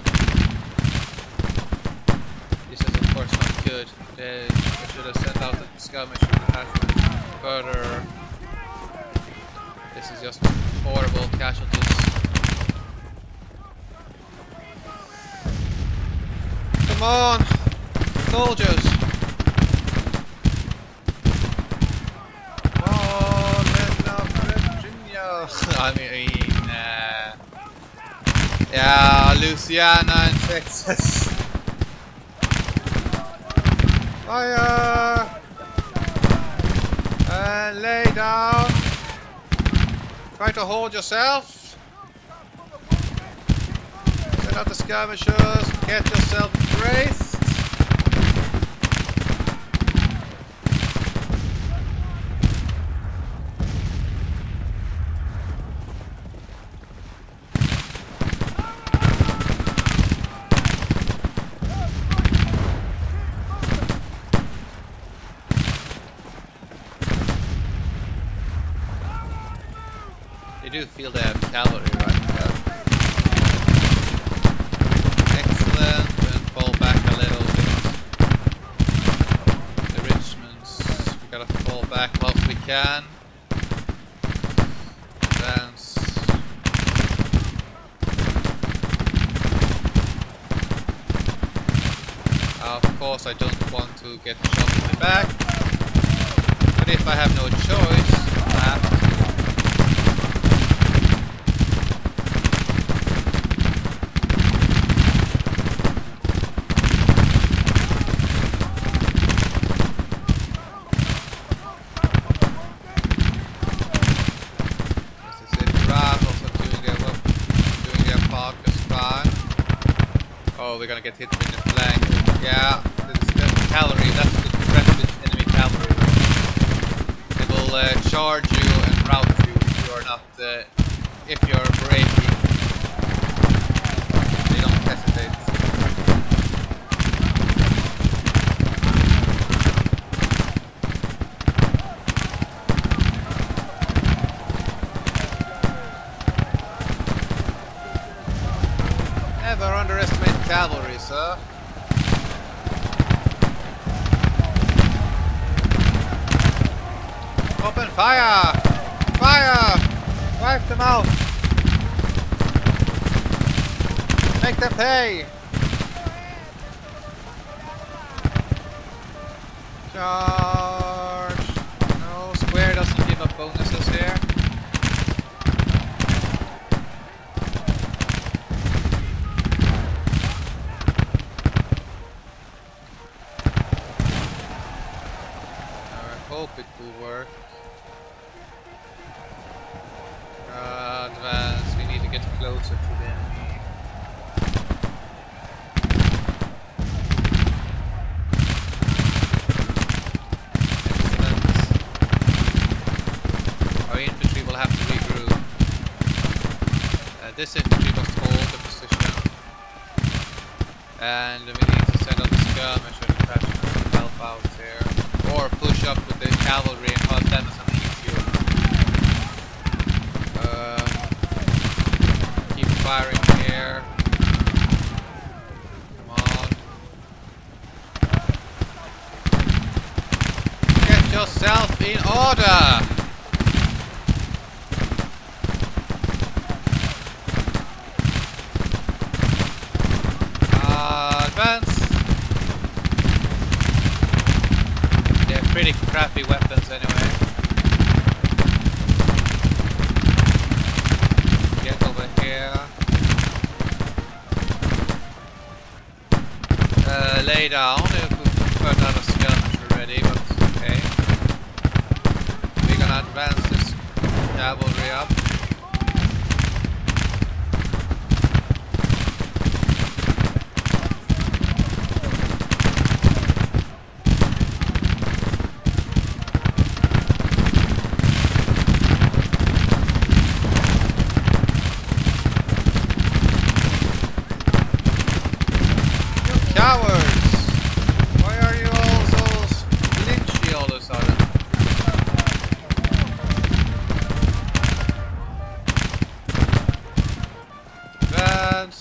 This is of course not good. They should have sent out the skirmish detachment further. This is just horrible casualties. Come on, soldiers! Oh, men of Virginia! I mean, yeah, Louisiana and Texas. Fire! And lay down. Try to hold yourself. Send out the skirmishers. Get yourself braced. They do feel they have cavalry, right? Yeah. Excellent, and fall back a little bit. The Richmonds, we gotta fall back whilst we can. Advance. Of course I don't want to get shot in the back, but if I have no choice, I have to. Oh, we're gonna get hit in the flank. Yeah, the cavalry, that's the threat with enemy cavalry. They will charge you and rout you if you're not, if you're breaking. They don't hesitate. cavalry, sir. Open fire! Fire! Wipe them out! Make them pay! Charge! No, square doesn't give up bonuses here. I hope it will work. Advance, we need to get closer to the enemy. Excellent. Our infantry will have to regroup. This infantry must hold the position. And we need to send out the skirmisher to try to help out here. Or push up with the cavalry and cause them as an easier. Keep firing here. Come on. Get yourself in order! Advance! They're pretty crappy weapons anyway. Get over here. Lay down. We've got a skirmisher ready, but okay. We're gonna advance this cavalry up. Cowards! Why are you all so lynchy all of a sudden? Advance!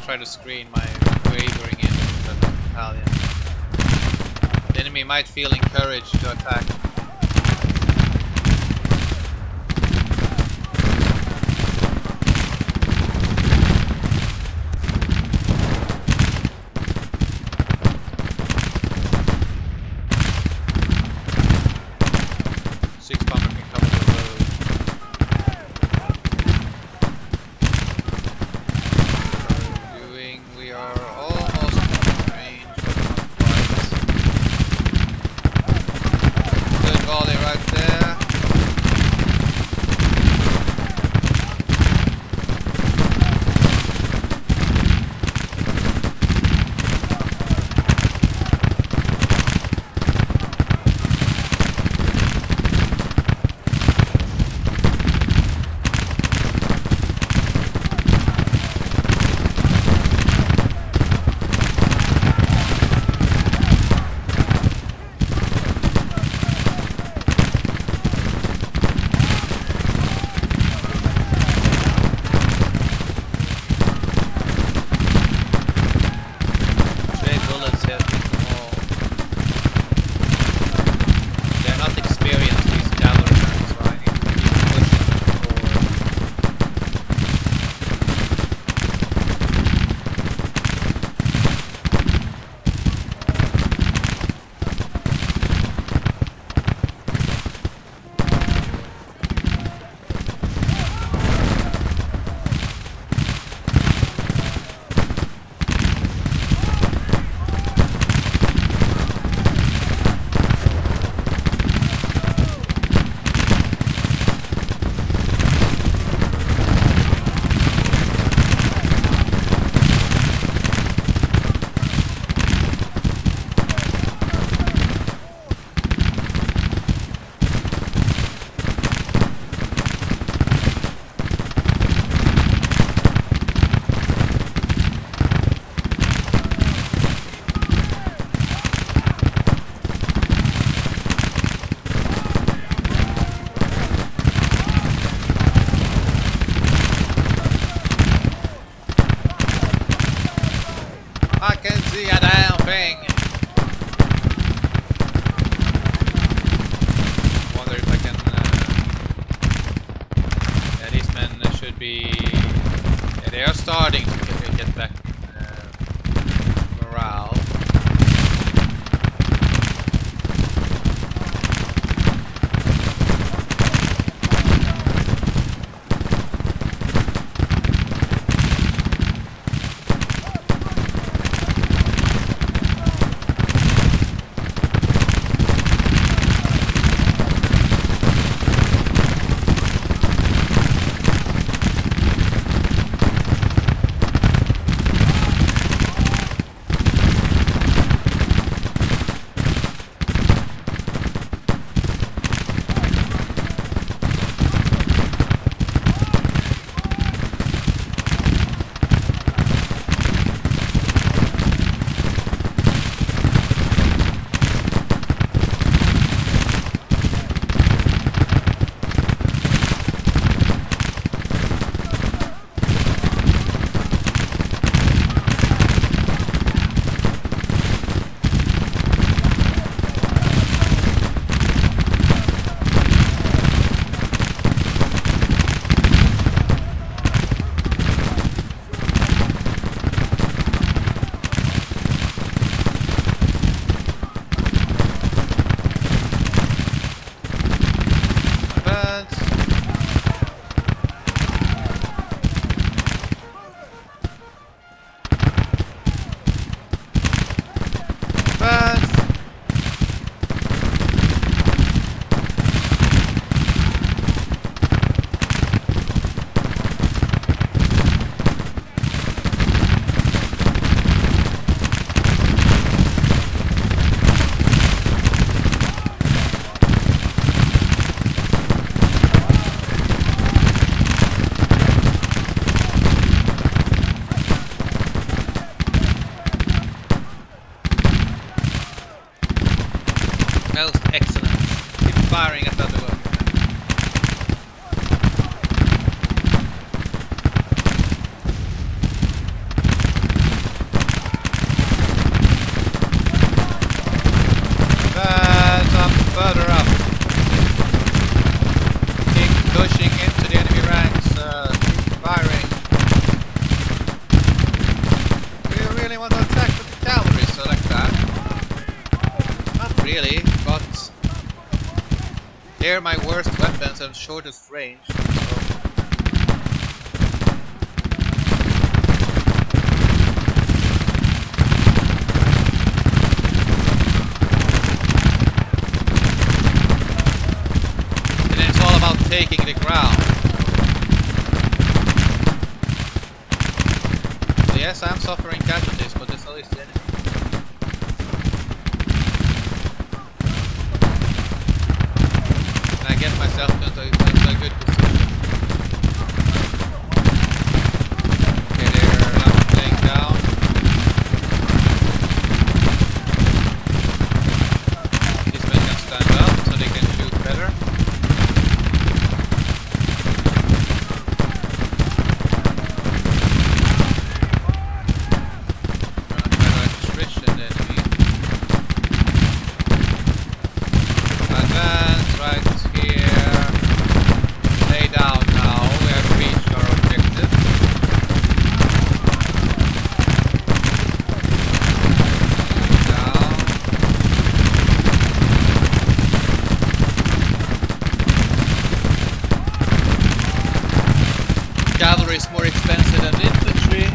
Try to screen my wavering in the battalion. The enemy might feel encouraged to attack. Six bomber can cover the road. We are almost in range, but not quite. Most excellent. Keep firing at the other one. Advance up, further up. Keep pushing into the enemy ranks. Keep firing. Do you really want to attack with the cavalry so like that? Not really, but they're my worst weapons and shortest range. So. And then it's all about taking the ground. So yes, I'm suffering casualties, but it's always the enemy. And I get myself into a good position. Okay, they're not laying down. These men can stand up so they can shoot better. Advance right here. Lay down now. We have reached our objective. Lay down. Cavalry is more expensive than infantry.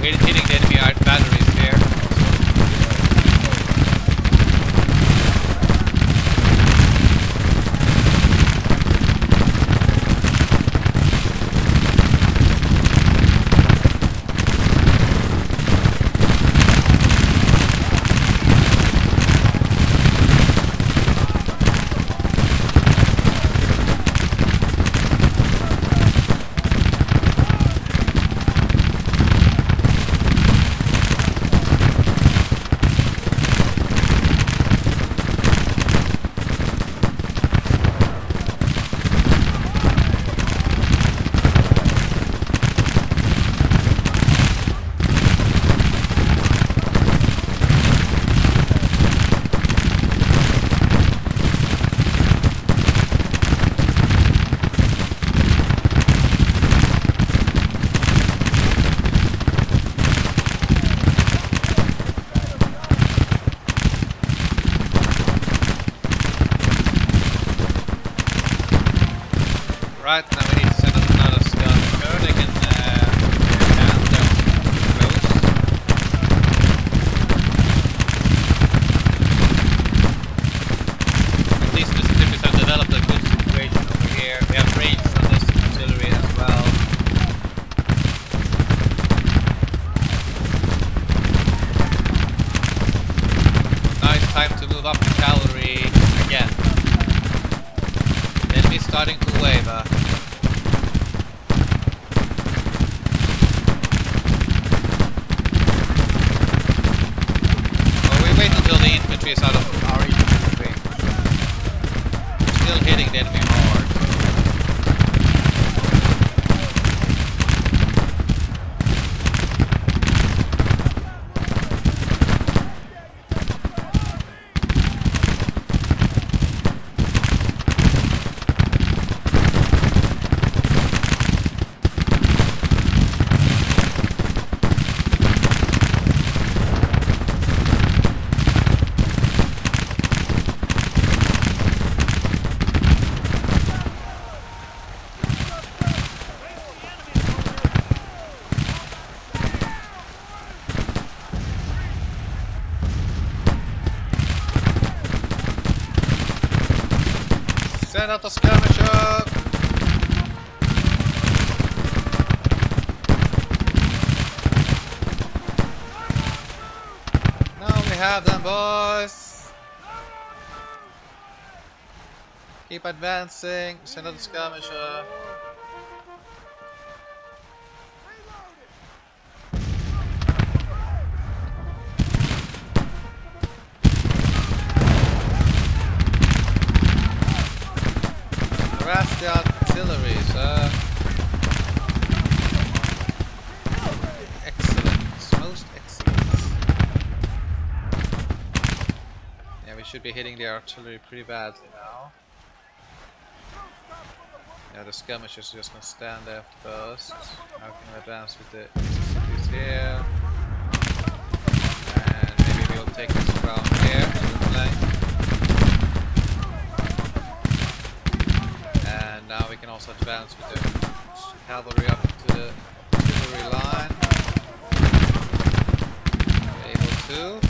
Hitting the enemy batteries there. Right, now we need to send out another skirmisher. They can hand them close. These Mississippi's have developed a good situation over here. We have range on this artillery as well. Now it's time to move up the cavalry again. The enemy's starting to waver. Wait until the infantry is out of our infantry range. We're still hitting the enemy hard. Send out the skirmisher! Now we have them, boys! Keep advancing. Send out the skirmisher. Harass the artillery, sir. Excellent. Most excellent. Yeah, we should be hitting the artillery pretty badly now. Yeah, the skirmishers are just gonna stand there first. Now we can advance with the Mississippi's here. And maybe we'll take this ground here to the flank. And now we can also advance with the cavalry up to the artillery line. We're able to.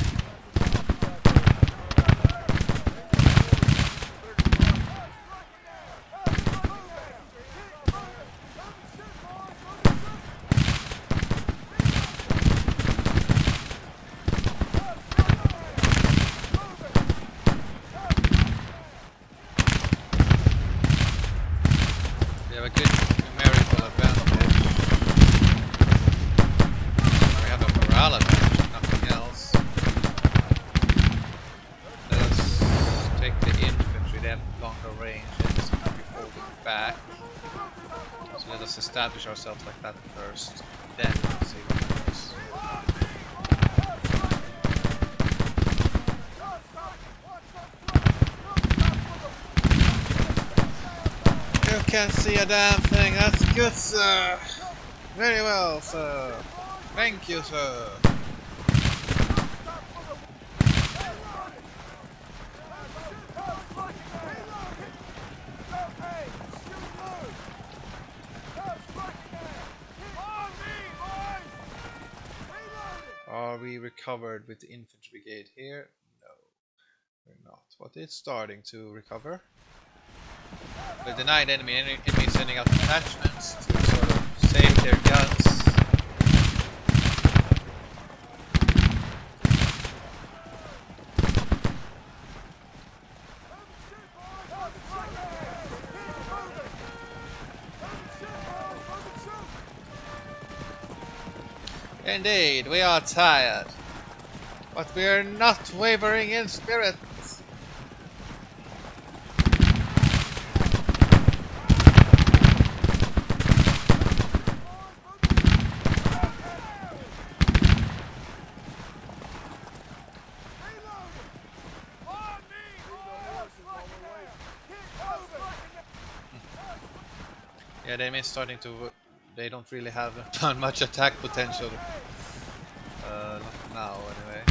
We have a good numerical advantage. We have a morale advantage, if nothing else. Let us take the infantry, they have longer range and just be holding back. So let us establish ourselves like that first, then we'll see what happens. You can't see a damn thing. That's good, sir. Very well, sir. Thank you, sir. Are we recovered with the infantry brigade here? No, we're not. But it's starting to recover. We denied enemy sending out detachments to sort of save their guns. Indeed, we are tired, but we are not wavering in spirit. Yeah, they're starting to. They don't really have much attack potential. Not now, anyway.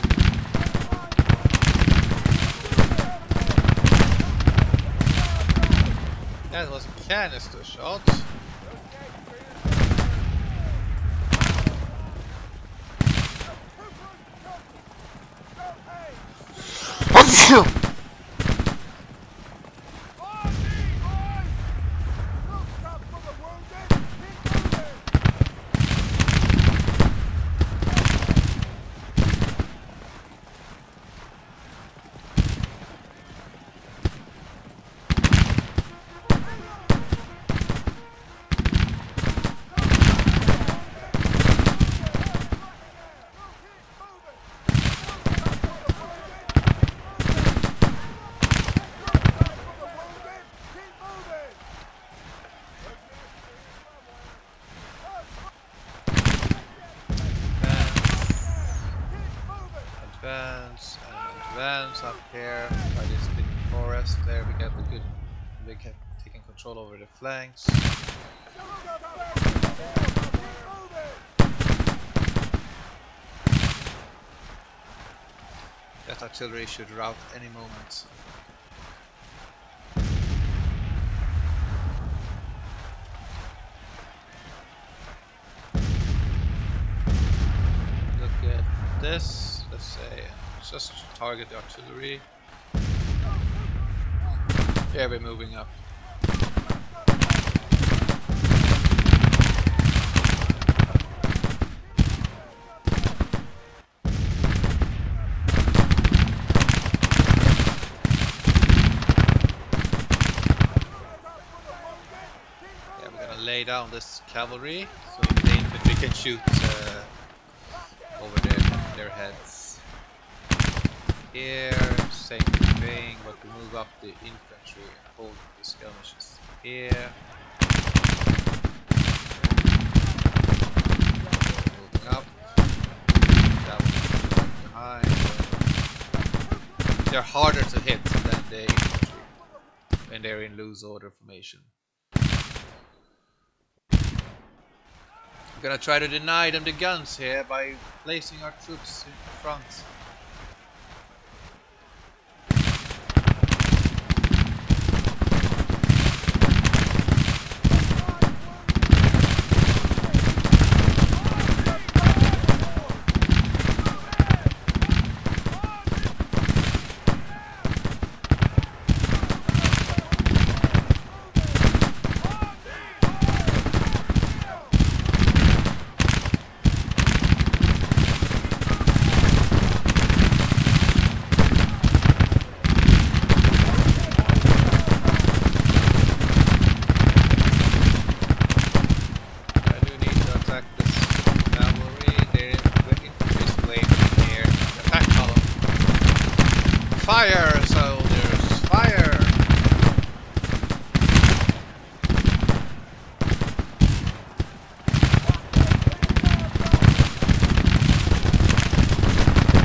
That was a canister shot. Advance up here by this big forest. There we get the good. We get taking control over the flanks. That artillery should rout any moment. Look at this. Let's say. Just target the artillery. Yeah, we're moving up. Yeah, we're gonna lay down this cavalry so the infantry can shoot over their heads. Here, same thing, but we move up the infantry and hold the skirmishes here. Moving up. Cavalry behind. They're harder to hit than the infantry when they're in loose order formation. We're gonna try to deny them the guns here by placing our troops in front. Fire, soldiers! Fire!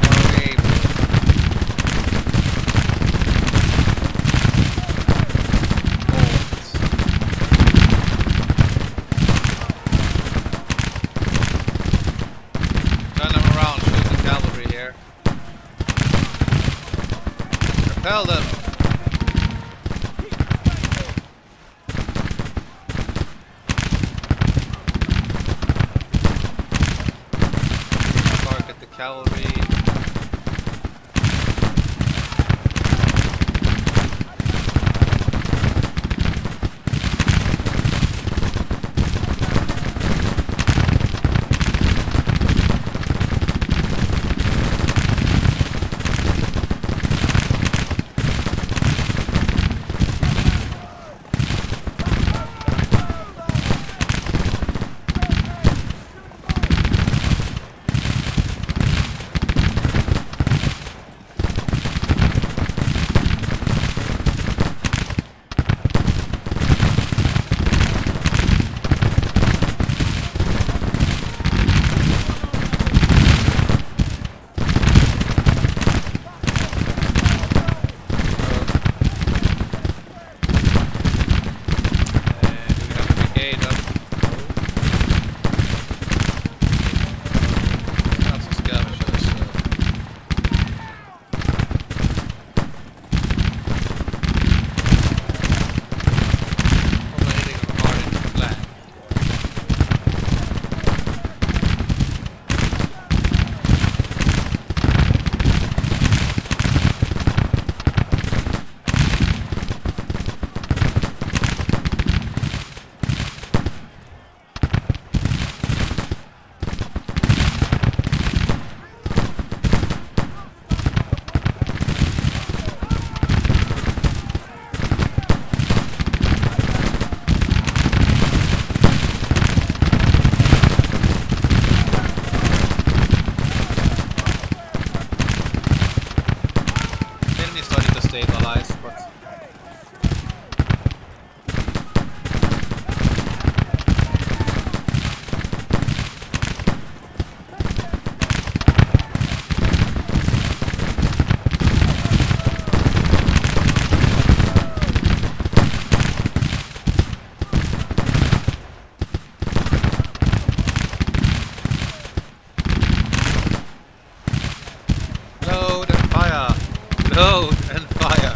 Okay. Turn them around, shoot the cavalry here. Repel them! Target the cavalry. Stabilized, but load and fire! Load and fire!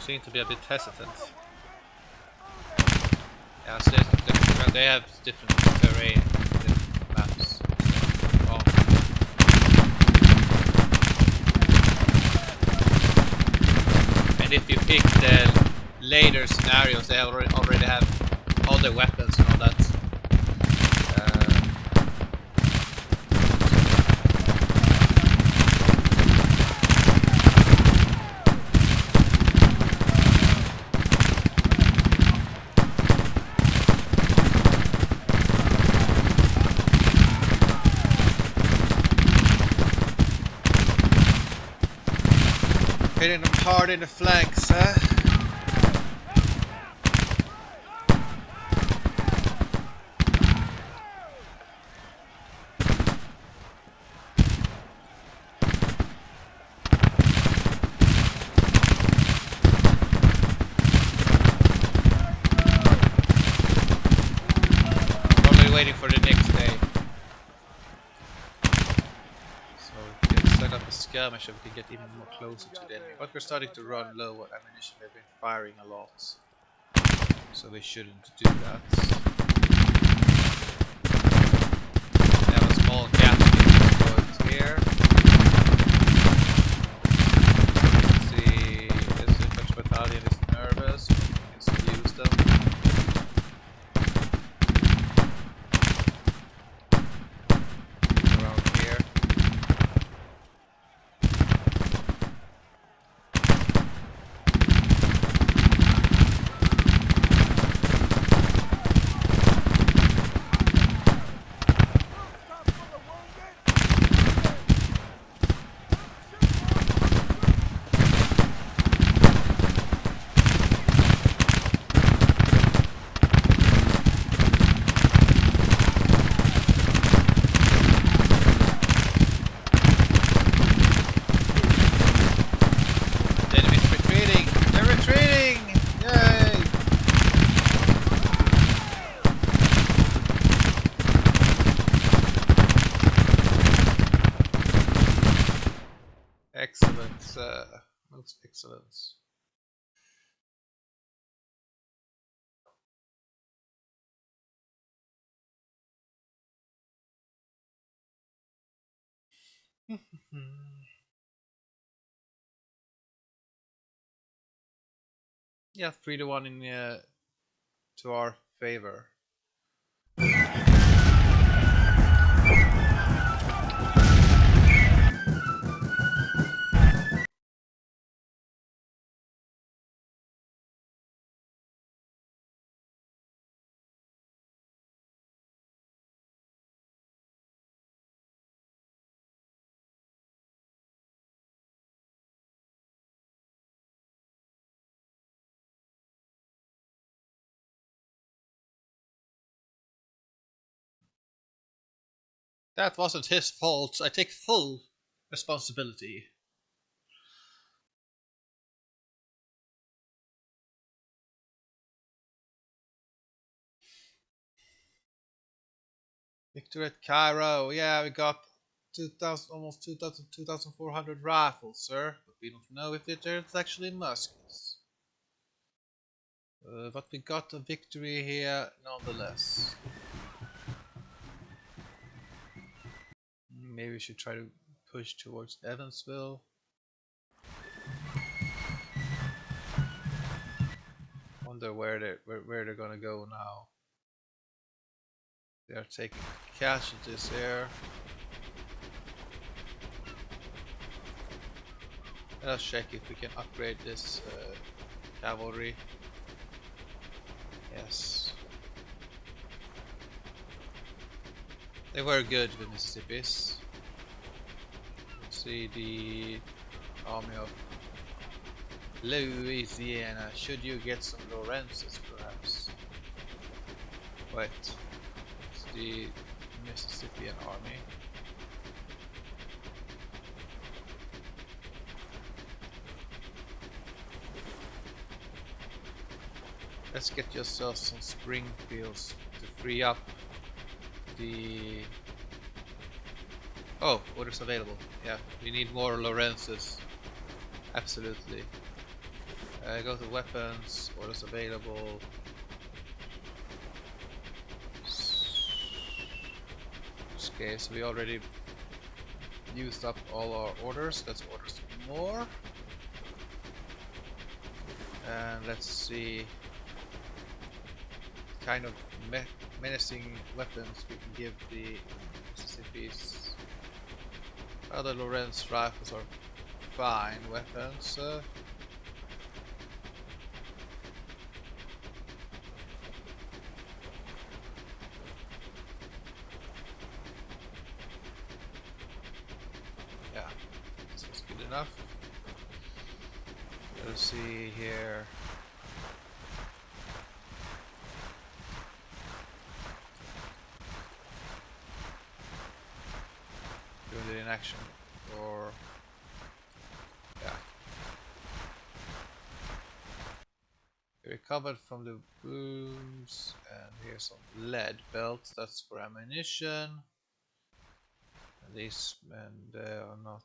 seem to be a bit hesitant. Yeah, so they have different terrain, different maps. Oh. And if you pick the later scenarios, they already have all the weapons and all that. Hitting them hard in the flanks, huh? Waiting for the next day, so we can set up a skirmish and we can get even more closer to the enemy. But we're starting to run low on ammunition. They've been firing a lot, so we shouldn't do that. We have a small gap going here. Let's see, this Dutch battalion is nervous, but we can still use them. Excellent, most excellent. Yeah, 3-1 in to our favor. That wasn't his fault. I take full responsibility. Victory at Cairo. Yeah, we got 2,000, almost 2,000, 2,400 rifles, sir. But we don't know if it's actually muskets. But we got a victory here nonetheless. Maybe we should try to push towards Evansville. Wonder where they're gonna go now. They are taking casualties there. Let's check if we can upgrade this cavalry. Yes. They were good, the Mississippi's. Let's see the army of Louisiana. Should you get some Lawrences, perhaps? Wait. It's the Mississippian army. Let's get yourself some Springfields to free up the... Oh, orders available. Yeah, we need more Lawrences. Absolutely. Go to weapons, orders available. Okay, so we already used up all our orders. Let's order some more. And let's see kind of menacing weapons we can give the Mississippi's. Other Lorentz rifles are fine weapons. Yeah, this is good enough. Let's see here. Doing it in action, or yeah. We recovered from the wounds, and here's some lead belts. That's for ammunition. And these men, they are not.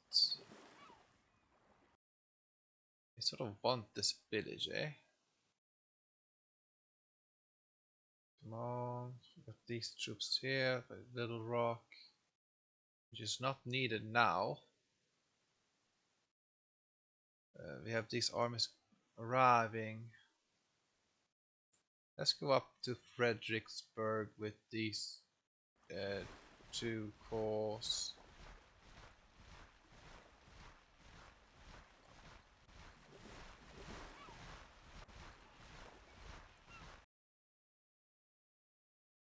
They sort of want this village, eh? Come on, we got these troops here by Little Rock, which is not needed now. We have these armies arriving. Let's go up to Fredericksburg with these two corps.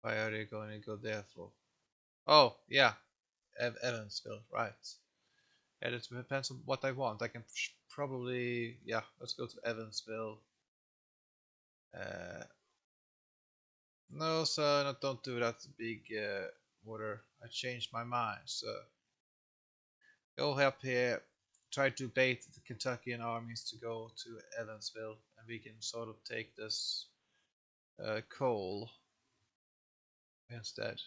Why are they going to go there for? Oh, yeah, Evansville, right. Yeah, it depends on what I want. I can probably, yeah, let's go to Evansville. Uh, no, sir, no, don't do that big order. I changed my mind, so go up here, try to bait the Kentuckian armies to go to Evansville, and we can sort of take this coal instead.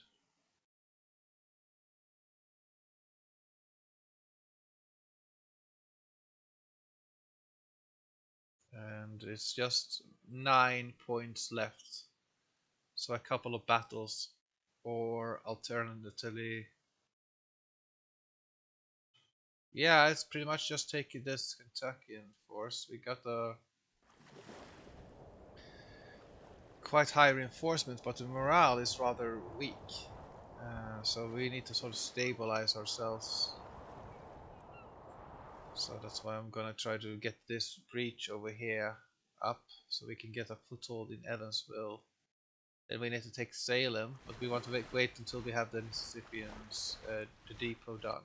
And it's just 9 points left, so a couple of battles, or alternatively, yeah, it's pretty much just taking this Kentuckian force. We got a quite high reinforcement, but the morale is rather weak, so we need to sort of stabilize ourselves. So that's why I'm gonna try to get this breach over here up, so we can get a foothold in Evansville. Then we need to take Salem, but we want to wait until we have the Mississippians, the depot done.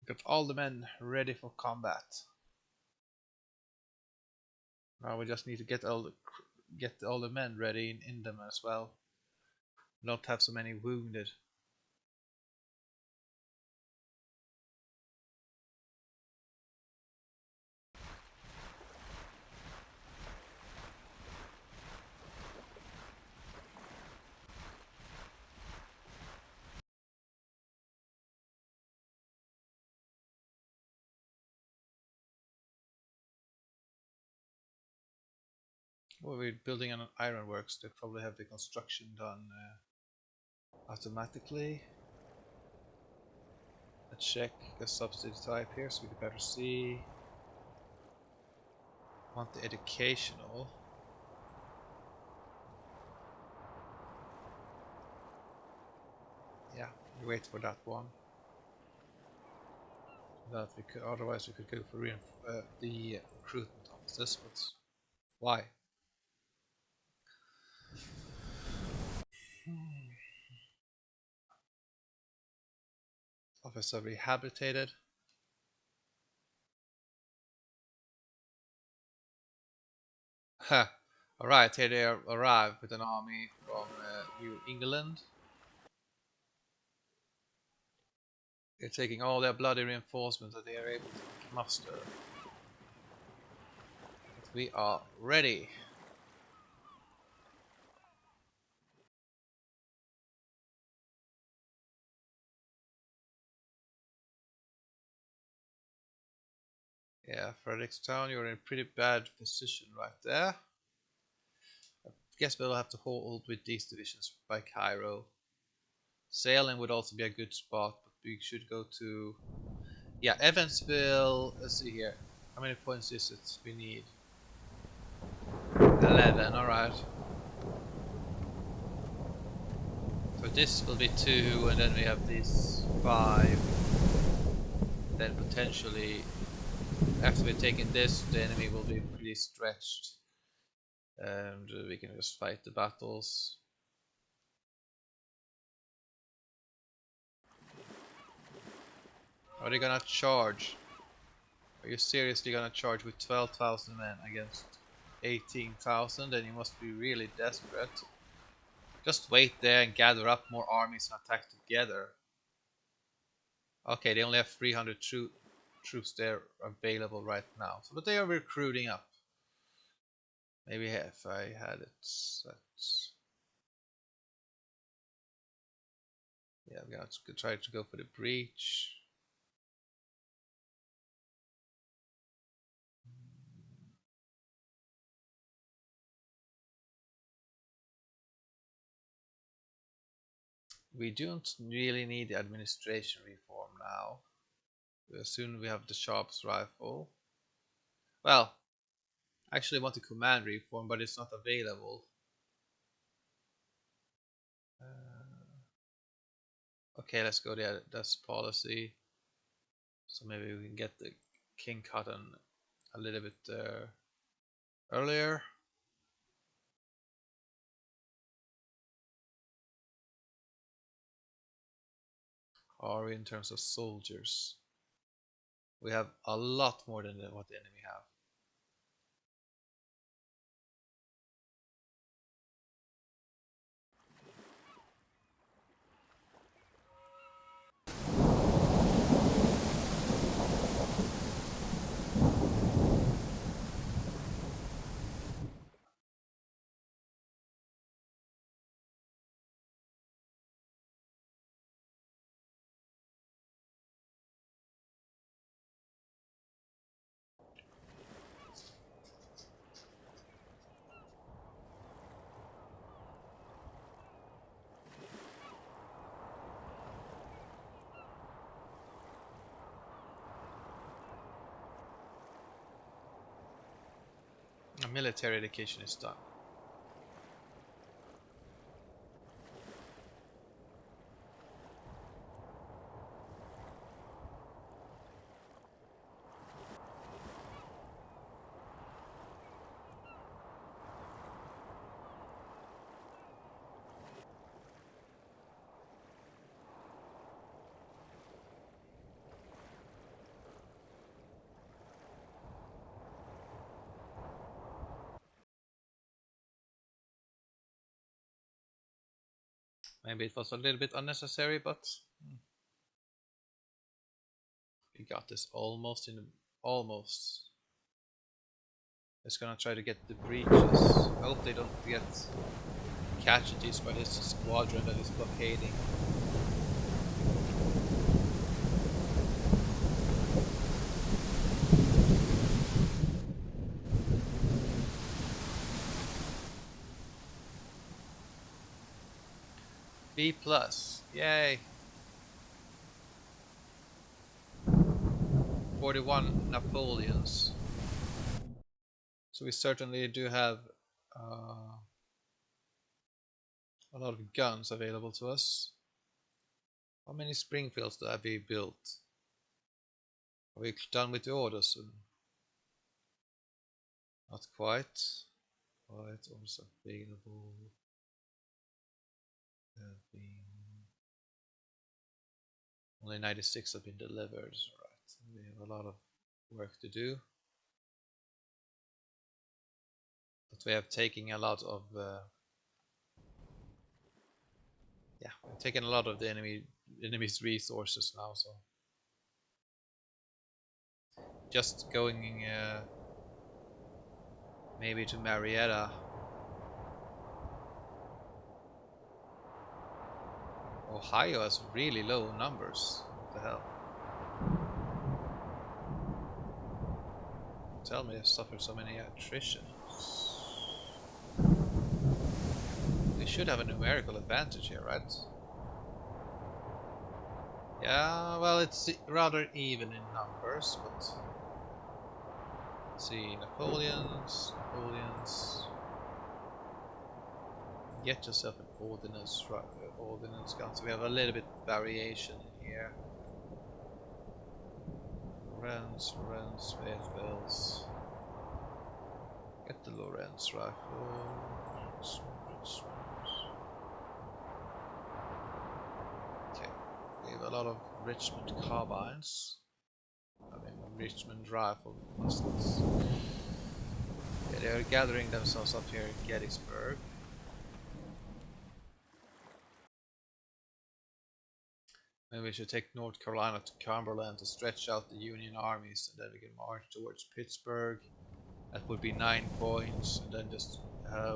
Got all the men ready for combat. Now we just need to get all the men ready in them as well. Not have so many wounded. Well, we're building an ironworks. They probably have the construction done automatically. Let's check the subsidy type here so we can better see. Want the educational. Yeah, we wait for that one. That we could, otherwise we could go for the recruitment officers, but why? Officer rehabilitated. Ha! Alright, here they arrive with an army from New England. They're taking all their bloody reinforcements that they are able to muster. But we are ready. Yeah, Frederickstown, you're in a pretty bad position right there. I guess we'll have to hold with these divisions by Cairo. Salem would also be a good spot, but we should go to... Yeah, Evansville. Let's see here. How many points is it we need? 11, alright. So this will be 2, and then we have these 5. Then potentially, after we've taken this, the enemy will be pretty stretched. And we can just fight the battles. Are they gonna charge? Are you seriously gonna charge with 12,000 men against 18,000? Then you must be really desperate. Just wait there and gather up more armies and attack together. Okay, they only have 300 troops there available right now, so, but they are recruiting up. Maybe if I had it set. Yeah, I'm gonna try to go for the breach. We don't really need the administration reform now. Soon we have the Sharp's rifle. Well, I actually want the command reform, but it's not available. Okay, let's go there. That's policy. So maybe we can get the King Cotton a little bit earlier. Are we in terms of soldiers? We have a lot more than what the enemy have. Military education is done. Maybe it was a little bit unnecessary, but we got this almost in almost. It's gonna try to get the breaches. I hope they don't get casualties by this squadron that is blockading. B plus, yay! 41 Napoleons. So we certainly do have a lot of guns available to us. How many Springfields do have we built? Are we done with the orders? Not quite. Quite also available. Have been only 96 have been delivered. Right, we have a lot of work to do. But we have taken a lot of yeah, we've taken a lot of the enemy's resources now, so just going maybe to Marietta. Ohio has really low numbers. What the hell? tell me they suffered so many attrition. They should have a numerical advantage here, right? Yeah, well, it's rather even in numbers, but let's see, Napoleons. Get yourself an ordnance gun. So we have a little bit variation in here. Lorenz, Fayetteville's. Get the Lorenz rifle. Richmond. Okay, we have a lot of Richmond carbines. I mean, Richmond rifle muskets. Yeah, they are gathering themselves up here in Gettysburg. Maybe we should take North Carolina to Cumberland to stretch out the Union armies, and then we can march towards Pittsburgh. That would be 9 points, and then just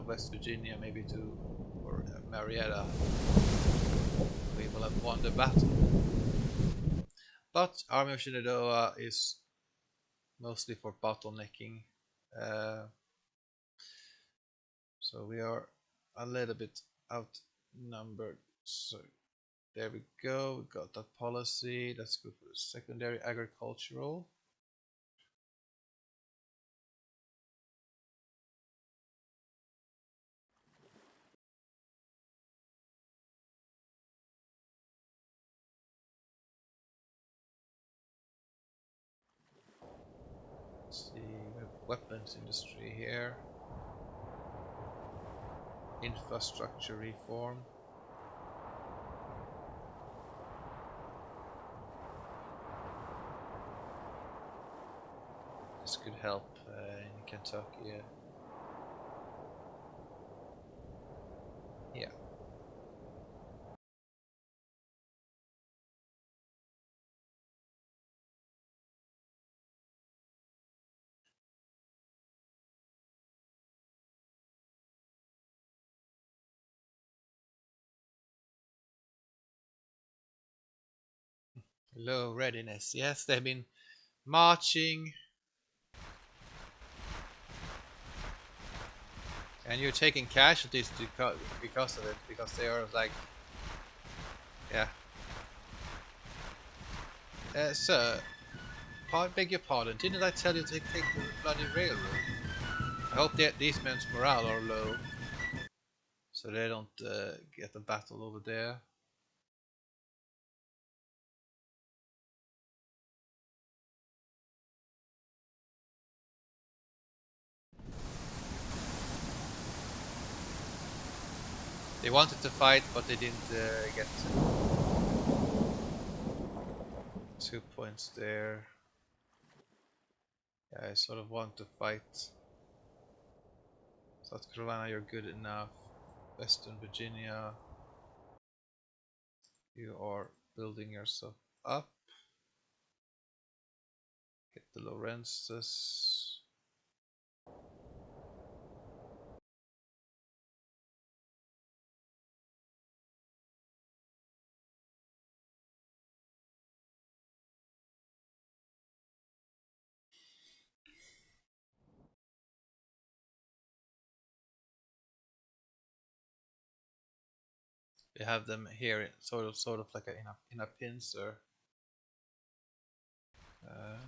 West Virginia maybe to or Marietta. We will have won the battle. But Army of Shenandoah is mostly for bottlenecking, so we are a little bit outnumbered. So there we go. We got that policy. Let's go for the secondary agricultural. Let's see, we have weapons industry here. Infrastructure reform. This could help in Kentucky. Yeah. Low readiness. Yes, they've been marching. And you're taking casualties because of it, because they are like, yeah. Sir, beg your pardon, didn't I tell you to take the bloody railroad? I hope that these men's morale are low, so they don't get a battle over there. They wanted to fight, but they didn't get 2 points there. Yeah, I sort of want to fight. South Carolina, you're good enough. Western Virginia, you are building yourself up. Get the Lorenzes. We have them here, sort of like in a pincer. Uh,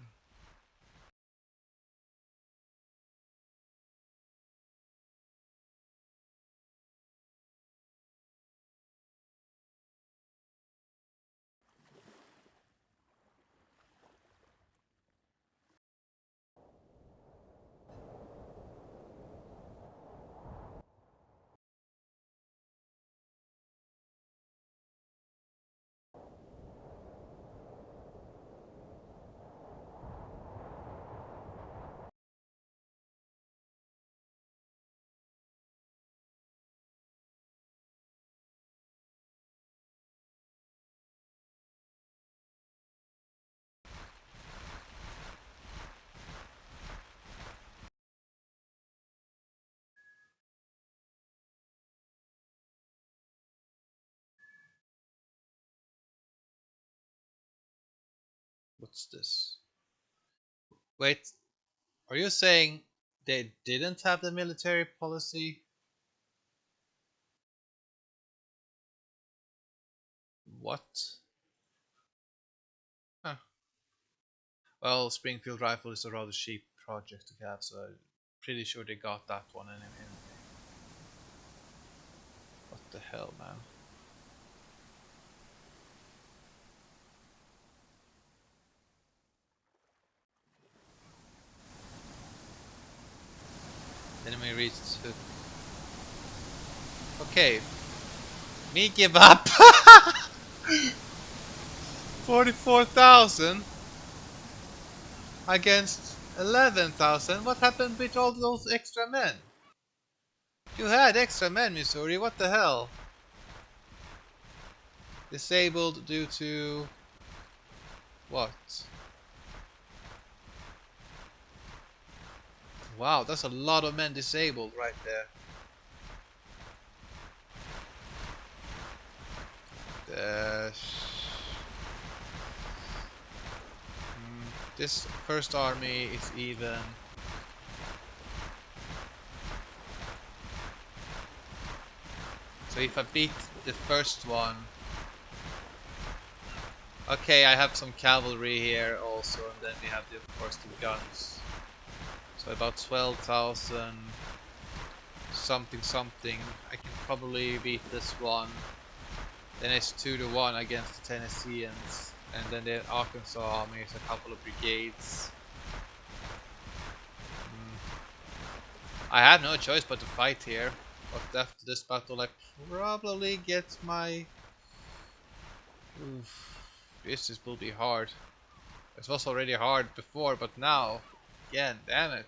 what's this? Wait, Are you saying they didn't have the military policy? What? Huh. Well, Springfield Rifle is a rather cheap project to have, so I'm pretty sure they got that one anyway. What the hell, man? Enemy reached. Okay, me give up. 44,000 against 11,000. What happened with all those extra men? You had extra men, Missouri. What the hell? Disabled due to what? Wow, that's a lot of men disabled right there. Uh, this first army is even. So if I beat the first one. Okay, I have some cavalry here also, and then we have the, of course, the guns. So about 12,000 something something. I can probably beat this one. Then it's 2-1 against the Tennesseans, and then the Arkansas army is a couple of brigades. I have no choice but to fight here. But after this battle, I probably get my. Oof, this will be hard. It was already hard before, but now, again, damn it.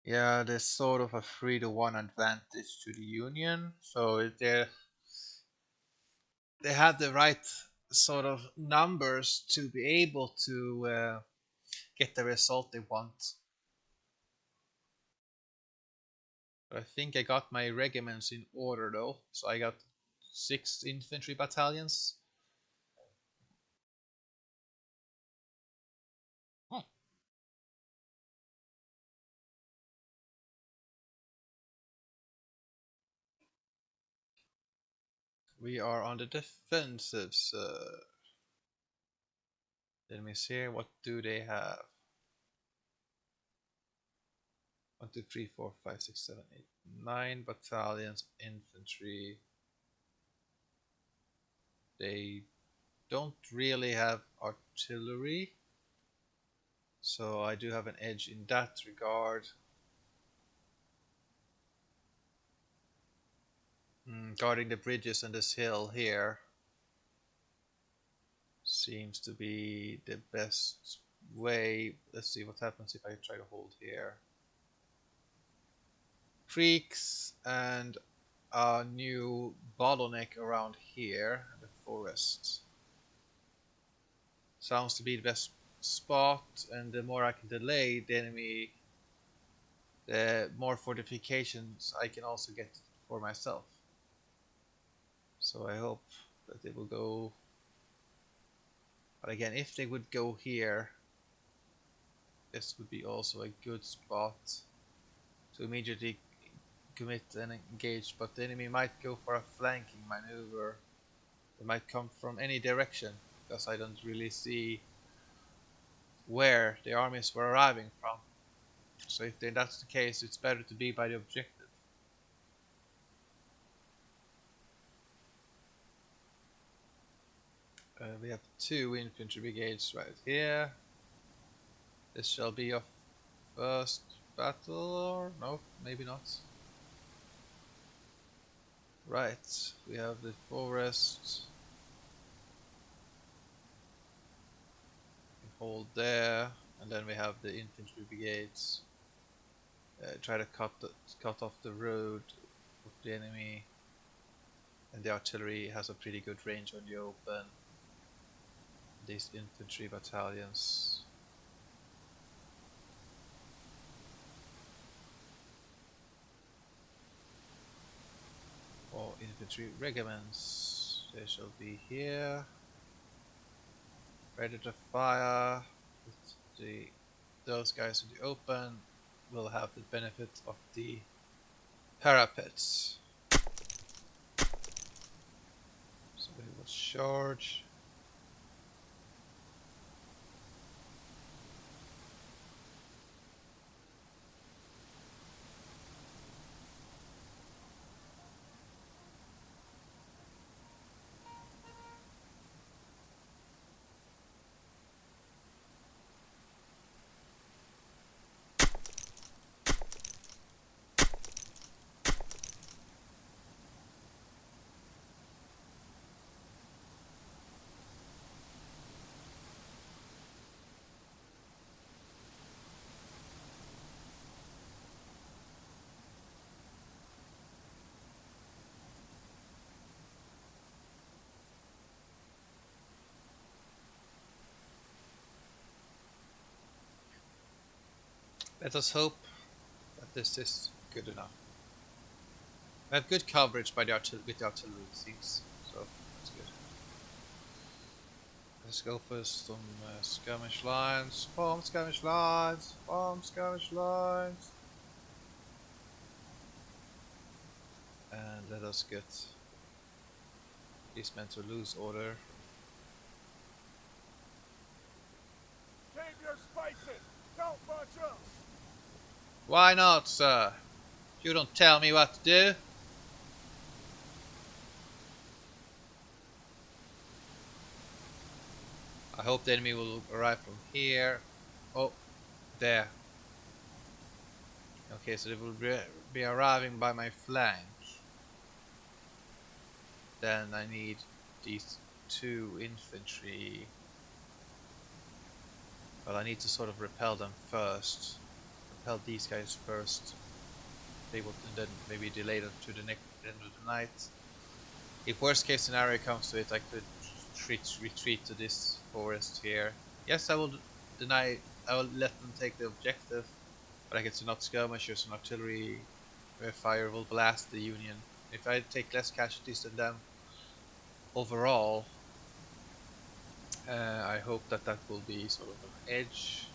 Yeah, there's sort of a 3-1 advantage to the Union, so they have the right sort of numbers to be able to get the result they want. I think I got my regiments in order though, so I got 6 infantry battalions. Oh. We are on the defensive, sir. Let me see, what do they have? 1, 2, 3, 4, 5, 6, 7, 8, 9 battalions infantry. They don't really have artillery, so I do have an edge in that regard. Guarding the bridges and this hill here seems to be the best way. Let's see what happens if I try to hold here. Creeks and a new bottleneck around here, the forest. Sounds to be the best spot, and the more I can delay the enemy, the more fortifications I can also get for myself. So I hope that they will go. But again, if they would go here, this would be also a good spot to immediately commit and engage. But the enemy might go for a flanking maneuver. They might come from any direction, because I don't really see where the armies were arriving from. So if that's the case, it's better to be by the objective. We have 2 infantry brigades right here. This shall be our first battle, or no, maybe not. Right, we have the forest. We hold there, And then we have the infantry brigades try to cut off the road of the enemy, and the artillery has a pretty good range on the open. These infantry battalions or infantry regiments, they shall be here, ready to fire. Those guys in the open will have the benefit of the parapets. Somebody will charge. Let us hope that this is good enough. We have good coverage by with the artillery, it seems, so that's good. Let's go for some skirmish lines. Form skirmish lines. Form skirmish lines. And let us get these men to lose order. Keep your spaces! Don't bunch up! Why not, sir? You don't tell me what to do. I hope the enemy will arrive from here. Oh, there. Okay, so they will be arriving by my flank. Then I need these 2 infantry. Well, I need to sort of repel them first. Repel these guys first. They will then maybe delay them to the end of the night. If worst case scenario comes to it, I could retreat to this forest here. Yes, I will deny. I will let them take the objective, but I get to not skirmishers and artillery fire will blast the Union. If I take less casualties than them overall, I hope that that will be sort of an edge.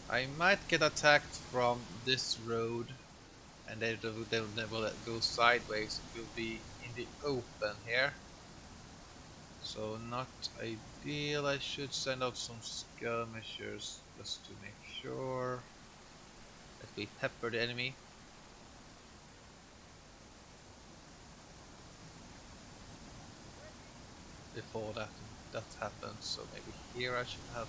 I might get attacked from this road, and they will go sideways. It will be in the open here. So not ideal. I should send out some skirmishers just to make sure that we pepper the enemy. Before that happens, so maybe here I should have.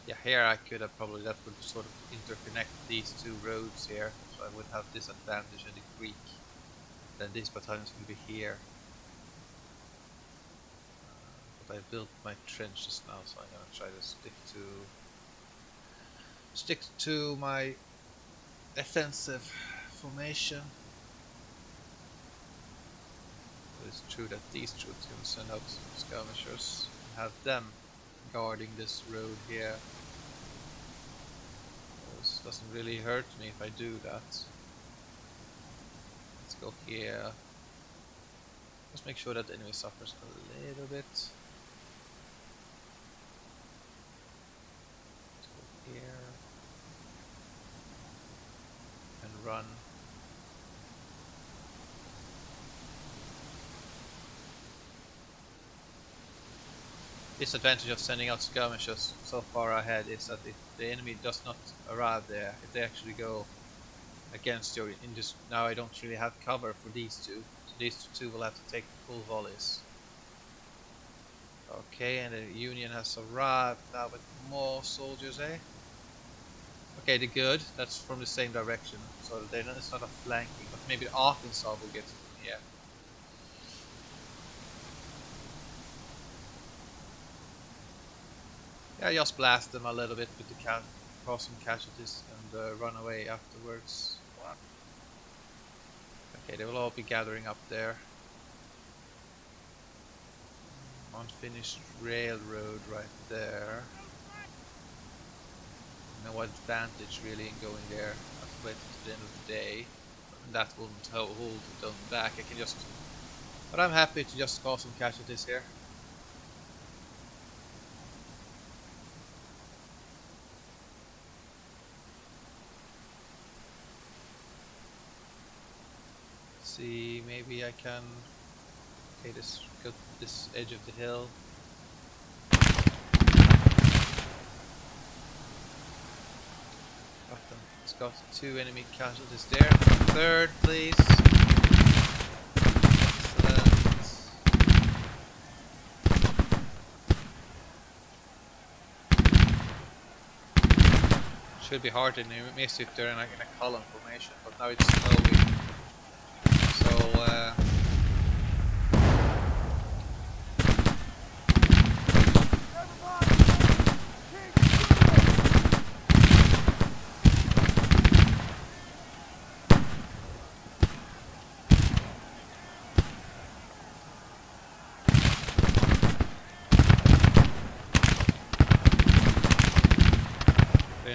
Yeah, here I could have probably, that would sort of interconnect these 2 roads here, so I would have this advantage in the creek. Then these battalions will be here. But I built my trenches now, so I'm gonna try to stick to my defensive formation. It's true that these troops can send out some skirmishers and have them guarding this road here. This doesn't really hurt me if I do that. Let's go here. Just make sure that the enemy suffers a little bit. Let's go here and run. Disadvantage of sending out skirmishers so far ahead is that if the enemy does not arrive there, if they actually go against your now I don't really have cover for these 2, so these 2 will have to take full volleys. Okay, and the Union has arrived now with more soldiers, eh? Okay, they're good. That's from the same direction, so it's not a flanking, but maybe Arkansas will get from here. Yeah, just blast them a little bit with the cause some casualties and run away afterwards. Okay, they will all be gathering up there. Unfinished railroad right there. No advantage really in going there. I have to wait until the end of the day. That won't hold them back. I can just... But I'm happy to just cause some casualties here. Let's see, maybe I can... Okay, this got this edge of the hill. Got them. It's got 2 enemy casualties there. Third, please. Excellent. Should be hard to miss if they're in a column formation, but now it's snowy. So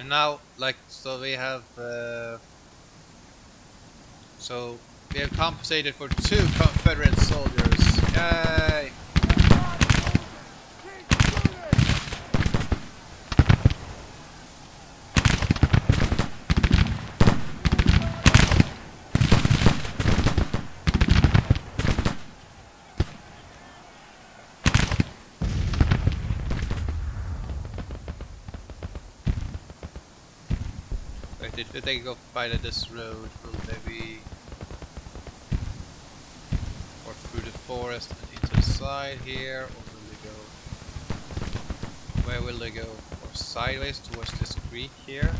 now, like, so we have compensated for 2 Confederate soldiers. Yay! Wait, did they go by this road? Will they be... or through the forest and into the side here, or will they go... Where will they go? Or sideways towards this creek here?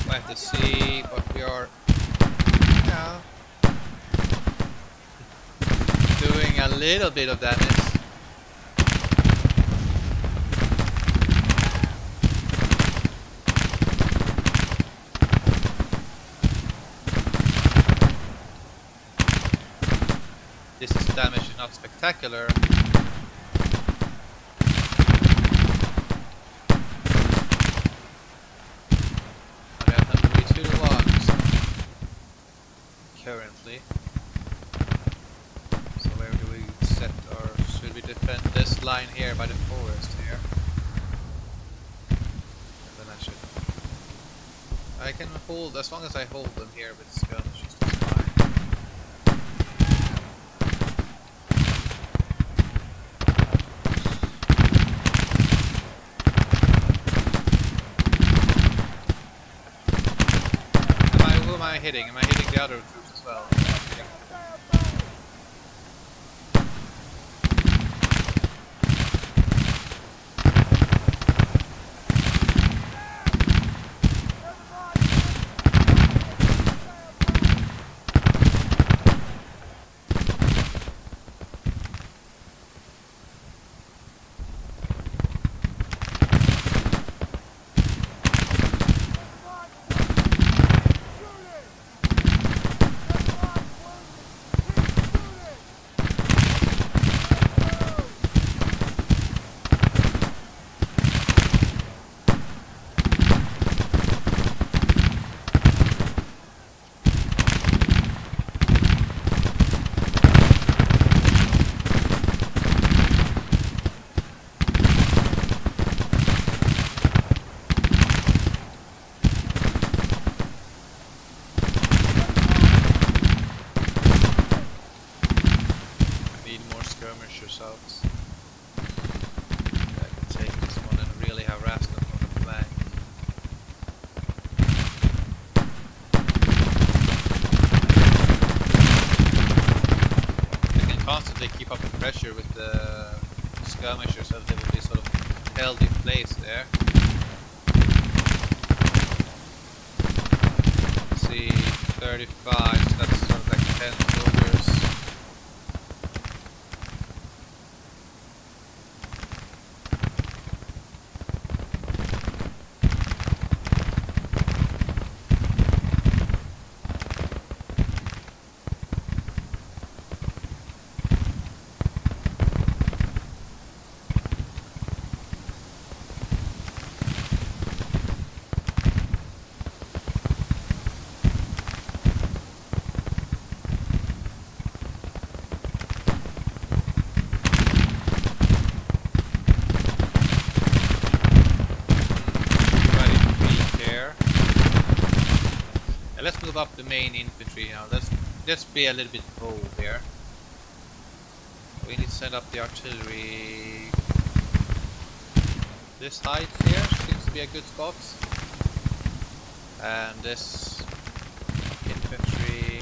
I have to see, but we are... Yeah, doing a little bit of damage. This damage is not spectacular. I have them 3 to 1 currently. So where do we set our... Should we defend this line here by the forest here? And then I can hold, as long as I hold them here with skirmishes, that's fine. Who am I hitting? Am I hitting the other troops as well? Out. I can take this one and really harass them on the flank. I can constantly keep up the pressure with the skirmishers so they will be sort of held in place there. Let's see, 35, so that's sort of like 10 soldiers. move up the main infantry now. Let's be a little bit bold here. We need to send up the artillery. This height here seems to be a good spot. And this infantry.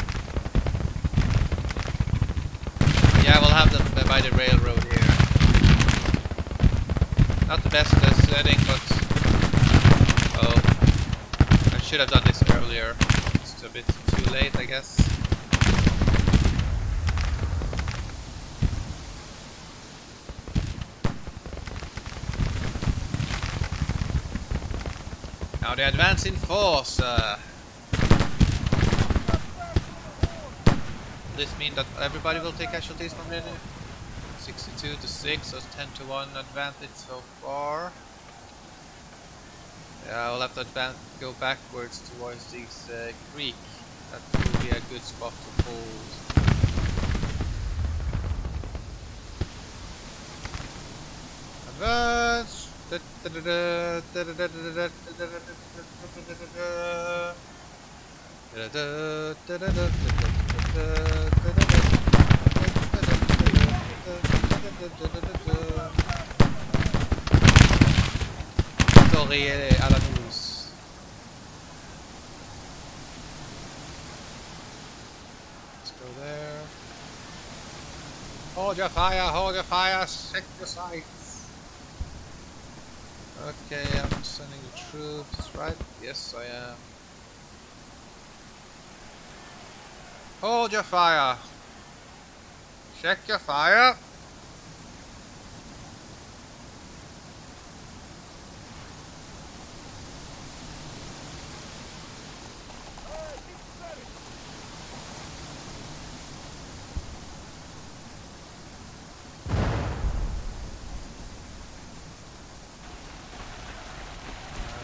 Yeah, we'll have them by the railroad here. Not the best setting, but oh, I should have done this earlier. It's a bit too late, I guess. Now they advance in force. This means that everybody will take casualties from the 62 to 6, so it's 10 to 1 advantage so far. Yeah, we'll have to go backwards towards this creek. That will be a good spot to hold. Advance! Torre à la mousse. Let's go there. Hold your fire, set your sights. Okay, I'm sending the troops, right? Yes, I am. Hold your fire. Check your fire.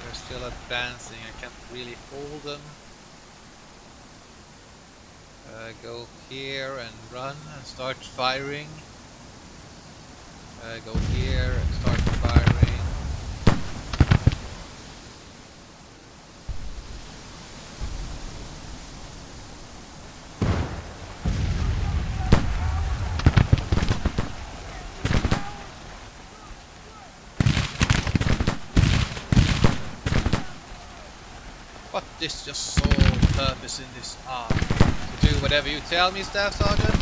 They're still advancing. I can't really hold them. Go here and run and start firing. Go here and start firing. What is your sole purpose in this army? To do whatever you tell me, Staff Sergeant?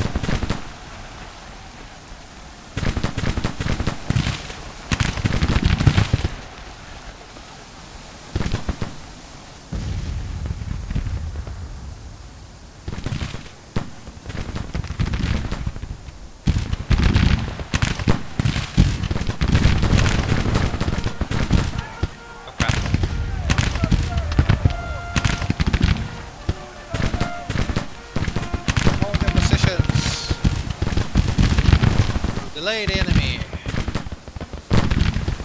Delay the enemy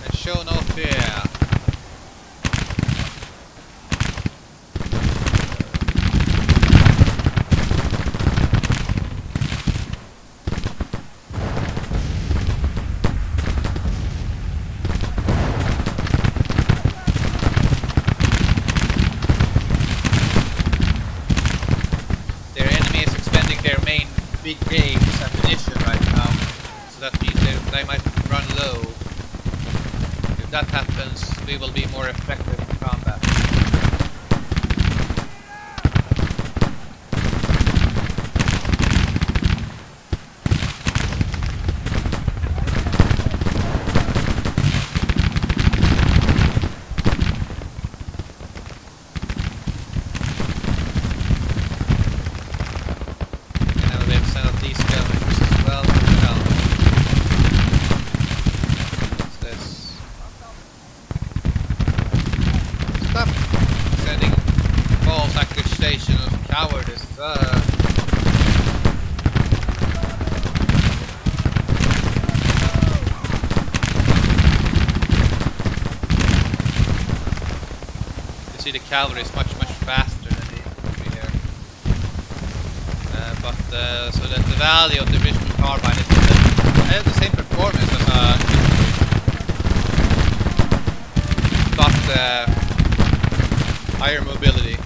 and show no fear. Their enemy is expending their main big games ammunition right now. That means they might run low. If that happens, we will be more effective in combat. And now they've sent out these skirmishers as well. Sending false accusation of cowardice. You see the cavalry is much faster than the infantry here. So that the value of the Richmond carbine is that I have the same performance as higher mobility.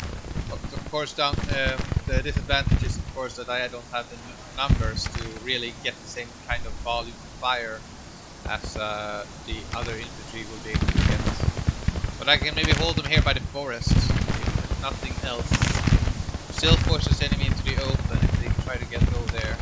course, the disadvantage is, of course, that I don't have the numbers to really get the same kind of volume of fire as the other infantry will be able to get. But I can maybe hold them here by the forest, if nothing else. Still forces the enemy into the open if they try to go there.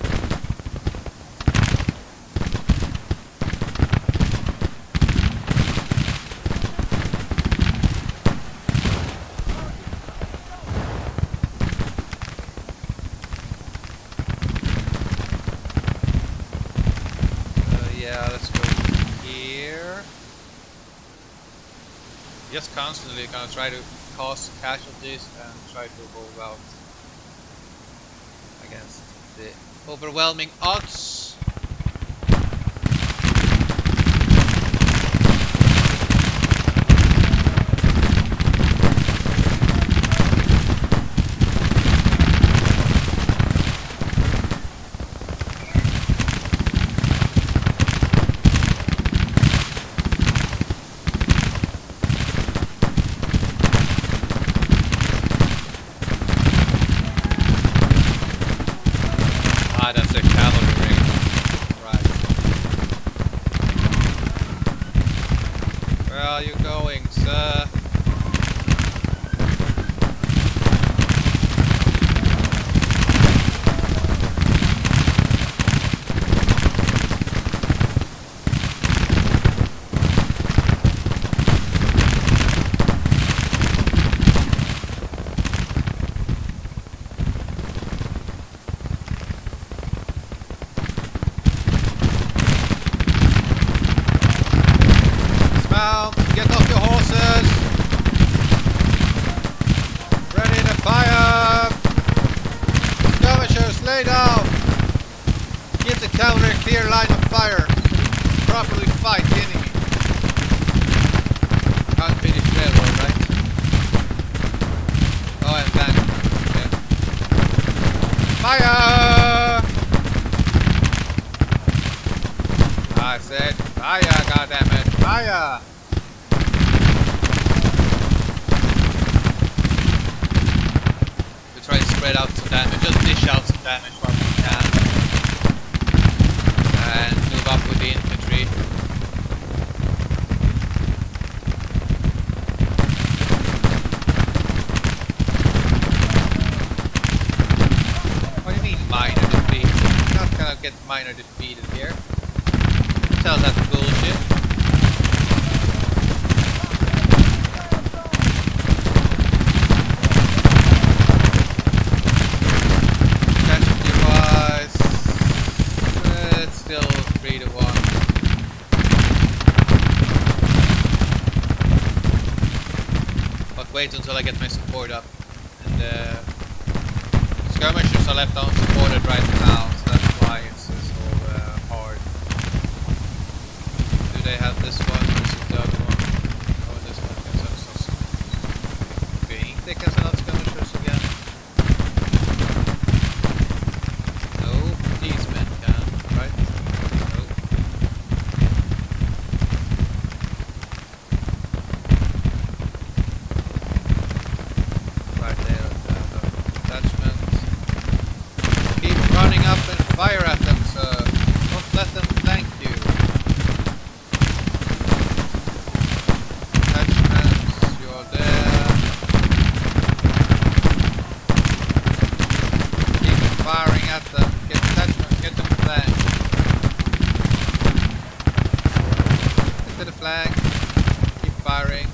Yeah, let's go here. Just constantly gonna try to cause casualties and try to hold out against the overwhelming odds. That's a cavalry ring. Right. Where are you going, sir? Get off your horses! Ready to fire! Skirmishers, lay down! Give the cavalry a clear line of fire. Properly fight the enemy. Can't finish railroad, right? Oh, and tank. Okay. Fire! I said fire, goddammit! Fire! Try to spread out some damage, just dish out some damage while we can, and move up with the infantry. What do you mean minor defeat? You're not gonna get minor defeated here. Tell that bullshit. Still 3-1. But wait until I get my support up. And skirmishers are left unsupported right now, so that's why it's so hard. Do they have this one or is it the other one? Oh, this one can send us. Okay, they can send out skirmishers again. No, these men can, right? Fire at them, sir. Don't let them flank you. Attachments, you're there. Keep firing at them. Get attachments, get them flanked. Get to the flank. Keep firing.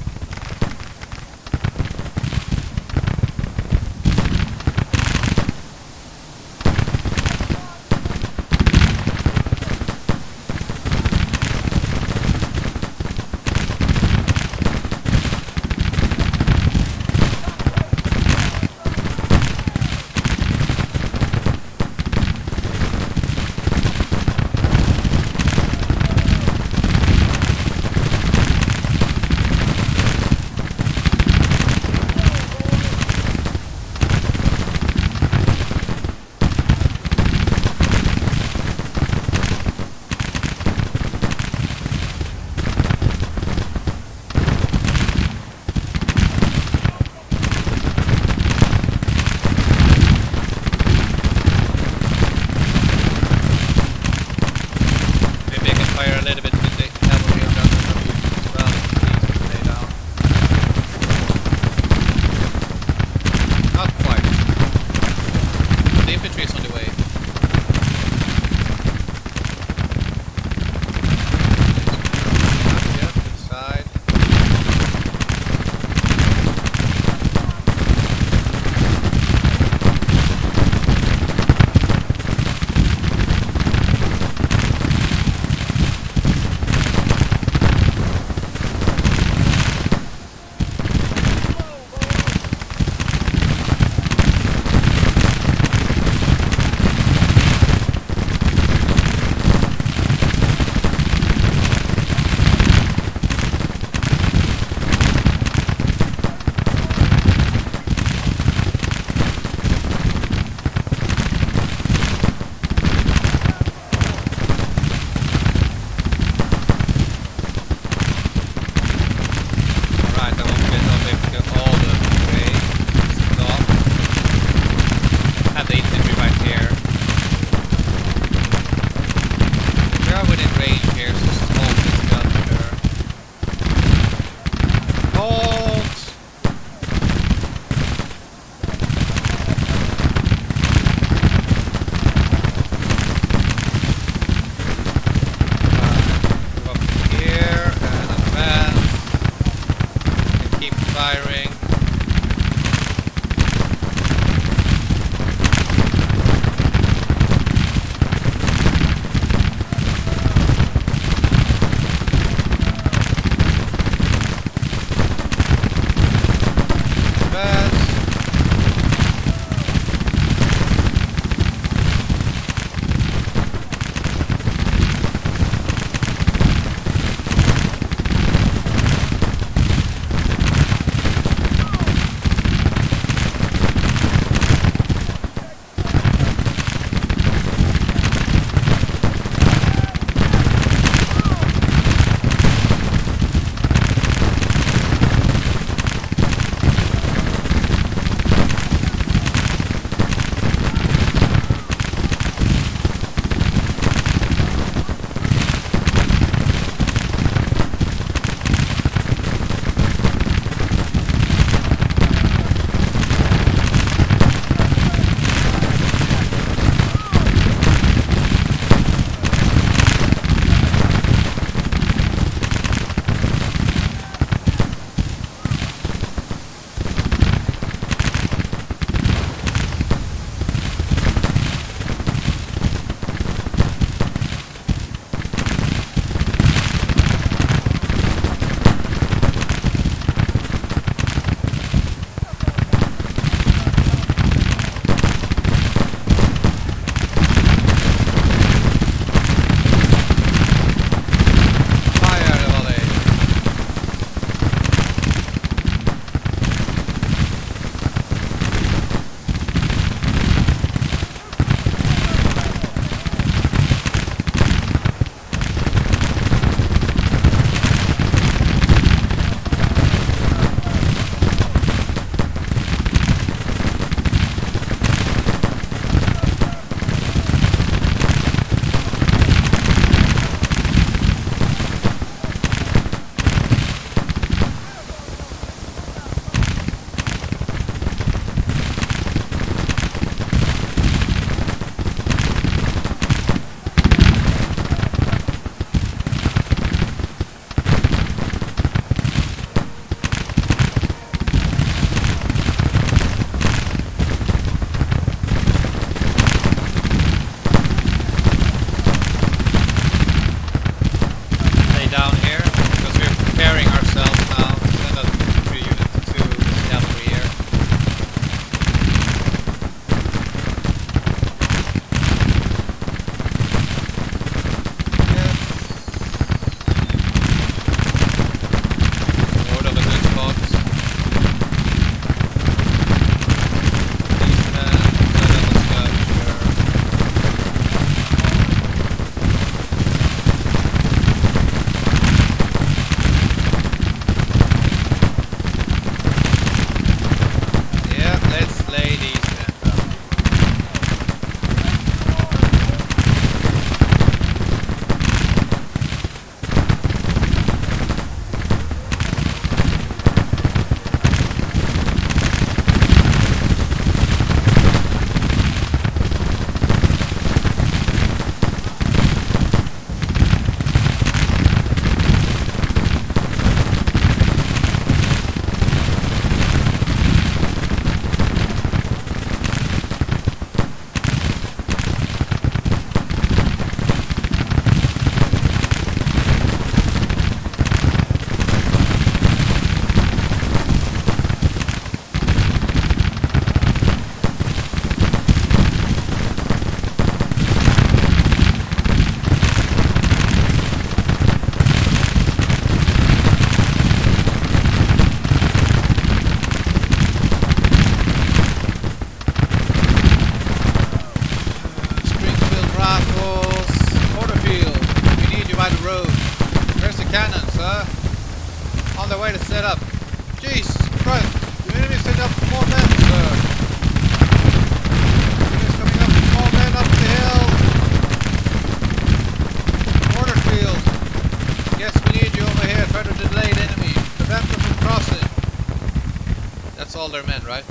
Right.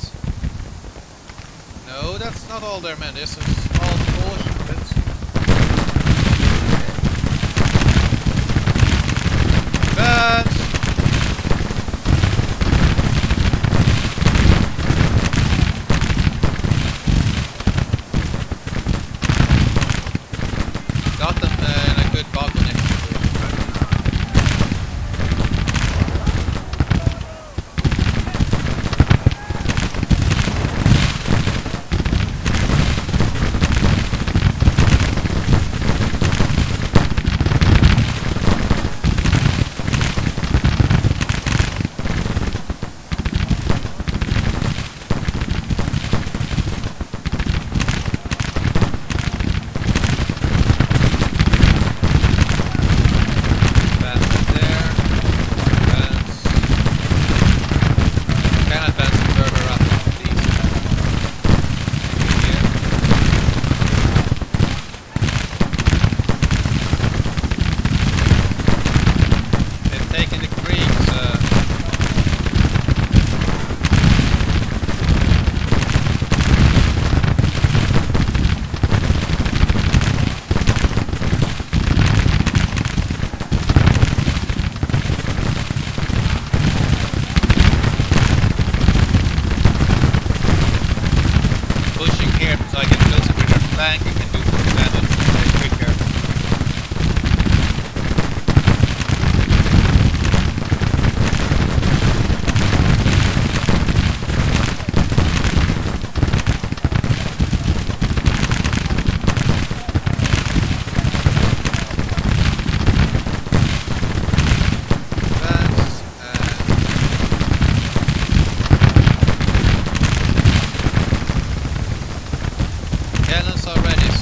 No, that's not all their men. This is all portion of it. Advance! Got them in a good bottleneck situation right now. Cannons are ready.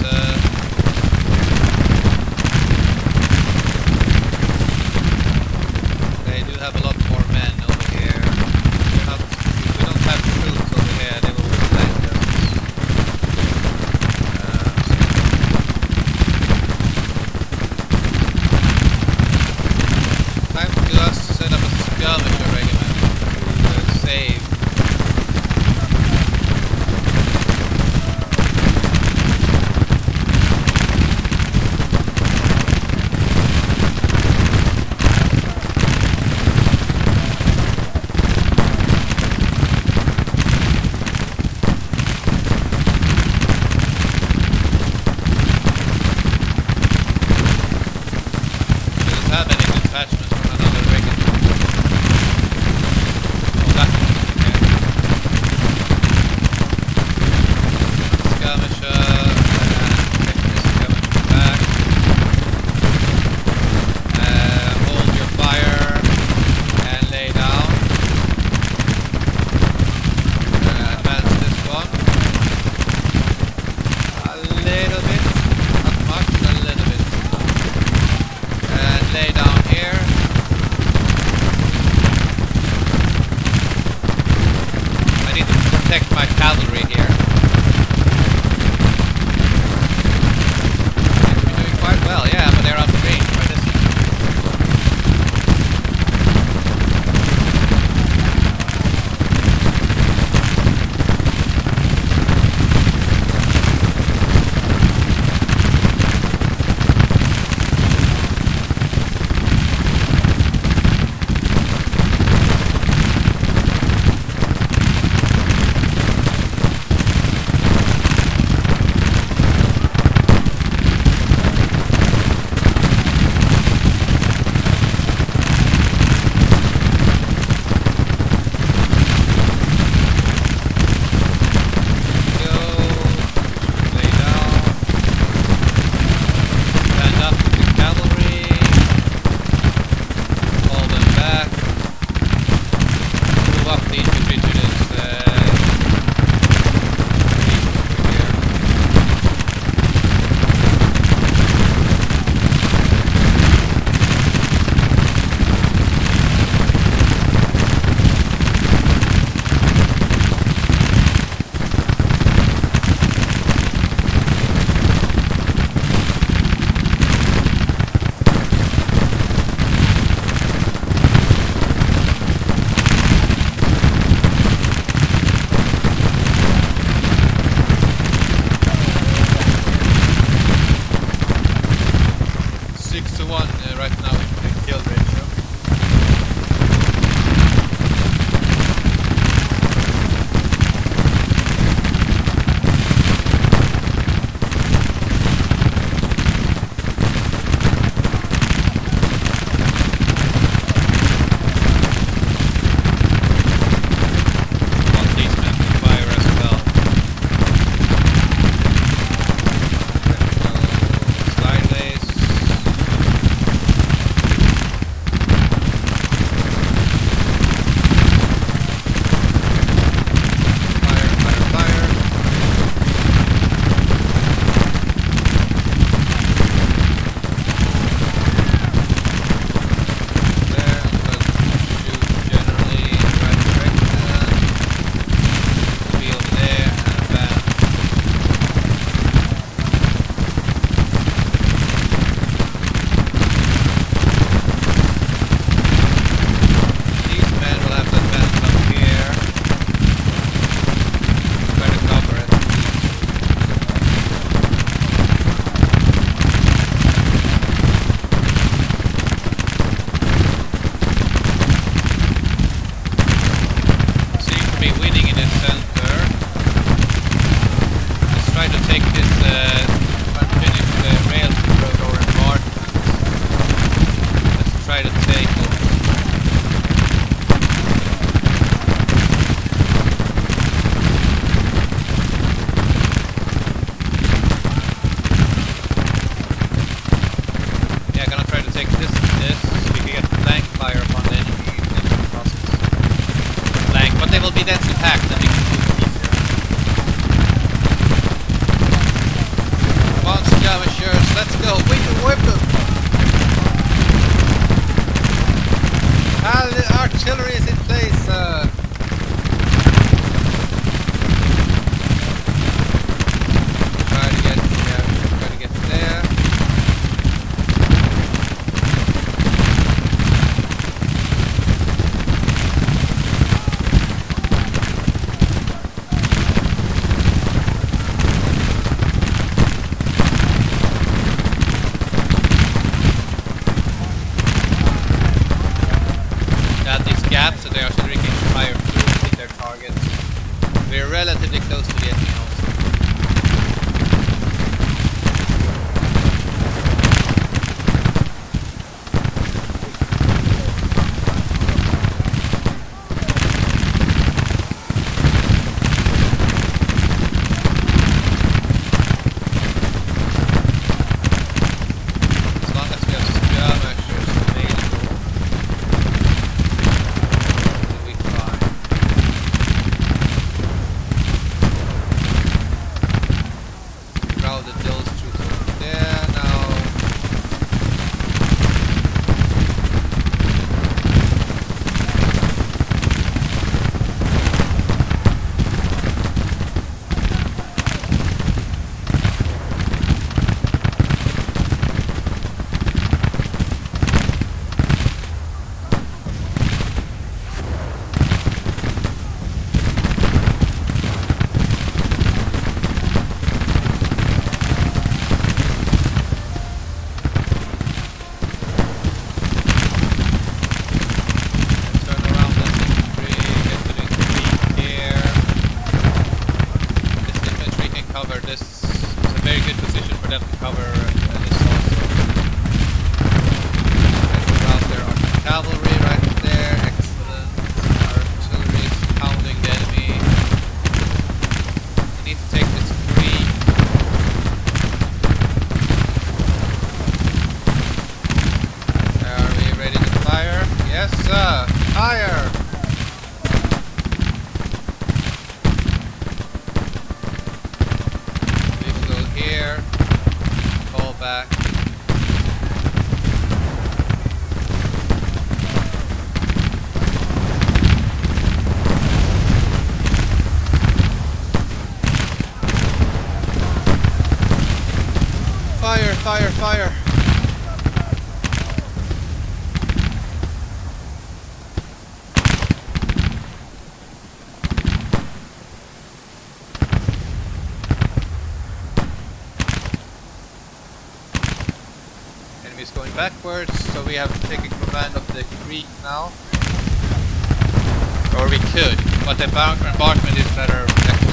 in the center. Let's try to take this unfinished railroad or embankment. Let's try to take it. Yeah, gonna try to take this and this. We can get flank fire upon the enemy crosses. Flank, but they will be densely packed and we can move easier. Come on, skirmishers, let's go. We can whip them. The artillery is in place. Try to get there. Gaps, so they are drinking fire through and hit their targets. We're relatively close to the enemy also. As long as we have skirmishers available, routed those troops over there now. This is a very good position for them to cover this also. Out there are cavalry right there, excellent. Artillery is pounding the enemy. We need to take this creek. Are we ready to fire? Yes sir! Fire! Here, fall back. Fire, fire, fire. Enemies going backwards, so we have taken command of the creek now. Or we could, but the embankment is better protected.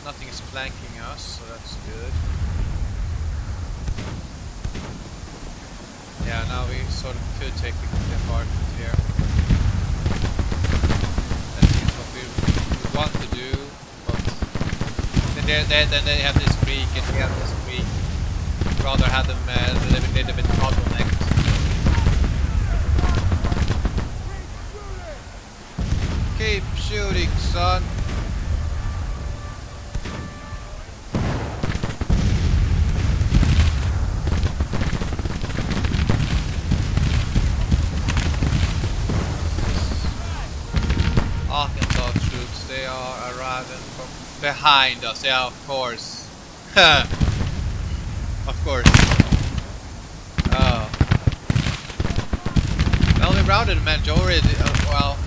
Nothing is flanking us, so that's good. Yeah, now we sort of could take the apartment here. That seems what we would want to do, but then they have this creek and we have this creek. We'd rather have them a little bit bottlenecked. Keep shooting, son. Arkansas troops, they are arriving from behind us. Yeah, of course. Of course. Oh. Well, we routed the majority. Well,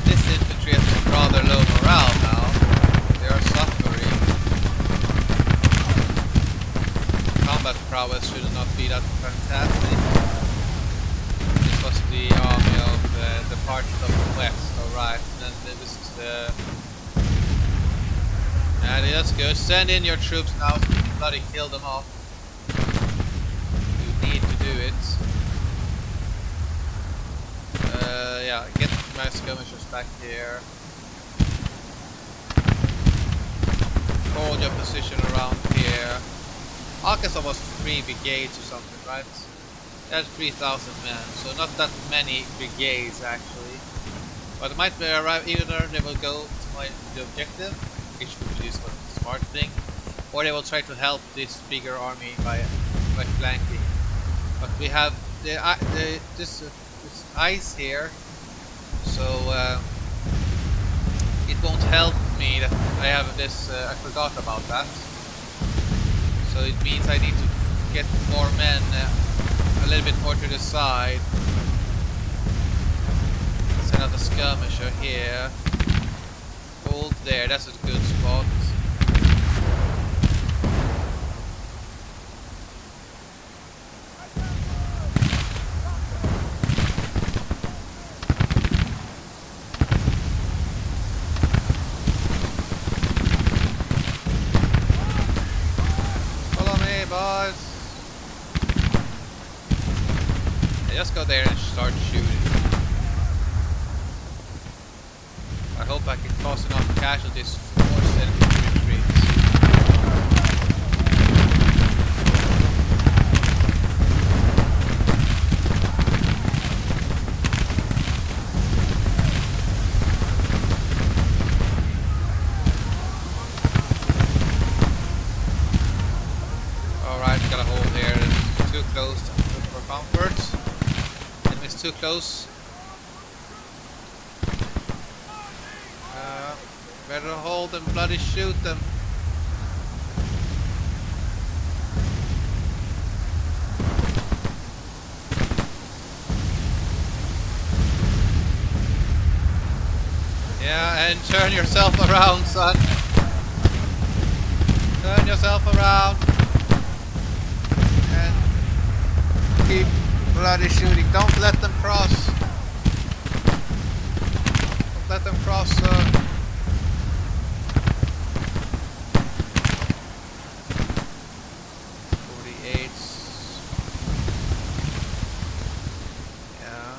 this infantry has rather low morale now. They are suffering. prowess should not be that fantastic. This was the army of the parts of the west, alright. Then this is the... Yeah, that's good. Send in your troops now so we can bloody kill them off. You need to do it. Yeah, get my skirmishers back here. Hold your position around here. Arkansas was 3 brigades or something, right? That's 3,000 men, so not that many brigades actually. But it might be arrive either they will go to the objective, which would be this smart thing, or they will try to help this bigger army by flanking. But we have this ice here, so it won't help me that I have this. I forgot about that. So it means I need to get more men a little bit more to the side. Send out a skirmisher here. Hold there, that's a good spot. Boys. Yeah, just go there and start shooting. I hope I can cause enough casualties to force them to retreat. Got a hole here. It's too close for comfort. Enemy's too close. Better hold and bloody shoot them. Yeah, and turn yourself around, son. Turn yourself around. Keep bloody shooting. Don't let them cross. Don't let them cross, sir. Yeah.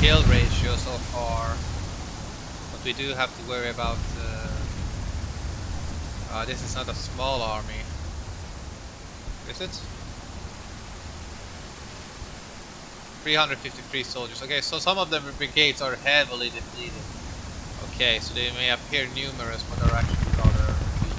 kill ratio so far, but we do have to worry about. This is not a small army, is it? 353 soldiers. Okay, so some of the brigades are heavily depleted. Okay, so they may appear numerous, but are actually rather weak.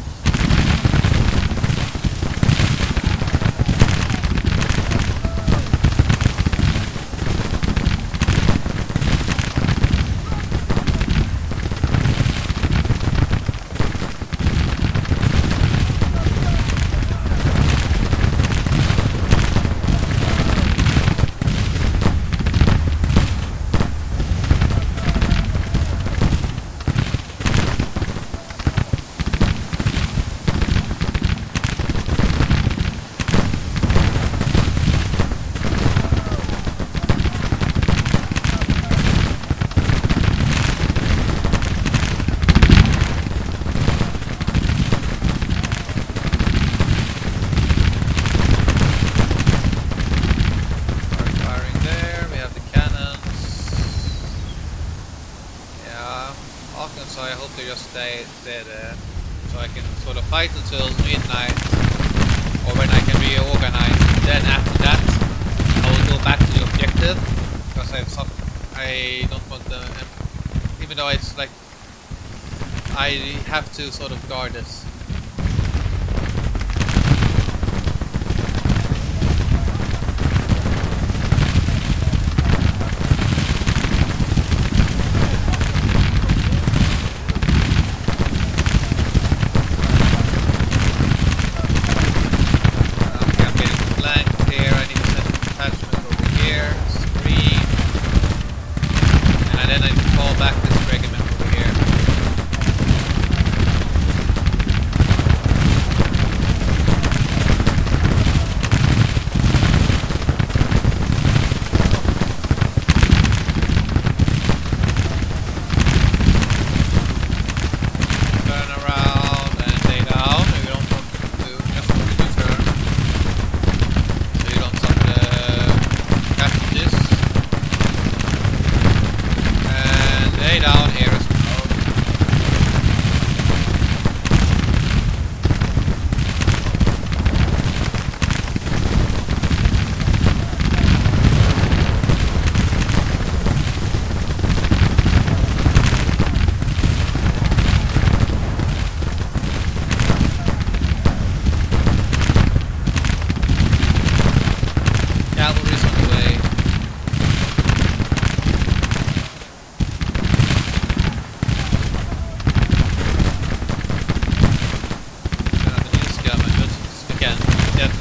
So I hope they just stay there, so I can sort of fight until midnight, or when I can reorganize. Then after that, I will go back to the objective, because I don't want the, even though it's like I have to sort of guard this.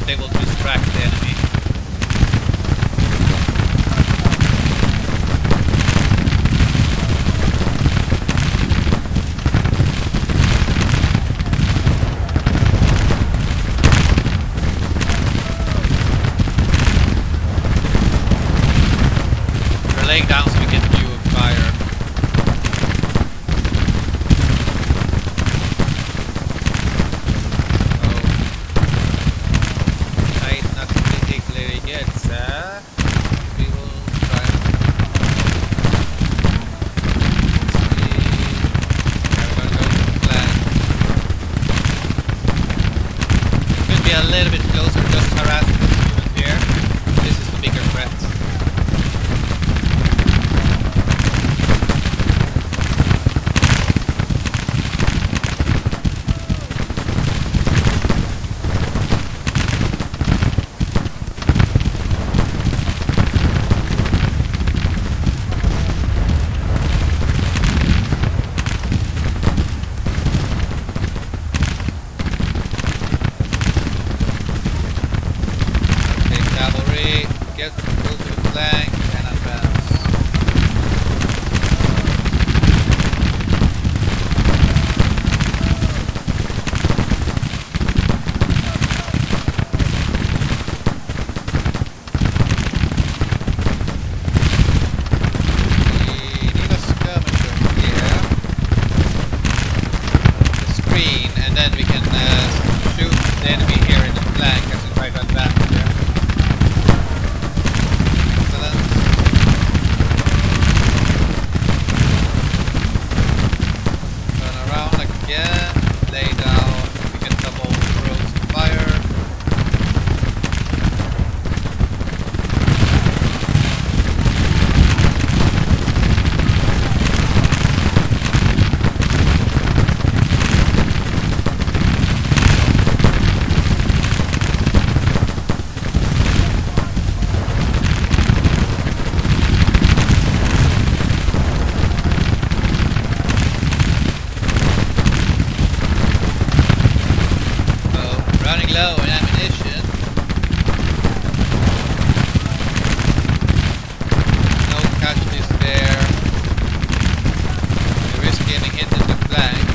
They will distract the enemy. We're laying down so we get view of fire. A little bit closer, just harassing this unit here. This is the bigger threat. Get go to the flank and advance. We need a skirmisher here. The screen, and then we can shoot the enemy here in the flank as we try to advance there. running low on ammunition. No casualties there. We risk getting hit in the flank.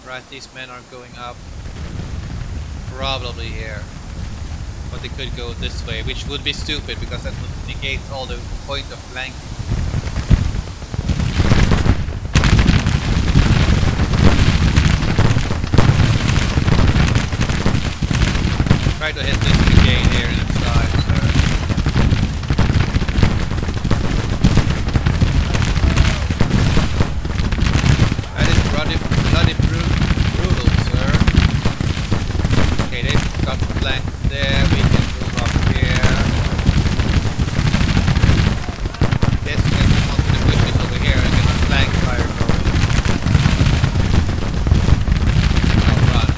Right, these men are going up probably here, but they could go this way, which would be stupid because that would negate all the point of flanking. Try to hit this brigade here in the side, sir. That is bloody brutal, sir. Okay, they've got flank there. We can move up here. Let's get onto the bushes over here and get a flank fire going. Now run.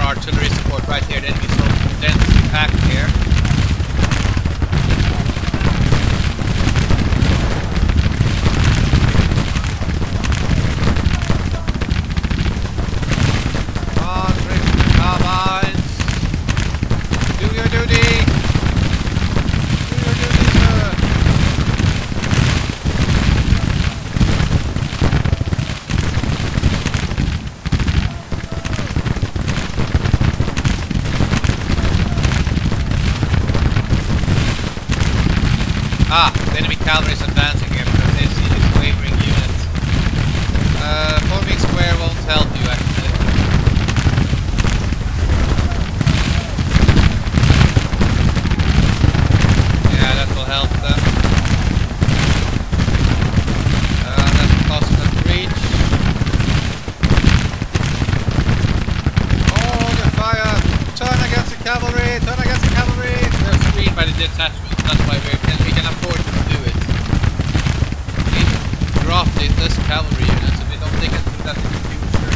Artillery support right here, the enemy's so densely packed here. Come on, Christian carbines. Do your duty. Do your duty, sir. Ah, the enemy cavalry is advancing here because they see these wavering units. Forming square won't help you actually. Yeah, that will help them. That will cost them reach. Oh, the fire! Turn against the cavalry! Turn against the cavalry! They're screened by the detachment. That's why we can afford to do it. We dropped this cavalry unit, so we don't think it do that in the future.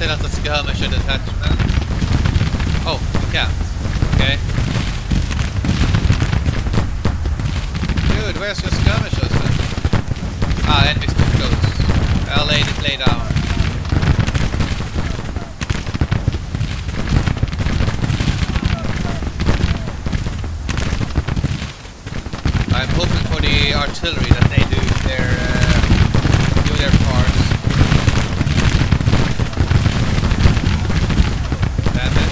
not a skirmisher detachment. Oh, you can't. Okay. Dude, where's your skirmishers then? Ah, enemies too close. I'll lay down. I'm hoping for the artillery that they do their parts. Damn it.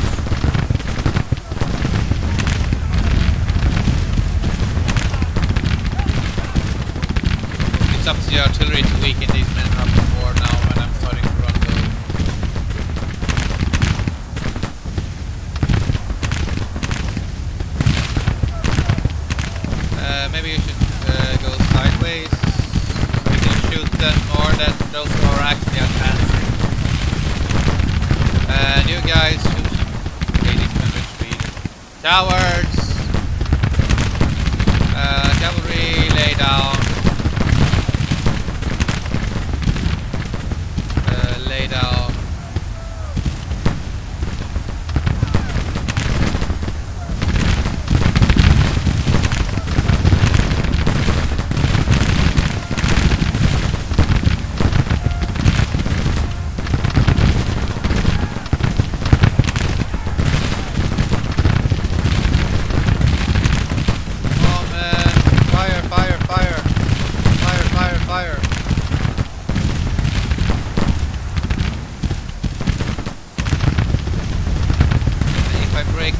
It's up to the artillery to weaken these men up before now when I'm starting to run low. Maybe you should go sideways so we can shoot them more than those who are actually advancing. You guys should... Okay, these men retreat. Cowards! Cavalry, lay down. Lay down.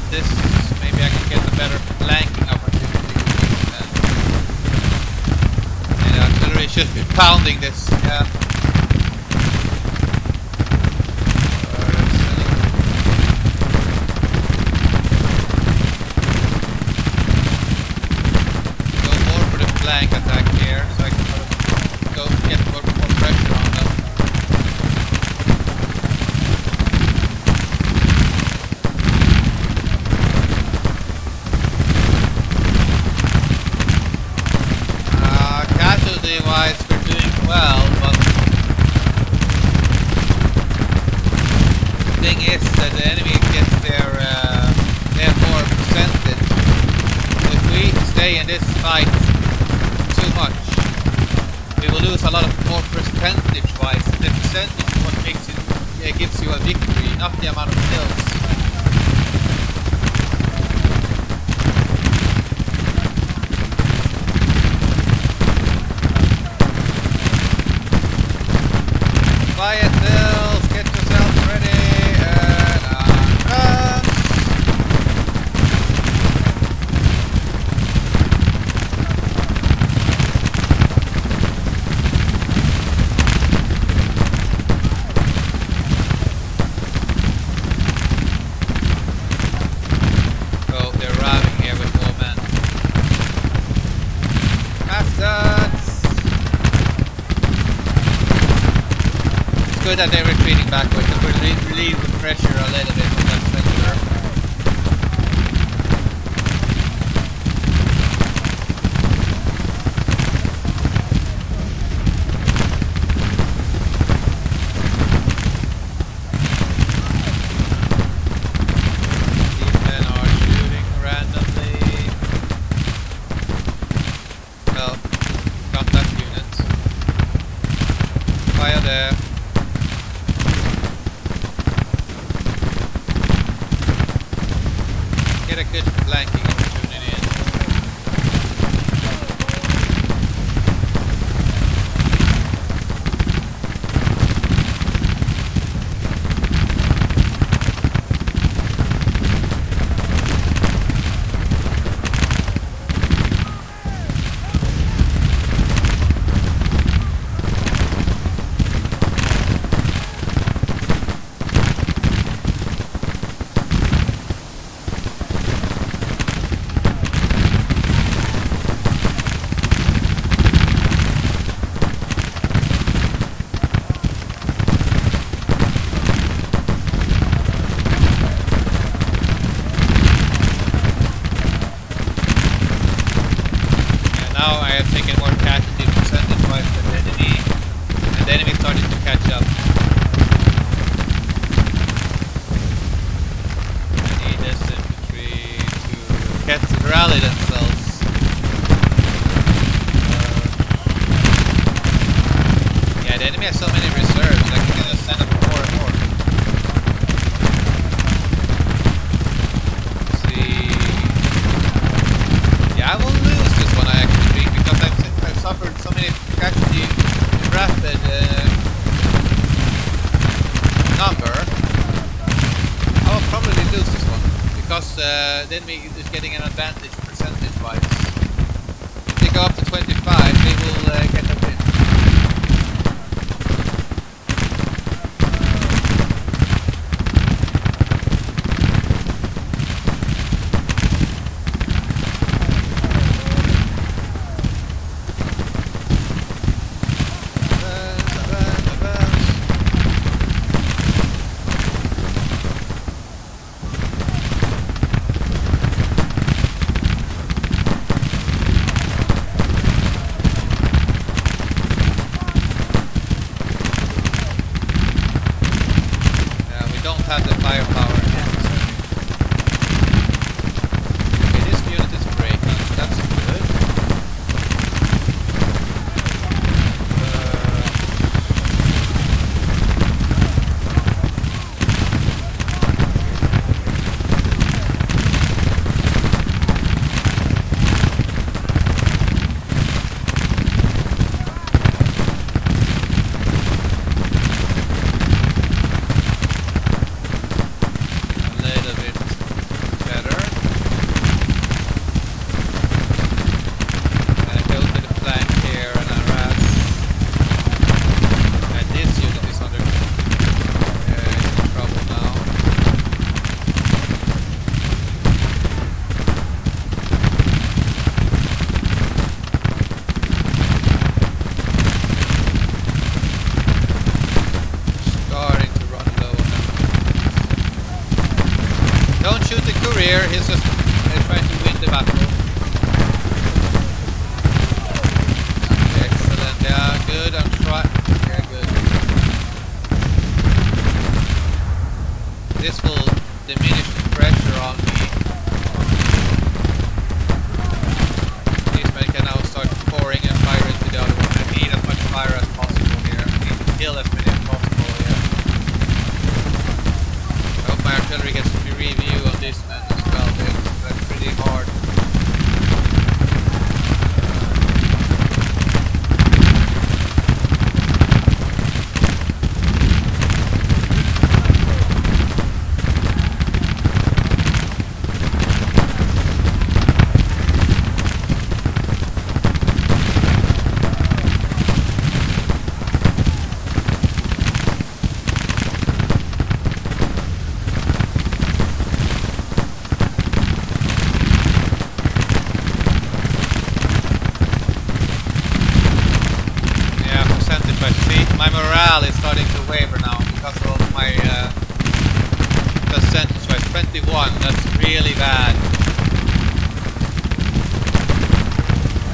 This, maybe I can get a better flanking opportunity with these men. And the artillery should be pounding this, yeah. Go more for the flank attack here, so I can go get more pressure on them. Wise, we're doing well, but the thing is that the enemy gets their more percentage. If we stay in this fight too much, we will lose a lot of more percentage-wise. The percentage is what makes it gives you a victory, not the amount of kills. Quiet Bills, get yourself ready and run! Oh, they're arriving here with more men. Bastards! Good that they're retreating backwards, and we'll relieve the pressure a little bit on that center. These men are shooting randomly. Well, contact units. Fire there. Get a good flanking opportunity in. enemy has so many reserves that can just send up more and more. Let's see. Yeah, I will lose this one, I actually think, because I've suffered so many casualty rapid number. I will probably lose this one because the enemy is getting an advantage percentage-wise. If they go up to 25, they will get a win. Have the firepower necessary. Okay, this unit is breaking, so that's good. Don't shoot the courier, he's just trying to win the battle. Excellent, yeah, good, I'm trying. Yeah, good. This will diminish the pressure on me. These men can now start pouring and fire into the other one. I need as much fire as possible here. I need to kill as many as possible here. I hope my artillery gets to review on this man as well, that's pretty hard. My morale is starting to waver now because of my percentage-wise 21, that's really bad.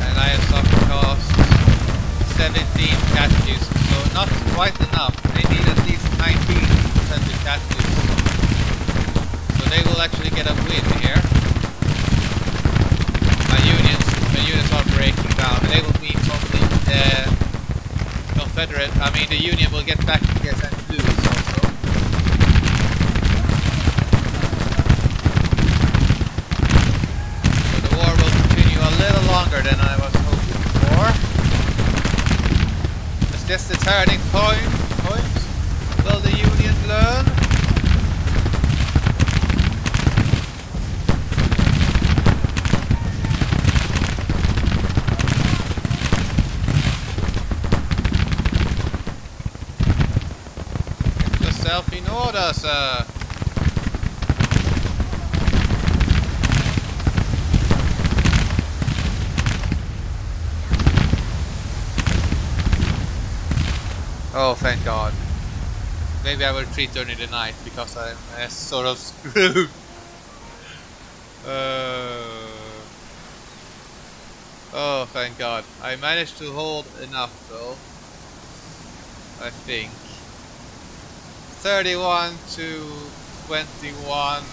And I have suffered cost 17 casualties, so not quite enough. They need at least 19% casualties. So they will actually get a win here. My units are breaking down. They will mean something. Confederate, I mean the Union will get back to get and lose also. So the war will continue a little longer than I was hoping for. Is this the turning point? Will the Union learn? In order, sir. Oh, thank God. Maybe I will retreat during the night because I'm sort of screwed. Oh, thank God. I managed to hold enough though. I think. 31 to 21.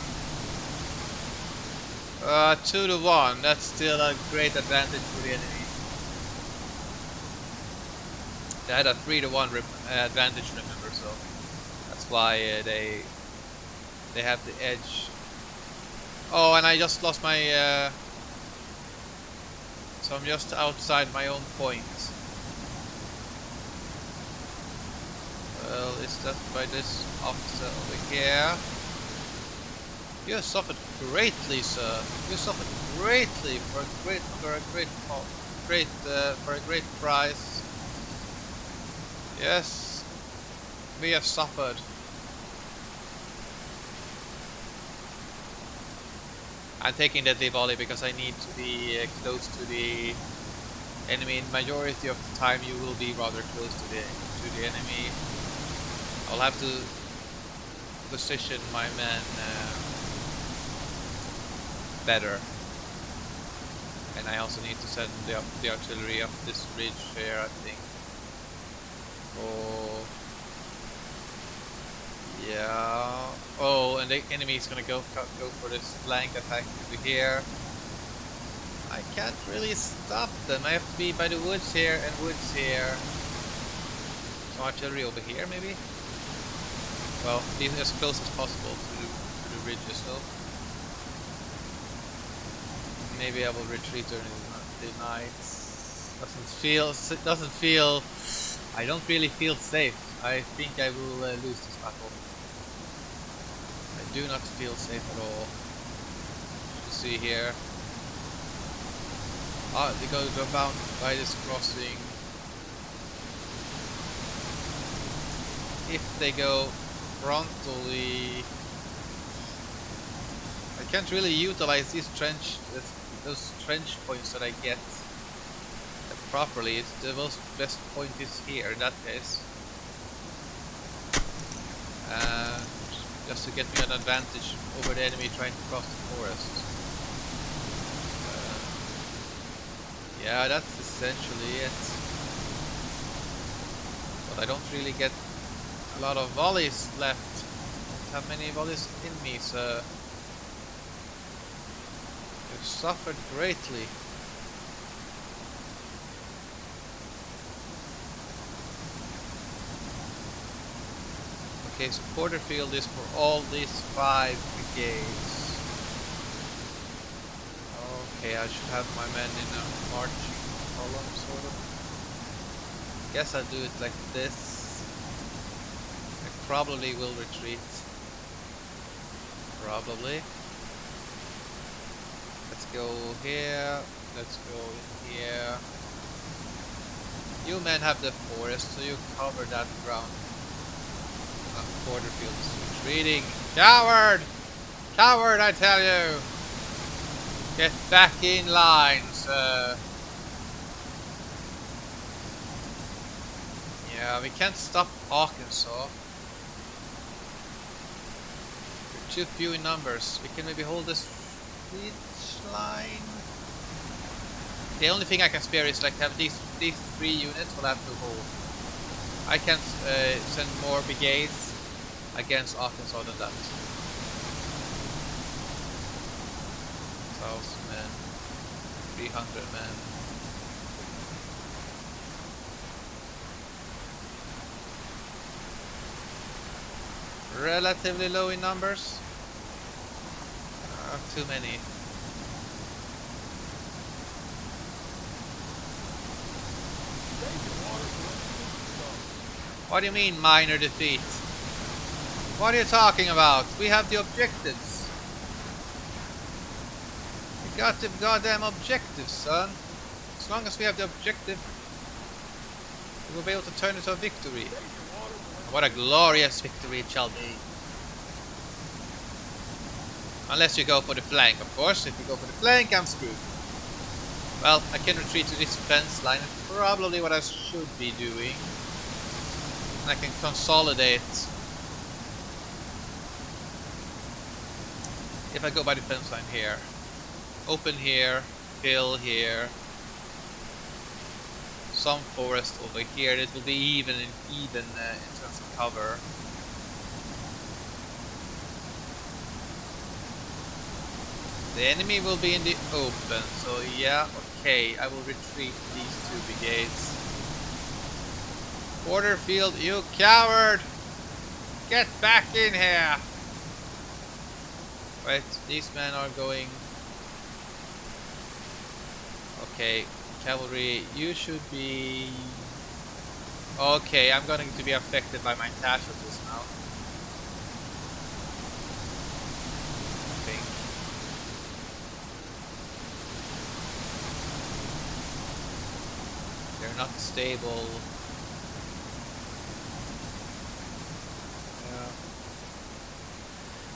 2 to 1. That's still a great advantage for the enemy. They had a 3-to-1 advantage, remember, so that's why they have the edge. Oh, and I just lost my so I'm just outside my own point. Well, is that by this officer over here? You have suffered greatly, sir. You suffered greatly for a great price. Yes, we have suffered. I'm taking deadly volley because I need to be close to the enemy. In majority of the time, you will be rather close to the enemy. I'll have to position my men better, and I also need to send the artillery up this ridge here, I think. Oh, yeah. Oh, and the enemy is gonna go for this flank attack over here. I can't really stop them. I have to be by the woods here and woods here. Some artillery over here, maybe. Well, being as close as possible to the ridges, though. Maybe I will retreat during the night. Doesn't feel. I don't really feel safe. I think I will lose this battle. I do not feel safe at all. You see here. Ah, they go bound by this crossing. If they go frontally, I can't really utilize these those trench points that I get properly. It's the best point is here in that case, just to get me an advantage over the enemy trying to cross the forest. Yeah, that's essentially it. But I don't really get a lot of volleys left. I don't have many volleys in me, so I've suffered greatly. Okay, so Porterfield is for all these 5 brigades. Okay, I should have my men in a marching column, sort of. Guess I'll do it like this. I probably will retreat. Probably. Let's go here. Let's go in here. You men have the forest, so you cover that ground. Porterfield is retreating. Coward! Coward, I tell you! Get back in line, sir. Yeah, we can't stop Arkansas. We're too few in numbers. We can maybe hold this ridge line. The only thing I can spare is like have these 3 units we'll have to hold. I can't send more brigades against Arkansas than that. 1,000 men, 300 men. Relatively low in numbers. Too many. What do you mean minor defeat? What are you talking about? We have the objectives. We got the goddamn objectives, son. As long as we have the objective, we will be able to turn it into a victory. What a glorious victory it shall be. Unless you go for the flank, of course. If you go for the flank, I'm screwed. Well, I can retreat to this fence line. It's probably what I should be doing. And I can consolidate. If I go by the fence line here. Open here. Hill here. Some forest over here. It will be even in terms of cover. The enemy will be in the open, so yeah, okay, I will retreat these 2 brigades. Porterfield, you coward! Get back in here! Right, these men are going... Okay, cavalry, you should be... Okay, I'm going to be affected by my casualties now. I think. They're not stable.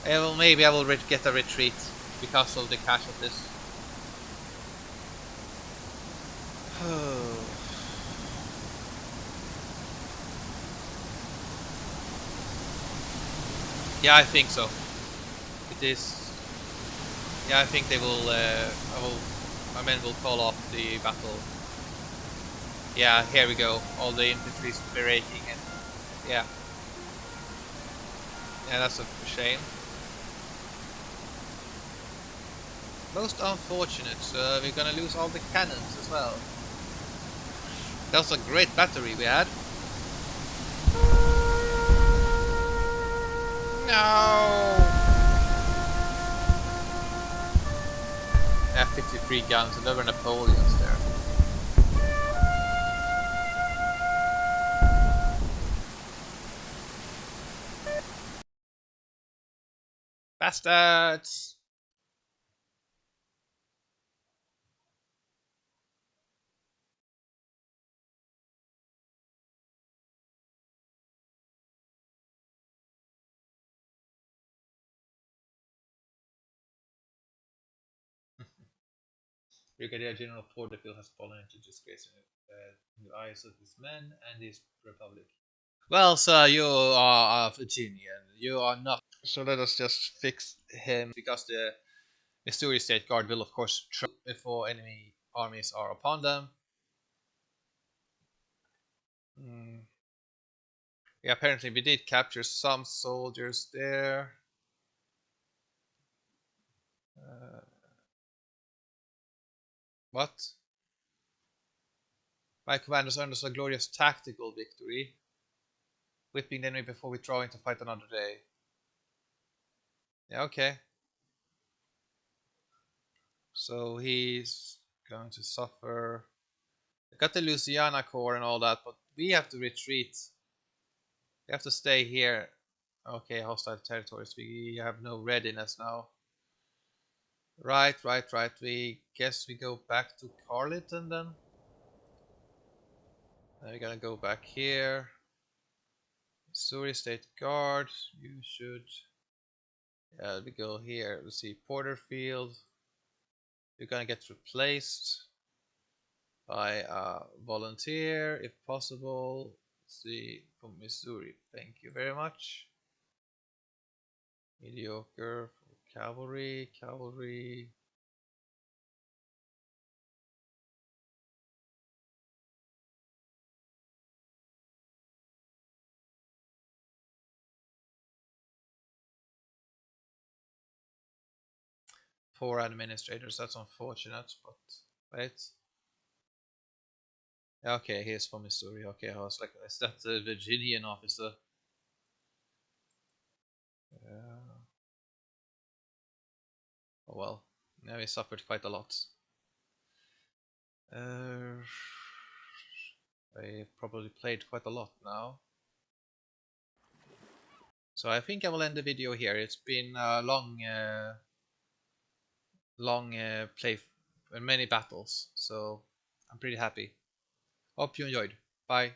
Yeah. Maybe I will get a retreat because of the casualties. Yeah, I think so. It is. Yeah, I think they will. My men will call off the battle. Yeah, here we go. All the infantry is berating and yeah. Yeah, that's a shame. Most unfortunate. We're gonna lose all the cannons as well. That was a great battery we had. No. Yeah, 53 guns, and there were Napoleons there. Bastards! Brigadier General Porterfield has fallen into disgrace in the eyes of his men and his republic. Well, sir, you are a Virginian. You are not. So let us just fix him because the Missouri State Guard will, of course, try before enemy armies are upon them. Mm. Yeah, apparently we did capture some soldiers there. What? My commanders earned us a glorious tactical victory, whipping the enemy before we draw in to fight another day. Yeah, okay. So he's going to suffer. I got the Louisiana Corps and all that, but we have to retreat. We have to stay here. Okay, hostile territories. We have no readiness now. Right. We guess we go back to Carleton then. Then we're gonna go back here. Missouri State Guard. You should. Yeah, we go here. Let's see, Porterfield. You're gonna get replaced by a volunteer if possible. Let's see, from Missouri. Thank you very much. Mediocre for cavalry. Cavalry. Poor administrators. That's unfortunate, but wait. Okay, he's from Missouri. Okay, I was like, is that the Virginian officer? Yeah. Oh well. Now he suffered quite a lot. I probably played quite a lot now. So I think I will end the video here. It's been a long play and many battles, so I'm pretty happy. Hope you enjoyed. Bye.